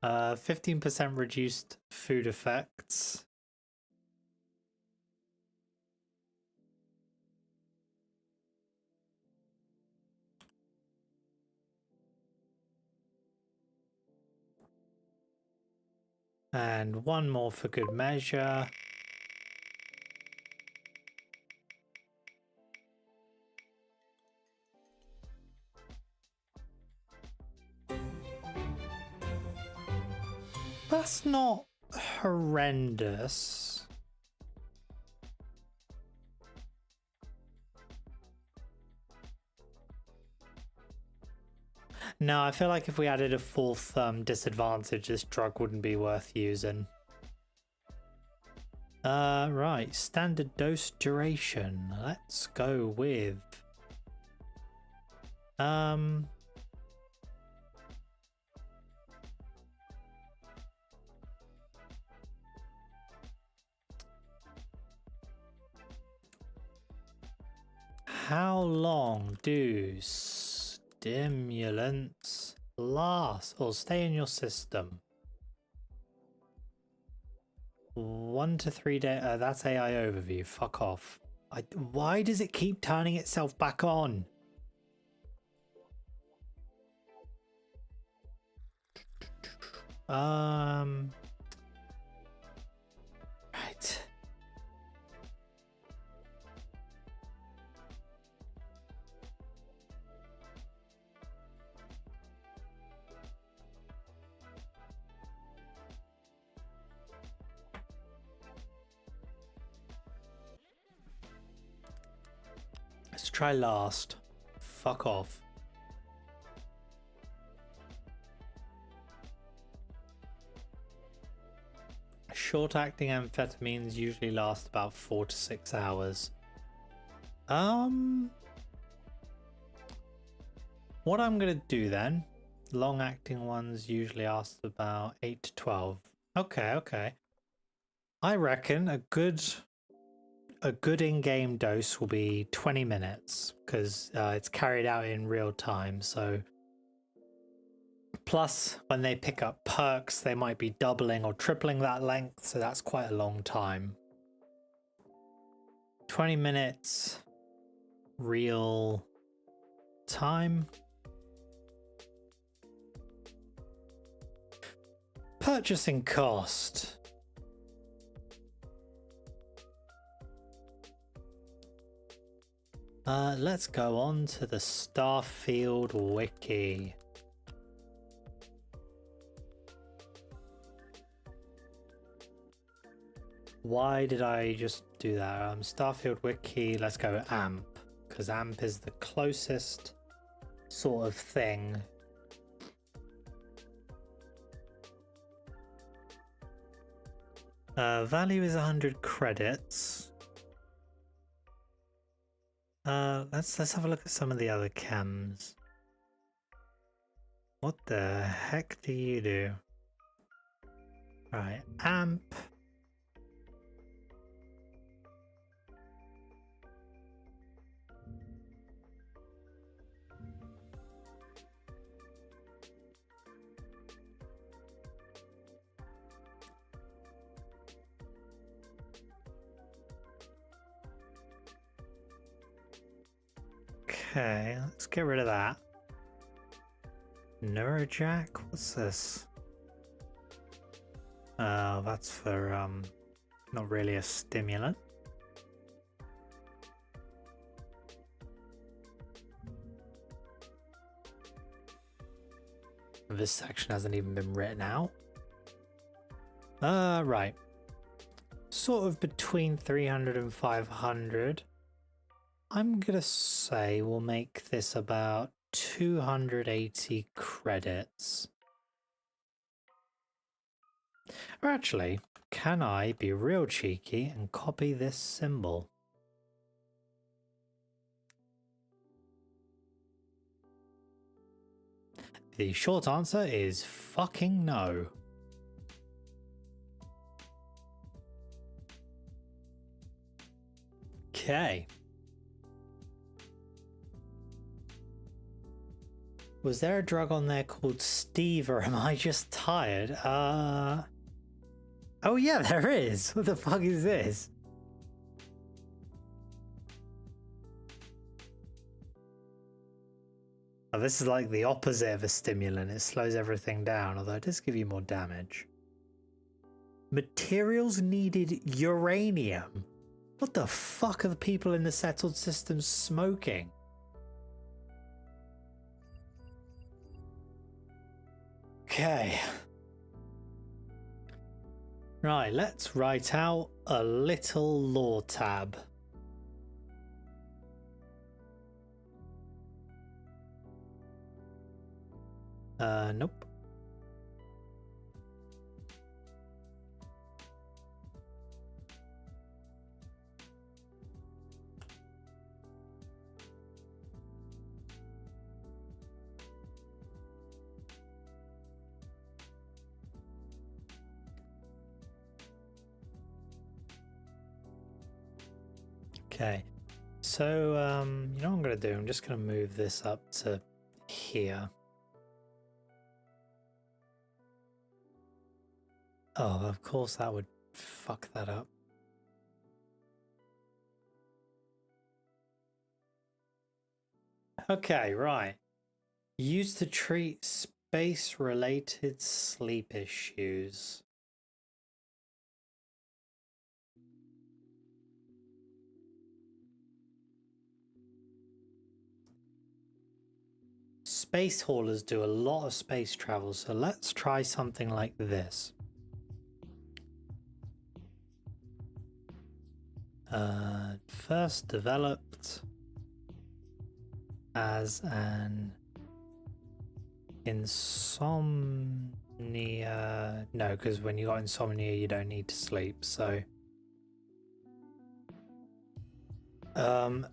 Uh, 15% reduced food effects. And one more for good measure. That's not horrendous. No, I feel like if we added a fourth disadvantage, this drug wouldn't be worth using. Right, standard dose duration. Let's go with how long do stimulants last or stay in your system? 1 to 3 days. That's AI overview. Fuck off. Why does it keep turning itself back on? Right. Let's try last. Fuck off. Short-acting amphetamines usually last about 4 to 6 hours. What I'm gonna do then, long-acting ones usually last about 8 to 12. Okay. I reckon a good in-game dose will be 20 minutes because it's carried out in real time. So plus when they pick up perks, they might be doubling or tripling that length. So that's quite a long time. 20 minutes real time. Purchasing cost. Let's go on to the Starfield wiki. Why did I just do that? Starfield wiki, let's go AMP, because AMP is the closest sort of thing. Value is 100 credits. Let's have a look at some of the other chems. What the heck do you do? Right, AMP. Okay, let's get rid of that. Neurojack? What's this? Oh, that's for, not really a stimulant. This section hasn't even been written out. Right. Sort of between 300 and 500. I'm gonna say we'll make this about 280 credits. Or actually, can I be real cheeky and copy this symbol? The short answer is fucking no. Okay. Was there a drug on there called Steve, or am I just tired? Oh yeah, there is. What the fuck is this? Oh, this is like the opposite of a stimulant. It slows everything down, although it does give you more damage. Materials needed uranium. What the fuck are the people in the settled systems smoking? Okay. Right, let's write out a little lore tab. Nope. Okay, so you know what I'm gonna do? I'm just gonna move this up to here. Oh, of course that would fuck that up. Okay, right. Used to treat space-related sleep issues. Space haulers do a lot of space travel, so let's try something like this. First developed as an insomnia. No, because when you got insomnia, you don't need to sleep. So, I'm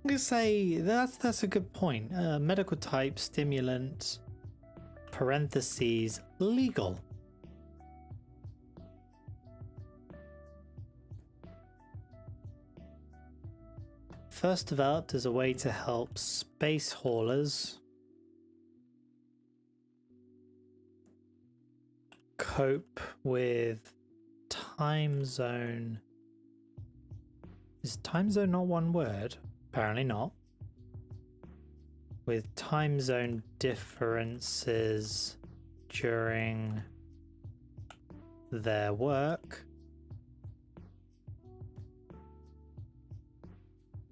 gonna say that's a good point. Medical type stimulant, parentheses, legal. First developed as a way to help space haulers cope with time zone. Is time zone not one word? Apparently not. with time zone differences during their work.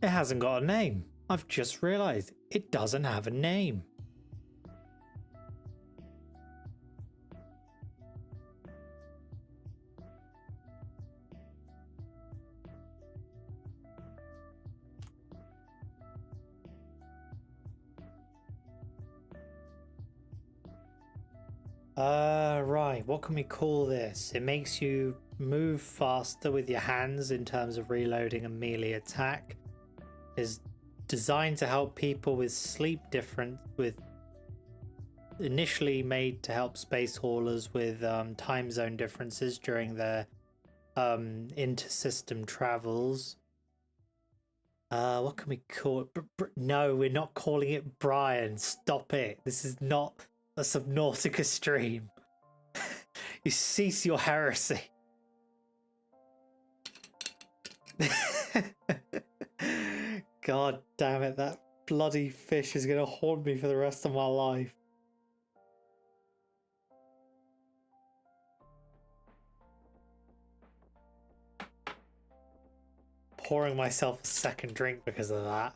It hasn't got a name. I've just realized it doesn't have a name. Right, what can we call this? It makes you move faster with your hands in terms of reloading and melee attack. Is designed to help people with sleep different, with initially made to help space haulers with time zone differences during their inter-system travels. What can we call it? No, we're not calling it Brian. Stop it. This is not a Subnautica stream. You cease your heresy. God damn it, that bloody fish is gonna haunt me for the rest of my life. Pouring myself a second drink because of that.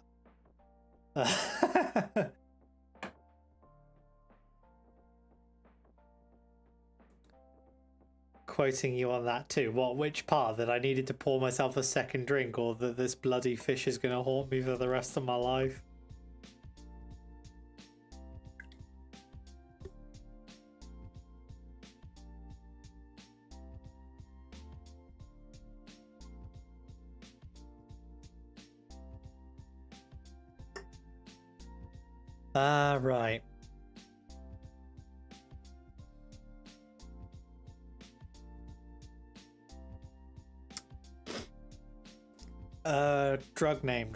Quoting you on that too. What? Which part? That I needed to pour myself a second drink, or that this bloody fish is going to haunt me for the rest of my life? Right. Drug name.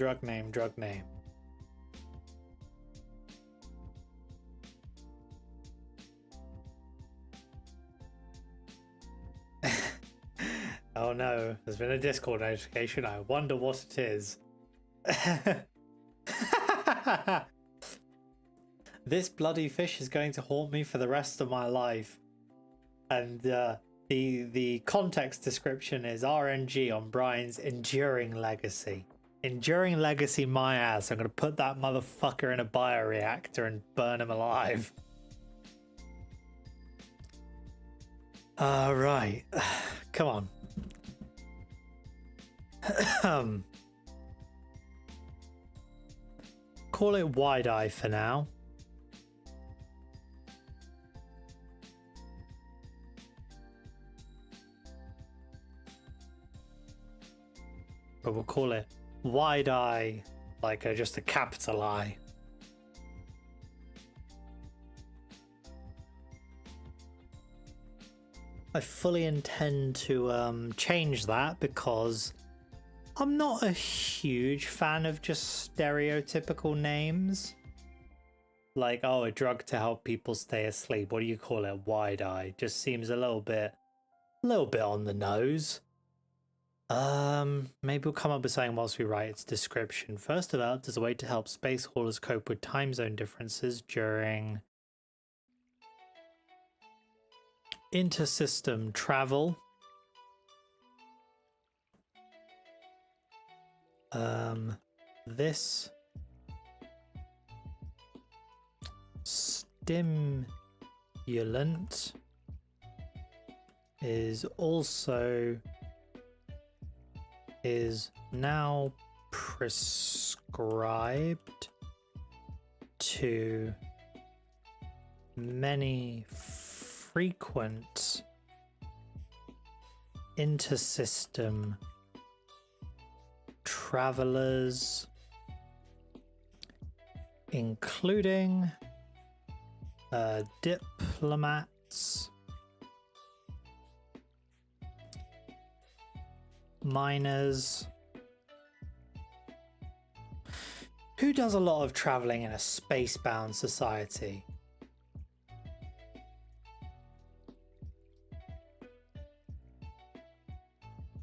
Oh no, there's been a Discord notification. I wonder what it is. This bloody fish is going to haunt me for the rest of my life. And the context description is RNG on Brian's enduring legacy. Enduring legacy my ass. I'm going to put that motherfucker in a bioreactor and burn him alive. Right. Come on. Call it Wide Eye for now. But we'll call it Wide Eye, like just a capital I. I fully intend to change that because I'm not a huge fan of just stereotypical names. Like, oh, a drug to help people stay asleep. What do you call it? Wide Eye. Just seems a little bit on the nose. Maybe we'll come up with something whilst we write its description. First developed as a way to help space haulers cope with time zone differences during inter-system travel. This stimulant is now prescribed to many frequent inter-system travelers, including diplomats, miners. Who does a lot of traveling in a space-bound society?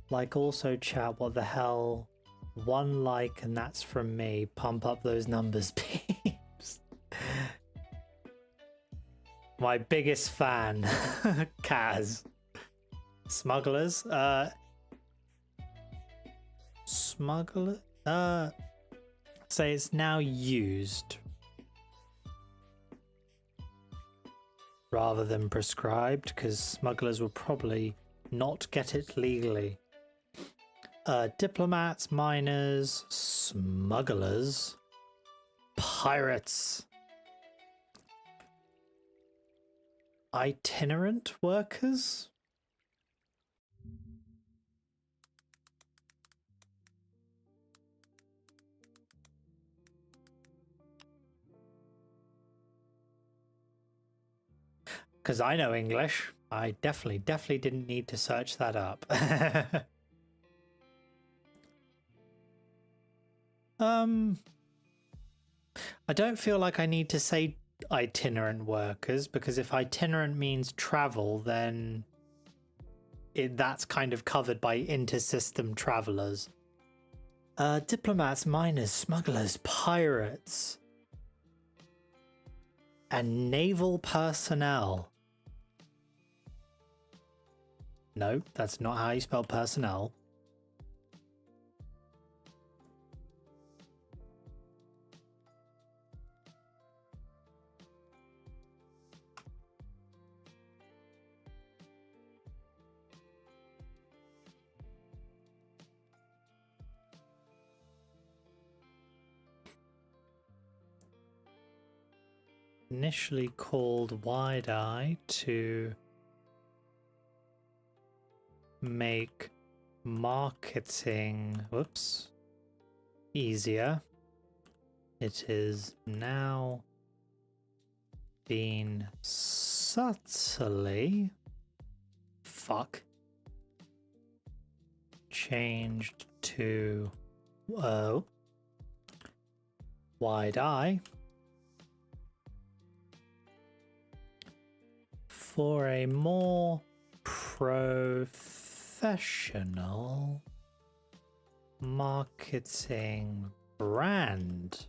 Like, also chat, what the hell? One like and that's from me. Pump up those numbers, peeps. my biggest fan, Kaz. Smugglers? Smuggler? Say it's now used rather than prescribed, because smugglers will probably not get it legally. Diplomats, miners, smugglers, pirates, itinerant workers. Because I know English. I definitely didn't need to search that up. I don't feel like I need to say itinerant workers, because if itinerant means travel, then that's kind of covered by intersystem travelers. Diplomats, miners, smugglers, pirates, and naval personnel. No, that's not how you spell personnel. Initially called Wide-Eye to make marketing, whoops, easier. It is now been subtly changed to Wide-Eye for a more professional marketing brand.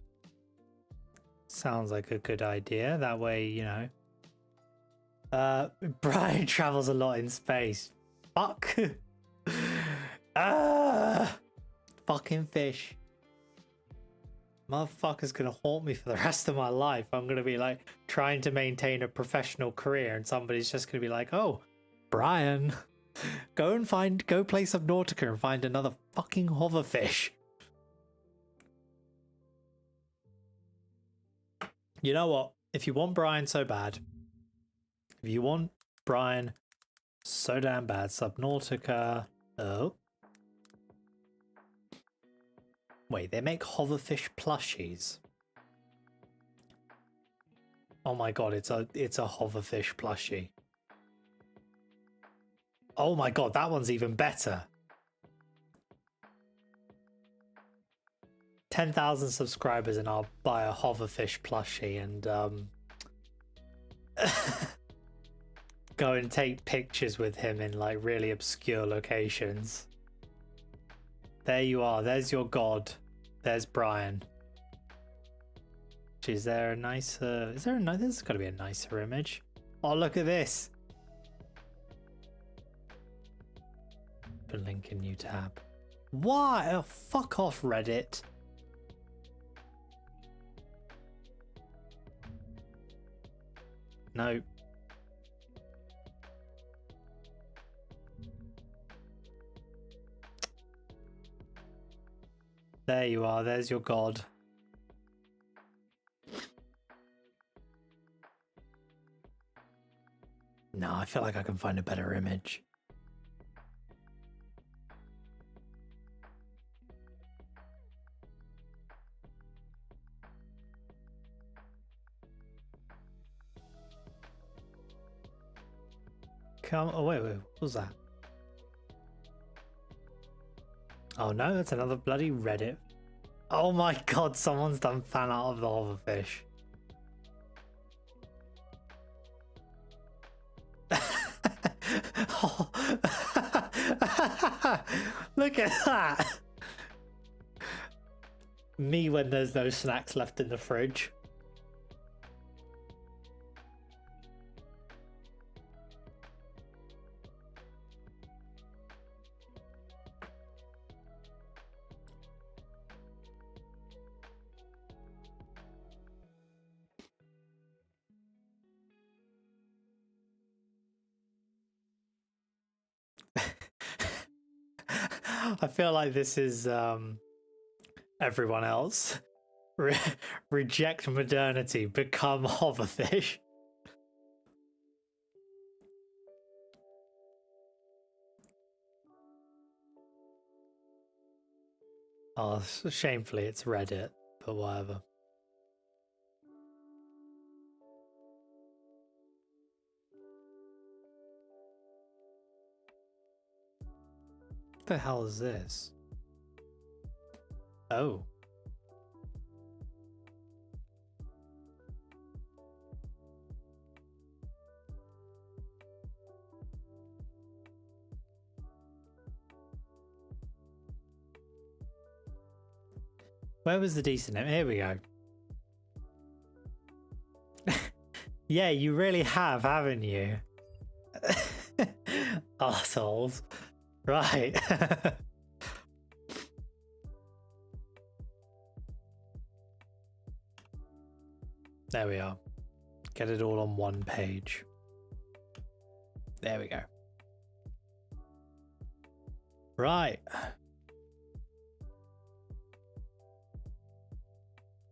Sounds like a good idea. That way, you know. Brian travels a lot in space. Fuck. Fucking fish. Motherfucker's gonna haunt me for the rest of my life. I'm gonna be like trying to maintain a professional career, and somebody's just gonna be like, "Oh, Brian, go play Subnautica and find another fucking hoverfish." You know what? If you want Brian so bad, if you want Brian so damn bad, Subnautica. Oh. Wait, they make hoverfish plushies. Oh my god, it's a hoverfish plushie. Oh my god, that one's even better. 10,000 subscribers and I'll buy a hoverfish plushie and go and take pictures with him in like really obscure locations. There you are. There's your god. There's Brian. Is there a nicer... Is there a nice... There's got to be a nicer image. Oh, look at this. Put a link in new tab. Why? Oh, fuck off, Reddit. No. There you are. There's your god. No, I feel like I can find a better image. Come. Oh, wait. What was that? Oh no, that's another bloody Reddit. Oh my god, someone's done fan art of the hoverfish. Oh. Look at that. Me when there's no snacks left in the fridge. I feel like this is everyone else. Reject modernity, become hoverfish. Oh, shamefully, it's Reddit, but whatever. What the hell is this? Oh. Where was the decent name? Here we go. Yeah, you really have, haven't you? Arseholes. Right. There we are. Get it all on one page. There we go. Right.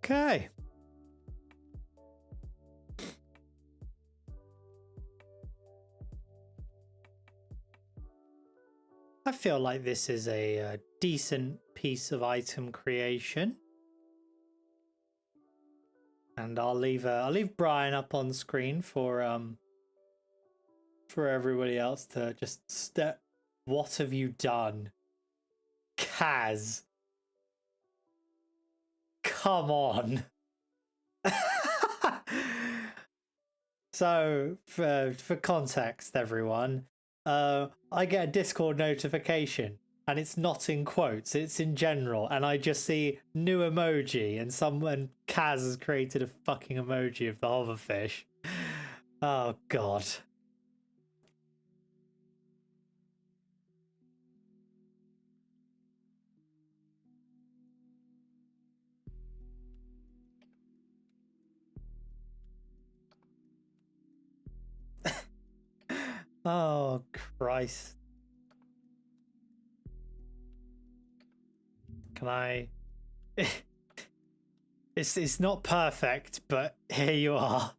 Okay. I feel like this is a decent piece of item creation. And I'll leave Brian up on screen for everybody else to just step. What have you done, Kaz? Come on. So for context, everyone, I get a Discord notification and it's not in quotes, it's in general, and I just see new emoji and Kaz has created a fucking emoji of the hoverfish. Oh god. Oh Christ. Can I? It's not perfect, but here you are.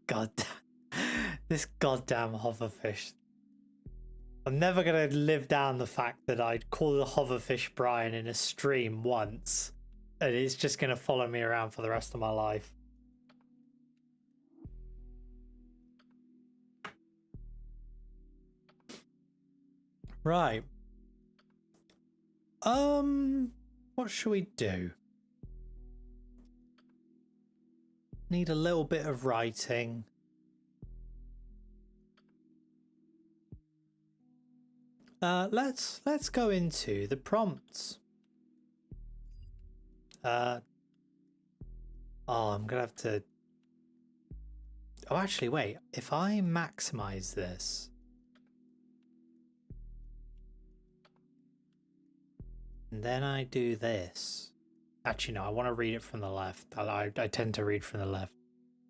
God, this goddamn hoverfish. I'm never gonna live down the fact that I'd call the hoverfish Brian in a stream once, and it's just gonna follow me around for the rest of my life. Right. What should we do? Need a little bit of writing. Let's go into the prompts. Oh, I'm gonna have to. Oh, actually, wait. If I maximize this, and then I do this. Actually, no. I want to read it from the left. I tend to read from the left.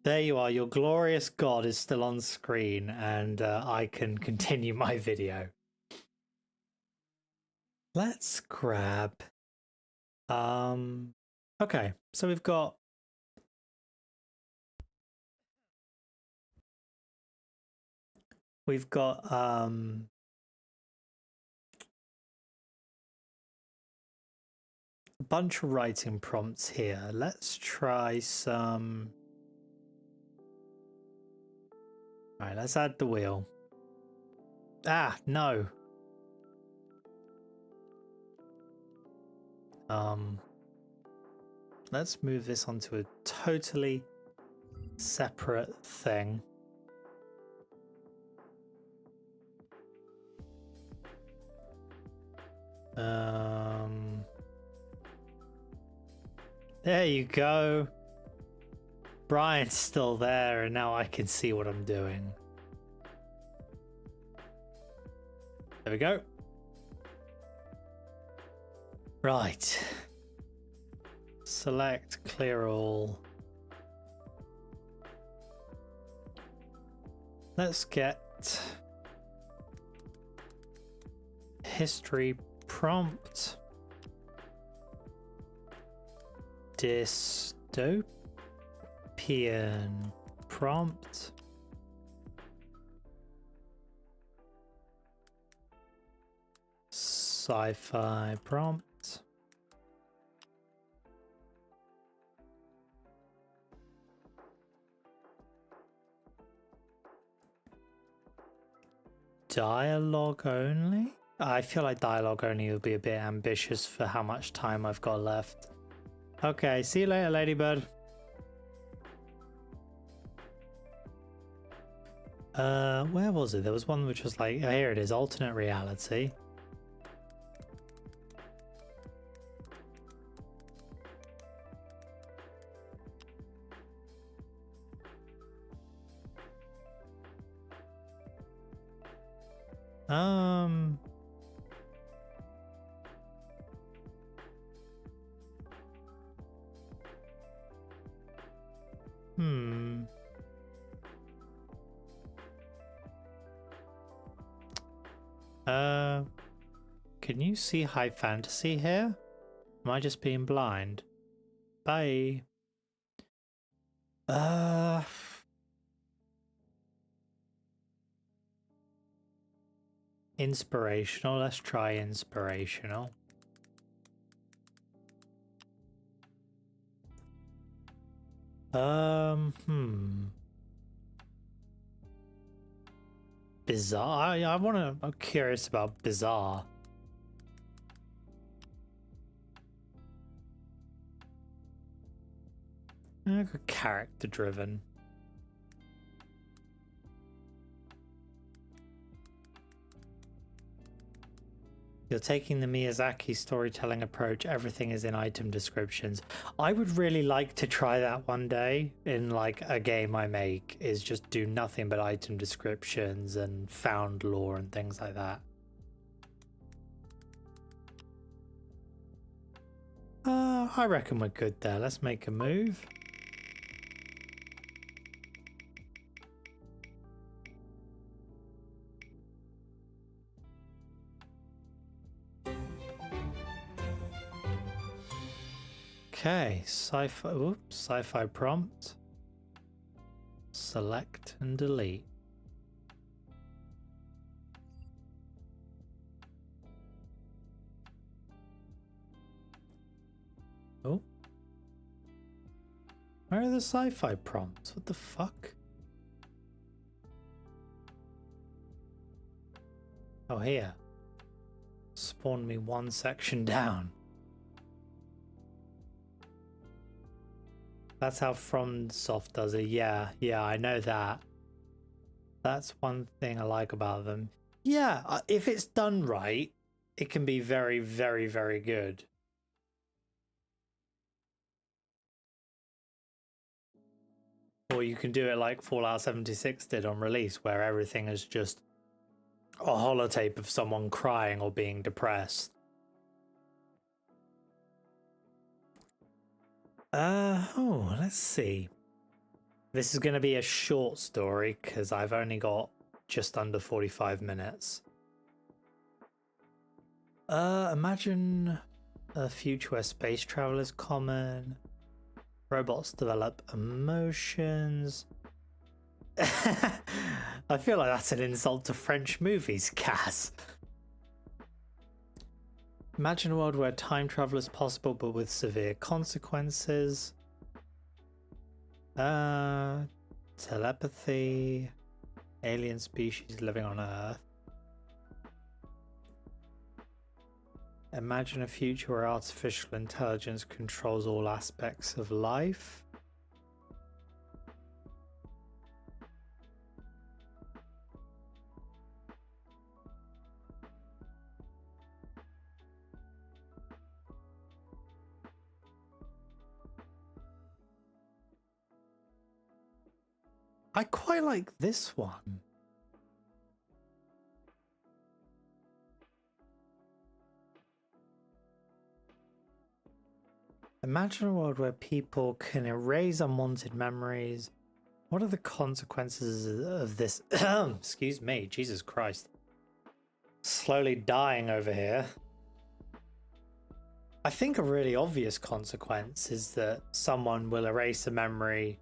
There you are. Your glorious god is still on screen, and I can continue my video. Let's grab. Okay, so we've got. A bunch of writing prompts here. Let's try some. All right, let's add the wheel. Ah, no. Let's move this onto a totally separate thing. There you go. Brian's still there, and now I can see what I'm doing. There we go. Right. Select clear all. Let's get history prompt. Dystopian prompt. Sci-fi prompt. Dialogue only? I feel like dialogue only will be a bit ambitious for how much time I've got left. Okay, see you later, Ladybird. Where was it? There was one which was like, oh, here it is, alternate reality. Can you see high fantasy here? Am I just being blind? Bye. Inspirational. Let's try inspirational. Bizarre. I'm curious about bizarre. Character driven. You're taking the Miyazaki storytelling approach. Everything is in item descriptions. I would really like to try that one day in like a game I make, is just do nothing but item descriptions and found lore and things like that. I reckon we're good there. Let's make a move. Okay, sci-fi prompt. Select and delete. Oh. Where are the sci-fi prompts? What the fuck? Oh, here. Spawn me one section down. That's how FromSoft does it. Yeah, I know that. That's one thing I like about them. Yeah, if it's done right, it can be very, very, very good. Or you can do it like Fallout 76 did on release, where everything is just a holotape of someone crying or being depressed. Let's see. This is going to be a short story because I've only got just under 45 minutes. Imagine a future where space travel is common. Robots develop emotions. I feel like that's an insult to French movies, Cass. Imagine a world where time travel is possible but with severe consequences. Telepathy. Alien species living on Earth. Imagine a future where artificial intelligence controls all aspects of life. I quite like this one. Imagine a world where people can erase unwanted memories What are the consequences of this? Excuse me, Jesus Christ. Slowly dying over here. I think a really obvious consequence is that someone will erase a memory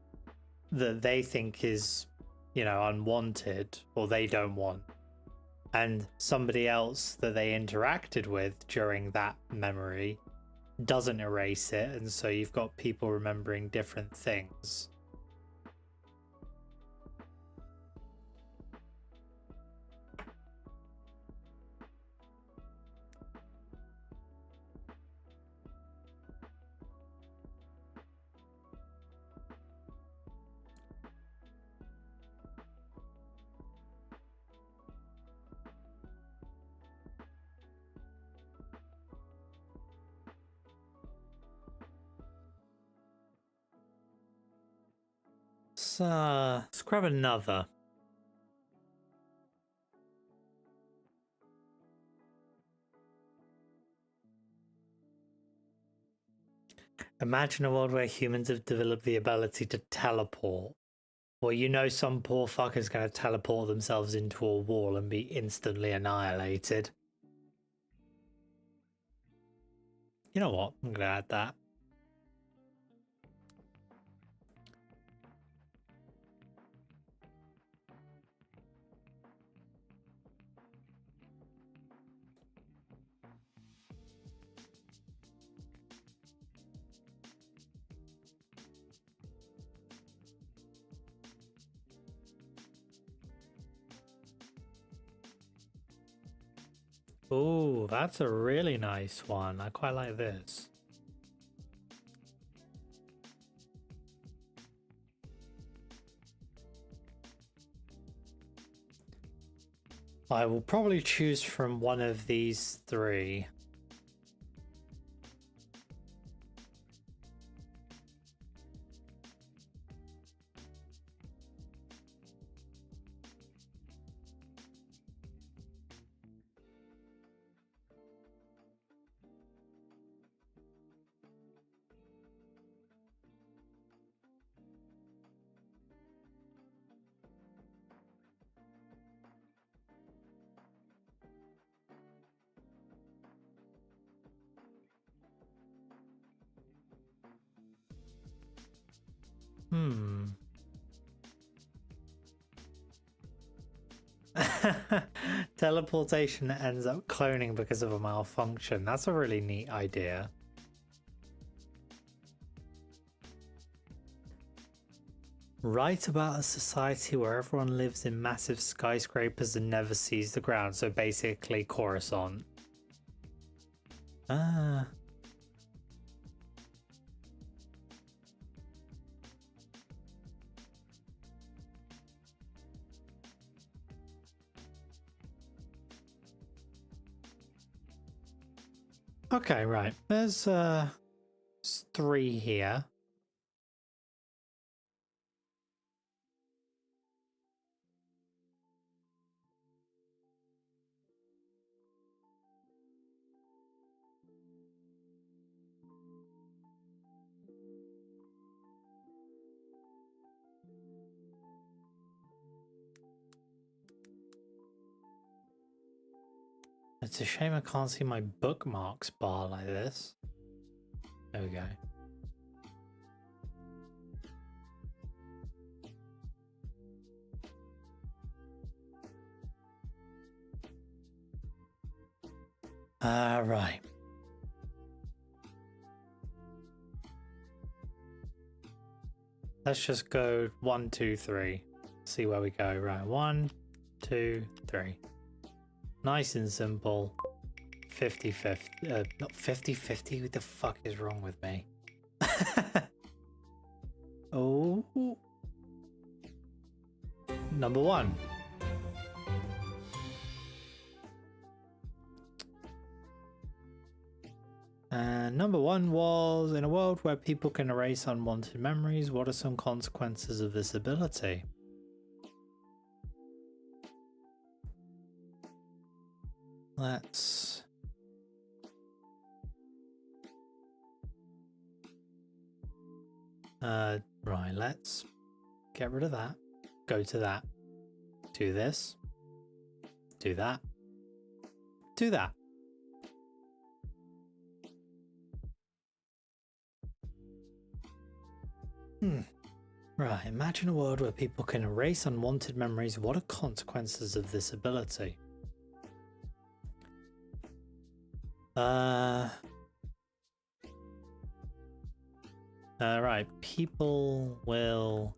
that they think is, you know, unwanted or they don't want. And somebody else that they interacted with during that memory doesn't erase it. And so you've got people remembering different things. Let's grab another. Imagine a world where humans have developed the ability to teleport. Well, you know some poor fucker's going to teleport themselves into a wall and be instantly annihilated. You know what? I'm going to add that. Ooh, that's a really nice one. I quite like this. I will probably choose from one of these three. Teleportation ends up cloning because of a malfunction. That's a really neat idea. Write about a society where everyone lives in massive skyscrapers and never sees the ground. So basically Coruscant. Ah. Okay, right. There's 3 here. It's a shame I can't see my bookmarks bar like this. There we go. Right. Let's just go 1, 2, 3. See where we go. Right. 1, 2, 3. Nice and simple. 50-50. Not 50-50. What the fuck is wrong with me? Oh. Number 1. And number 1 was, in a world where people can erase unwanted memories, what are some consequences of this ability? Let's... right, let's get rid of that. Go to that. Do this. Do that. Do that. Right, imagine a world where people can erase unwanted memories. What are consequences of this ability? Right, people will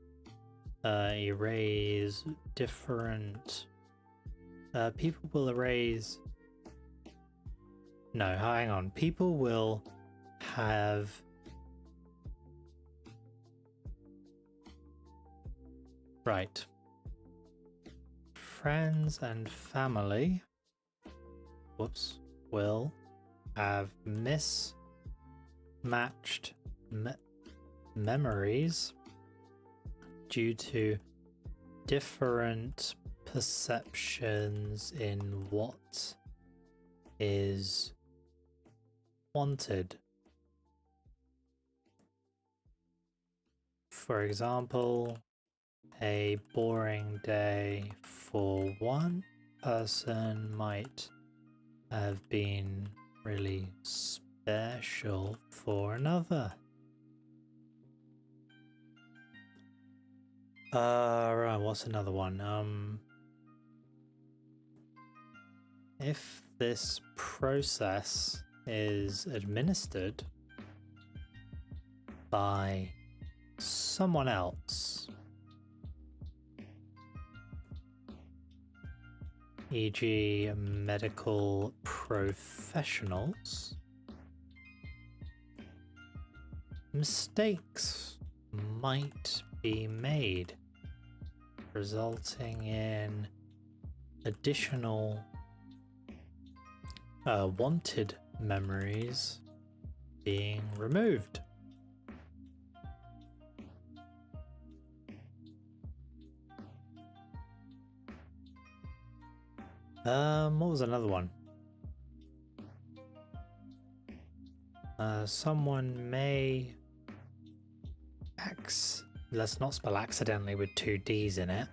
erase different... people will erase... No, hang on. People will have... Right. Friends and family... Whoops. Will have mismatched memories due to different perceptions in what is wanted. For example, a boring day for one person might have been really special for another. Right, what's another one? If this process is administered by someone else, e.g. medical professionals, mistakes might be made, resulting in additional wanted memories being removed. What was another one? Someone may let's not spell accidentally with 2 D's in it.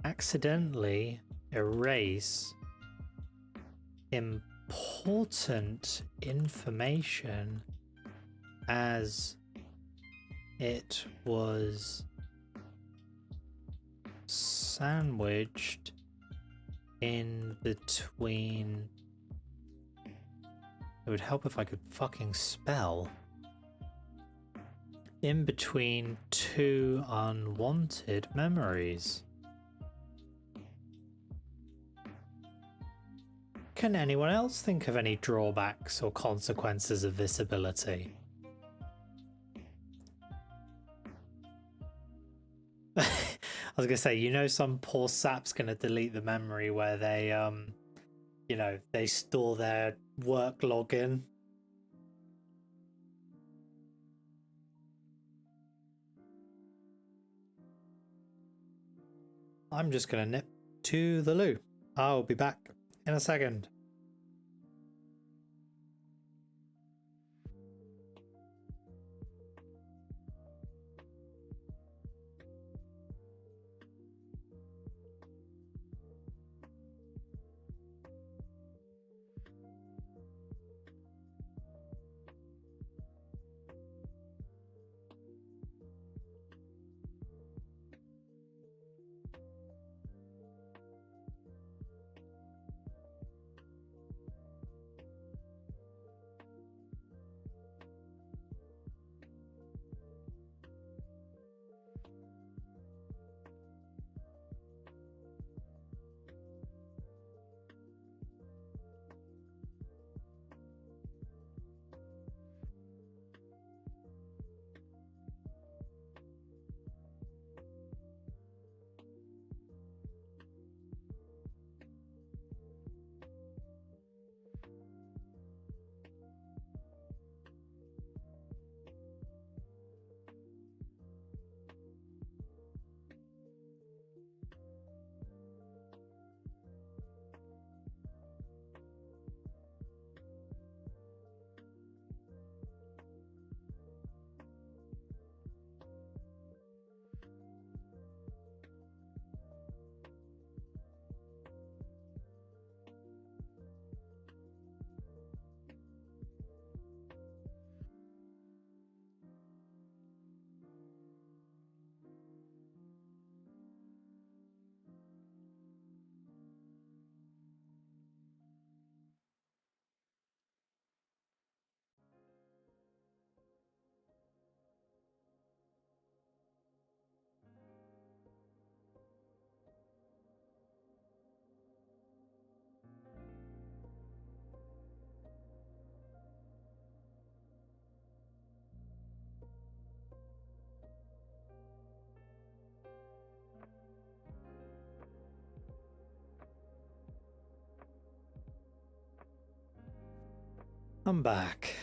Accidentally erase important information as it was sandwiched in between. It would help if I could fucking spell. In between 2 unwanted memories. Can anyone else think of any drawbacks or consequences of this ability? I was gonna say, you know, some poor sap's gonna delete the memory where they, you know, they store their work login. I'm just gonna nip to the loo. I'll be back in a second. I'm back.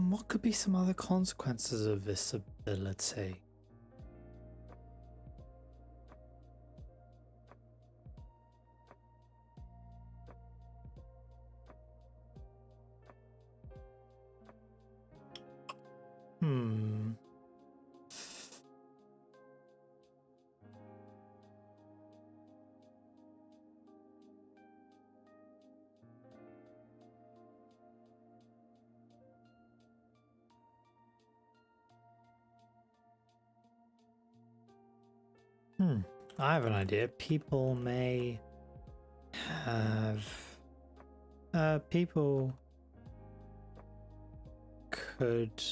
What could be some other consequences of this ability? I have an idea. People may have... people could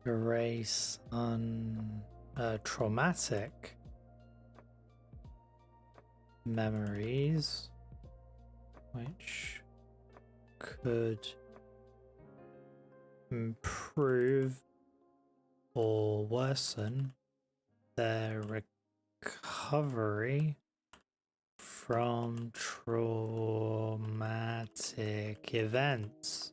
erase traumatic memories, which could improve or worsen their recovery from traumatic events.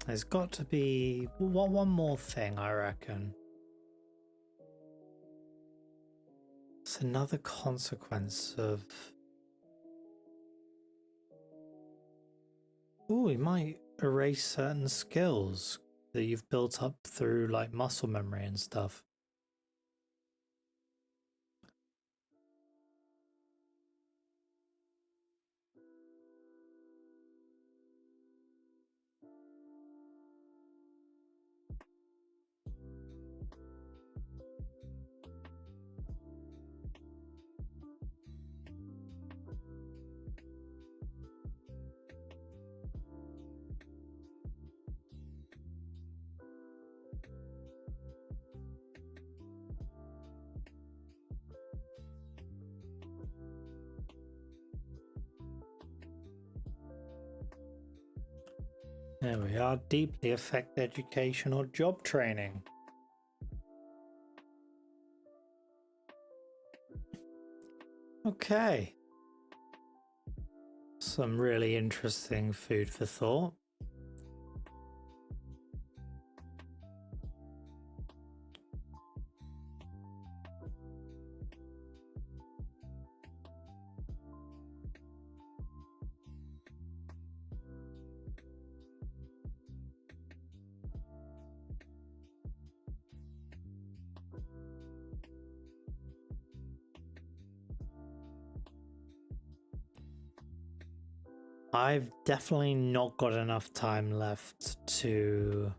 There's got to be one more thing, I reckon. It's another consequence of... Ooh, it might erase certain skills that you've built up through like muscle memory and stuff. There we are. Deeply affect education or job training. Okay. Some really interesting food for thought. I've definitely not got enough time left to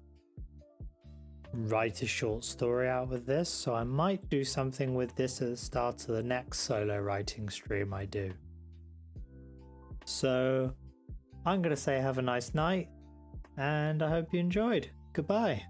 write a short story out with this, so I might do something with this at the start of the next solo writing stream I do. So I'm going to say have a nice night, and I hope you enjoyed. Goodbye.